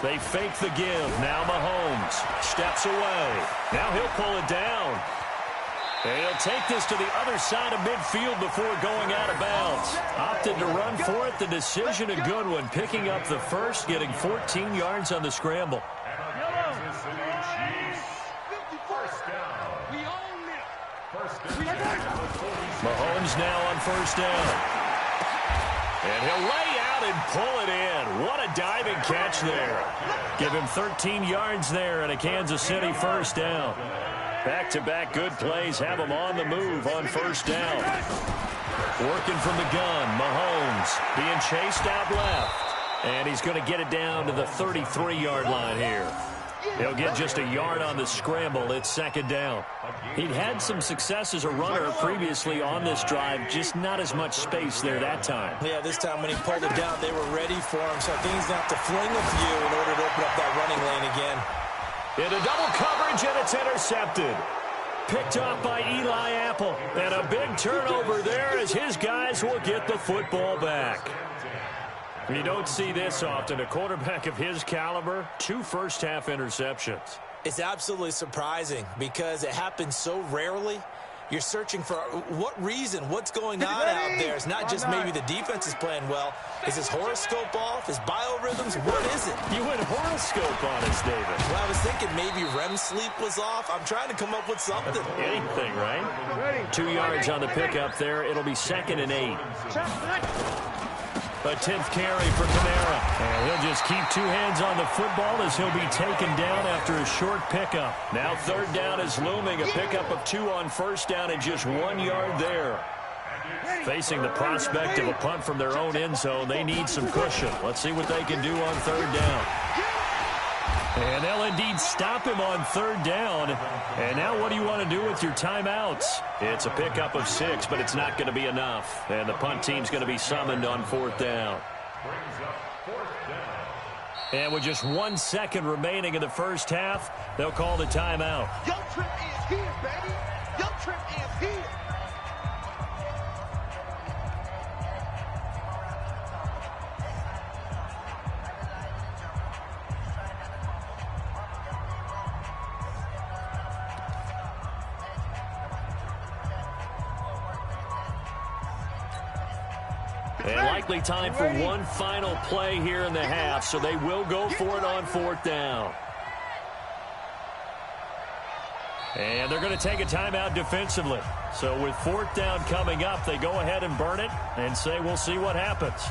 D: They fake the give. Now Mahomes steps away. Now he'll pull it down. And he'll take this to the other side of midfield before going out of bounds. Opted to run for it. The decision a good one. Picking up the 1st, getting 14 yards on the scramble. Mahomes now on first down. And he'll lay out and pull it in. What a diving catch there. Give him 13 yards there and a Kansas City first down. Back-to-back good plays have him on the move on first down. Working from the gun, Mahomes being chased out left. And he's going to get it down to the 33-yard line here. He'll get just a yard on the scramble. It's second down. He'd had some success as a runner previously on this drive, just not as much space there that time.
E: Yeah, this time when he pulled it down, they were ready for him, so I think he's going to have to fling a few in order to open up that running lane again.
D: Into double coverage, and it's intercepted. Picked off by Eli Apple. And a big turnover there as his guys will get the football back. You don't see this often. A quarterback of his caliber, 2 first-half interceptions.
E: It's absolutely surprising because it happens so rarely. You're searching for what reason, what's going on out there. It's not just maybe the defense is playing well. Is his horoscope off? His biorhythms? What is it?
D: You went horoscope on us, David.
E: Well, I was thinking maybe REM sleep was off. I'm trying to come up with something.
D: Anything, right? 2 yards on the pickup there. It'll be 2nd and 8. A 10th carry for Kamara. And he'll just keep 2 hands on the football as he'll be taken down after a short pickup. Now 3rd down is looming. A pickup of 2 on first down and just 1 yard there. Facing the prospect of a punt from their own end zone, they need some cushion. Let's see what they can do on 3rd down. And they'll indeed stop him on 3rd down. And now what do you want to do with your timeouts? It's a pickup of 6, but it's not going to be enough. And the punt team's going to be summoned on 4th down. And with just 1 second remaining in the first half, they'll call the timeout.
F: Your trip is here, baby. Your trip is here.
D: And likely time for one final play here in the half, so they will go for it on 4th down. And they're going to take a timeout defensively. So with 4th down coming up, they go ahead and burn it and say we'll see what happens.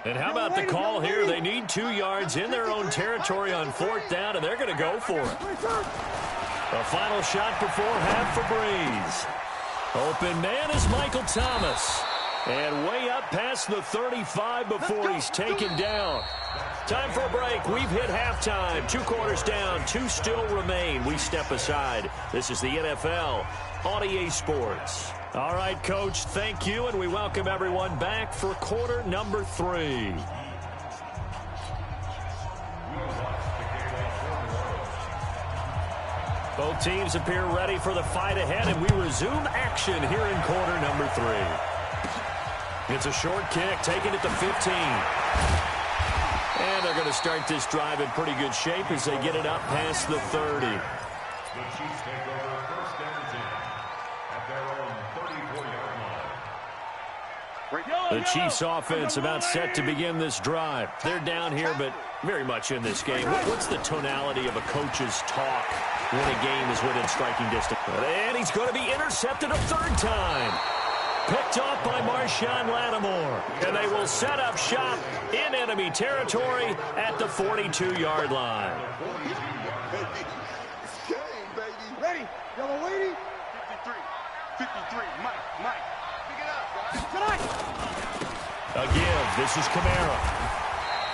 D: And how about the call here? They need 2 yards in their own territory on 4th down, and they're going to go for it. A final shot before half for Breeze. Open man is Michael Thomas. And way up past the 35 before he's taken down. Time for a break. We've hit halftime. 2 quarters down. 2 still remain. We step aside. This is the NFL on EA Sports. All right, Coach, thank you, and we welcome everyone back for quarter number 3. Both teams appear ready for the fight ahead, and we resume action here in quarter number 3. It's a short kick, taking it to 15. And they're going to start this drive in pretty good shape as they get it up past the 30.
M: The Chiefs take over first and 10 at their own 34-yard line.
D: The Chiefs offense about set to begin this drive. They're down here, but very much in this game. What's the tonality of a coach's talk when a game is within striking distance? And he's going to be intercepted a 3rd time. Picked off by Marshawn Lattimore. And they will set up shop in enemy territory at the 42-yard line.
F: Ready? Yellow lady? 53. 53. Mike. Pick it up, guys. Tonight.
D: A give. This is Kamara.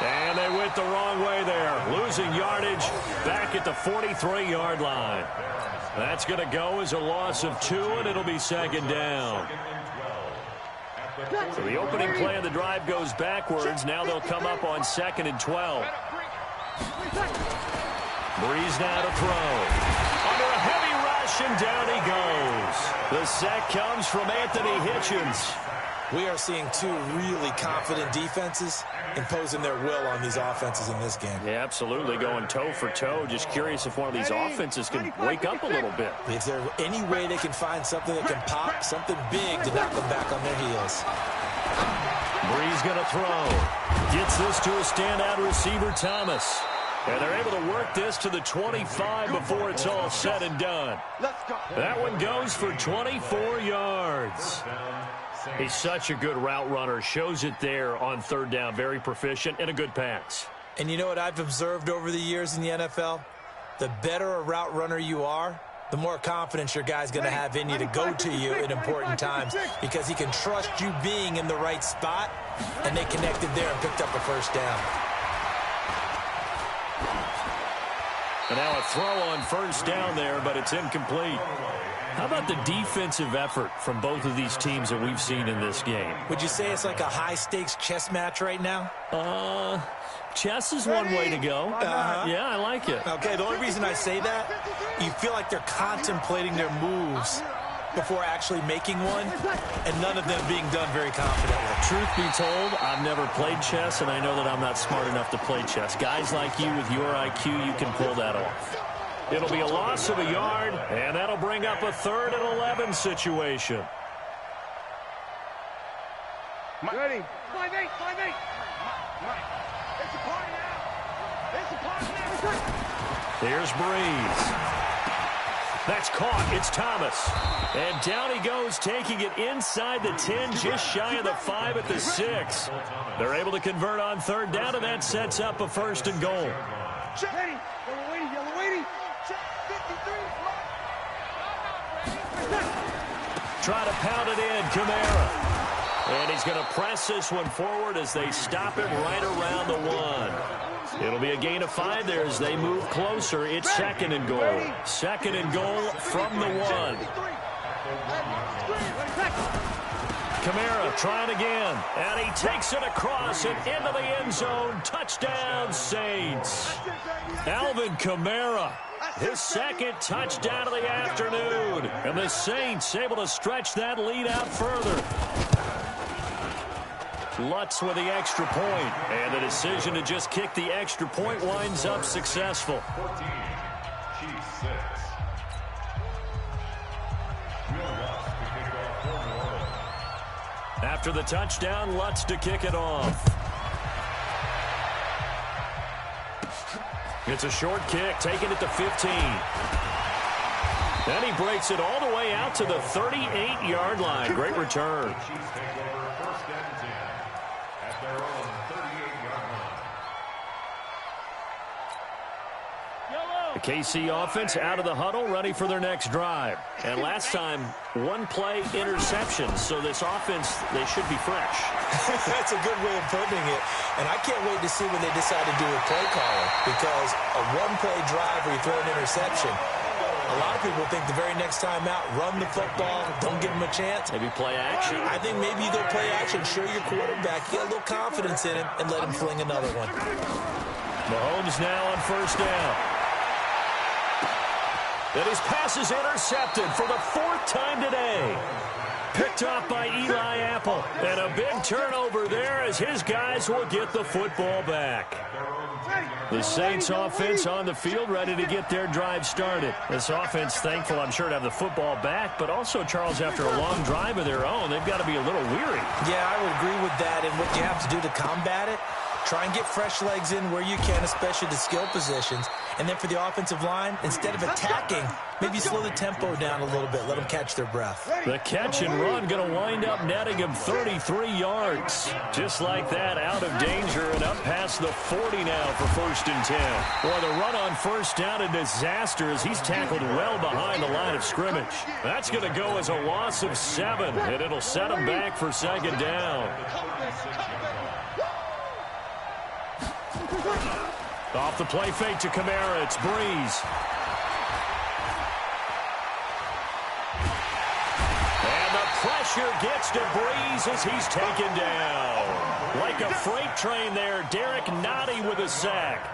D: And they went the wrong way there. Losing yardage back at the 43-yard line. That's going to go as a loss of 2, and it'll be 2nd down. So the opening play of the drive goes backwards. Now they'll come up on 2nd and 12. Breeze now to throw. Under a heavy rush, and down he goes. The sack comes from Anthony Hitchens.
E: We are seeing two really confident defenses imposing their will on these offenses in this game.
D: Yeah, absolutely, going toe for toe. Just curious if one of these offenses can wake up a little bit.
E: Is there any way they can find something that can pop, something big to knock them back on their heels?
D: Breeze going to throw. Gets this to a standout receiver, Thomas. And they're able to work this to the 25 before it's all said and done. That one goes for 24 yards. He's such a good route runner. Shows it there on third down. Very proficient and a good pass.
E: And you know what I've observed over the years in the NFL? The better a route runner you are, the more confidence your guy's going to have in you to go to you in important times because he can trust you being in the right spot, and they connected there and picked up a first down.
D: And now a throw on first down there, but it's incomplete. How about the defensive effort from both of these teams that we've seen in this game?
E: Would you say it's like a high-stakes chess match right now?
D: Chess is one way to go. Yeah, I like it.
E: Okay, the only reason I say that, you feel like they're contemplating their moves before actually making one, and none of them being done very confidently.
D: Truth be told, I've never played chess, and I know that I'm not smart enough to play chess. Guys like you with your IQ, you can pull that off. It'll be a loss of a yard, and that'll bring up a 3rd and 11 situation.
F: Ready. 5-8, 5-8. It's a party now. It's a party now.
D: Here's Breeze. That's caught. It's Thomas. And down he goes, taking it inside the 10, just shy of the 5 at the 6. They're able to convert on third down, and that sets up a 1st and goal.
F: Ready. Yellow waiting. Check 53.
D: Try to pound it in, Kamara. And he's going to press this one forward as they stop him right around the 1. It'll be a gain of 5 there as they move closer. It's 2nd and goal. 2nd and goal from the 1. Kamara trying again. And he takes it across and into the end zone. Touchdown, Saints. Alvin Kamara, his 2nd touchdown of the afternoon. And the Saints able to stretch that lead out further. Lutz with the extra point, and the decision to just kick the extra point winds up successful.
M: 14, Chiefs 6.
D: After the touchdown, Lutz to kick it off. It's a short kick, taking it to 15. Then he breaks it all the way out to the 38-yard line. Great return. The KC offense out of the huddle, ready for their next drive. And last time, 1-play interception. So this offense, they should be fresh.
E: That's a good way of putting it. And I can't wait to see when they decide to do a play caller. Because a 1-play drive where you throw an interception, a lot of people think the very next time out, run the football, don't give them a chance.
D: Maybe play action?
E: I think maybe you go play action, show your quarterback, get a little confidence in him, and let him fling another one.
D: Mahomes now on first down. And his pass is intercepted for the 4th time today. Picked off by Eli Apple. And a big turnover there as his guys will get the football back. The Saints offense on the field ready to get their drive started. This offense thankful, I'm sure, to have the football back, but also, Charles, after a long drive of their own, they've got to be a little weary.
E: Yeah, I would agree with that. And what you have to do to combat it, try and get fresh legs in where you can, especially the skill positions. And then for the offensive line, instead of attacking, maybe slow the tempo down a little bit. Let them catch their breath.
D: The catch and run going to wind up netting him 33 yards. Just like that, out of danger and up past the 40 now for 1st and 10. Boy, the run on first down, a disaster as he's tackled well behind the line of scrimmage. That's going to go as a loss of 7, and it'll set him back for 2nd down. Off the play fake to Kamara, it's Breeze. And the pressure gets to Breeze as he's taken down. Like a freight train there, Derek Nottie with a sack.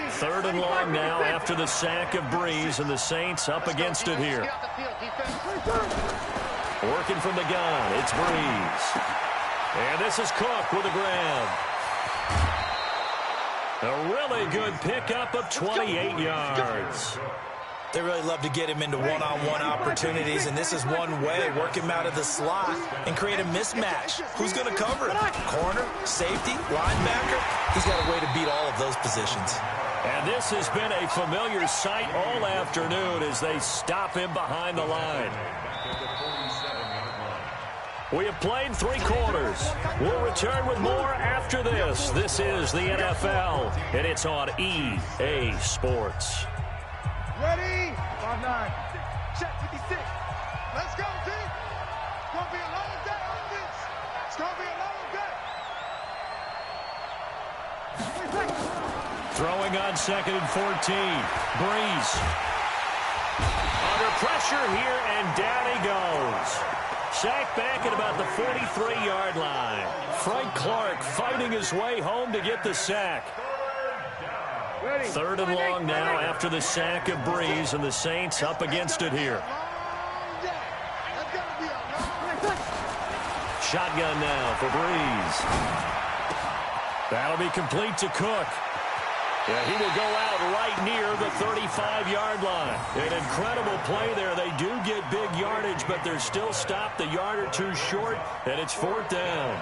D: Third and long now after the sack of Breeze, and the Saints up against it here. Working from the gun, it's Breeze. And this is Cook with a grab. A really good pickup of 28 yards.
E: They really love to get him into one-on-one opportunities, and this is one way. Work him out of the slot and create a mismatch. Who's going to cover him? Corner, safety, linebacker? He's got a way to beat all of those positions.
D: And this has been a familiar sight all afternoon as they stop him behind the line. We have played 3 quarters. We'll return with more after this. This is the NFL, and it's on EA Sports.
F: Ready? 5-9. Check 56. Let's go, team. It's going to be a long day on this. It's going to be a long day.
D: Throwing on 2nd and 14. Breeze. Under pressure here, and down he goes. Sacked back at about the 43-yard line. Frank Clark fighting his way home to get the sack. Third and long now after the sack of Breeze, and the Saints up against it here. Shotgun now for Breeze. That'll be complete to Cook. Yeah, he will go out right near the 35-yard line. An incredible play there. They do get big yardage, but they're still stopped a yard or two short, and it's 4th down.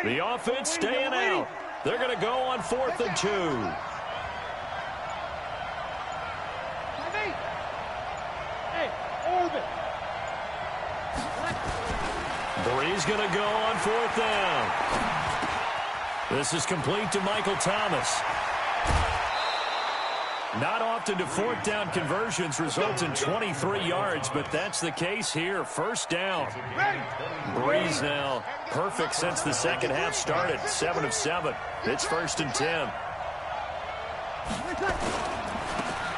D: The offense staying out. They're going to go on 4th and 2. Breeze going to go on 4th down. This is complete to Michael Thomas. Not often do 4th down conversions result in 23 yards, but that's the case here. 1st down. Breeze now perfect since the second half started. 7 of 7. It's 1st and 10.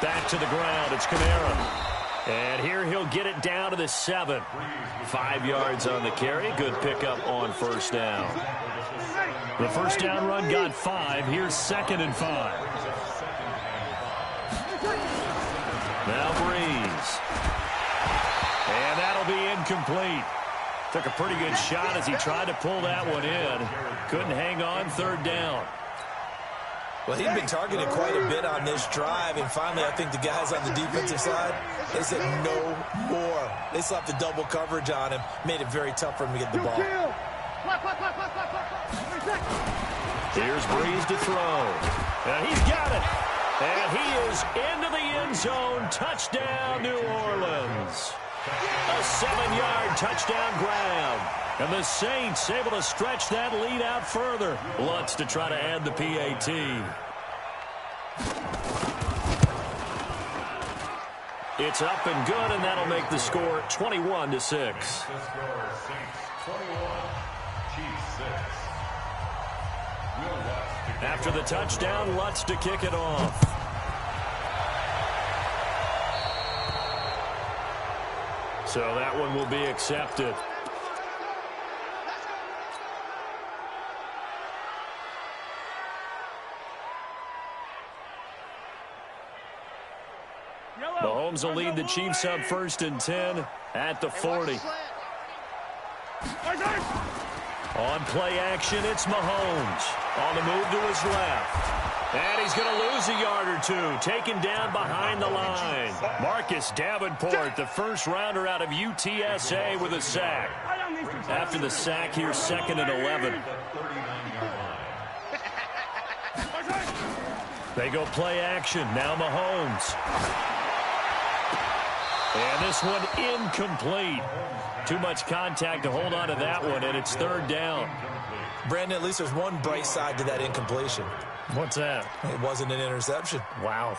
D: Back to the ground. It's Kamara. And here he'll get it down to the 7. 5 yards on the carry. Good pickup on 1st down. The 1st down run got 5. Here's 2nd and 5. Now Breeze. And that'll be incomplete. Took a pretty good shot as he tried to pull that one in. Couldn't hang on. 3rd down.
E: Well, he'd been targeted quite a bit on this drive, and finally I think the guys on the defensive side, they said no more. They slapped the double coverage on him, made it very tough for him to get the ball.
D: Here's Breeze to throw. And he's got it. And he is into the end zone. Touchdown, New Orleans. A 7-yard touchdown grab. And the Saints able to stretch that lead out further. Lutz to try to add the PAT. It's up and good, and that'll make the score 21-6. After the touchdown, Lutz to kick it off. So that one will be accepted. Mahomes will lead the Chiefs up 1st and 10 at the 40. On play action, it's Mahomes. On the move to his left. And he's going to lose a yard or 2. Taken down behind the line. Marcus Davenport, the first rounder out of UTSA, with a sack. After the sack, here's 2nd and 11. They go play action. Now Mahomes. And this one incomplete. Too much contact to hold on to that one, and it's 3rd down.
E: Brandon, at least there's one bright side to that incompletion.
D: What's that?
E: It wasn't an interception.
D: Wow.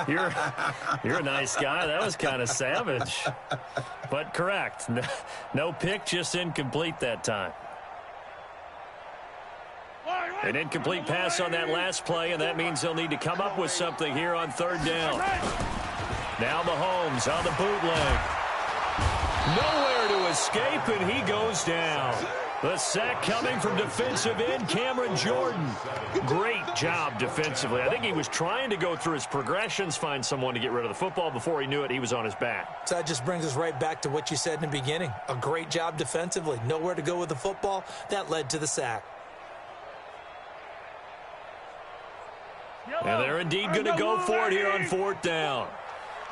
D: You're a nice guy. That was kind of savage. But correct. No pick, just incomplete that time. An incomplete pass on that last play, and that means they'll need to come up with something here on third down. Now Mahomes on the bootleg. Nowhere to escape, and he goes down. The sack coming from defensive end Cameron Jordan. Great job defensively. I think he was trying to go through his progressions, find someone to get rid of the football. Before he knew it, he was on his back.
E: So that just brings us right back to what you said in the beginning. A great job defensively. Nowhere to go with the football. That led to the sack.
D: And they're indeed going to go for it here on fourth down.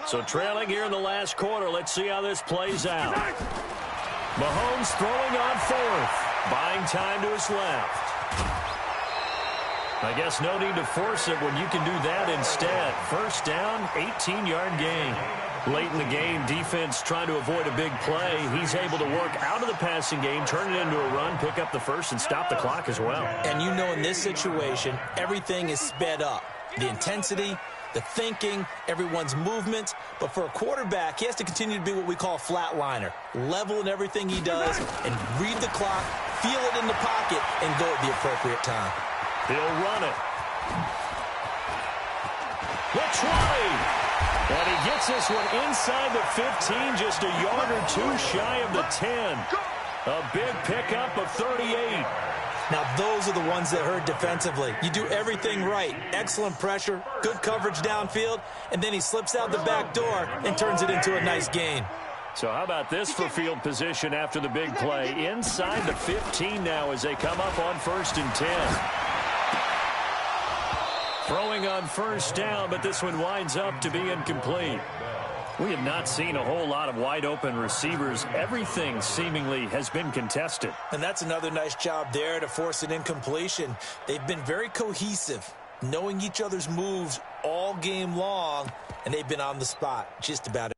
D: So trailing here in the last quarter. Let's see how this plays out. Mahomes throwing on fourth. Buying time to his left. I guess no need to force it when you can do that instead. First down, 18-yard gain. Late in the game, defense trying to avoid a big play. He's able to work out of the passing game, turn it into a run, pick up the first, and stop the clock as well.
E: And you know in this situation, everything is sped up. The intensity, the thinking, everyone's movement. But for a quarterback, he has to continue to be what we call a flatliner. Level in everything he does and read the clock, feel it in the pocket, and go at the appropriate time.
D: He'll run it. The 20. And he gets this one inside the 15, just a yard or two shy of the 10. A big pickup of 38.
E: Now, those are the ones that hurt defensively. You do everything right. Excellent pressure, good coverage downfield, and then he slips out the back door and turns it into a nice gain.
D: So how about this for field position after the big play? Inside the 15 now as they come up on 1st and 10. Throwing on first down, but this one winds up to be incomplete. We have not seen a whole lot of wide-open receivers. Everything seemingly has been contested.
E: And that's another nice job there to force an incompletion. They've been very cohesive, knowing each other's moves all game long, and they've been on the spot just about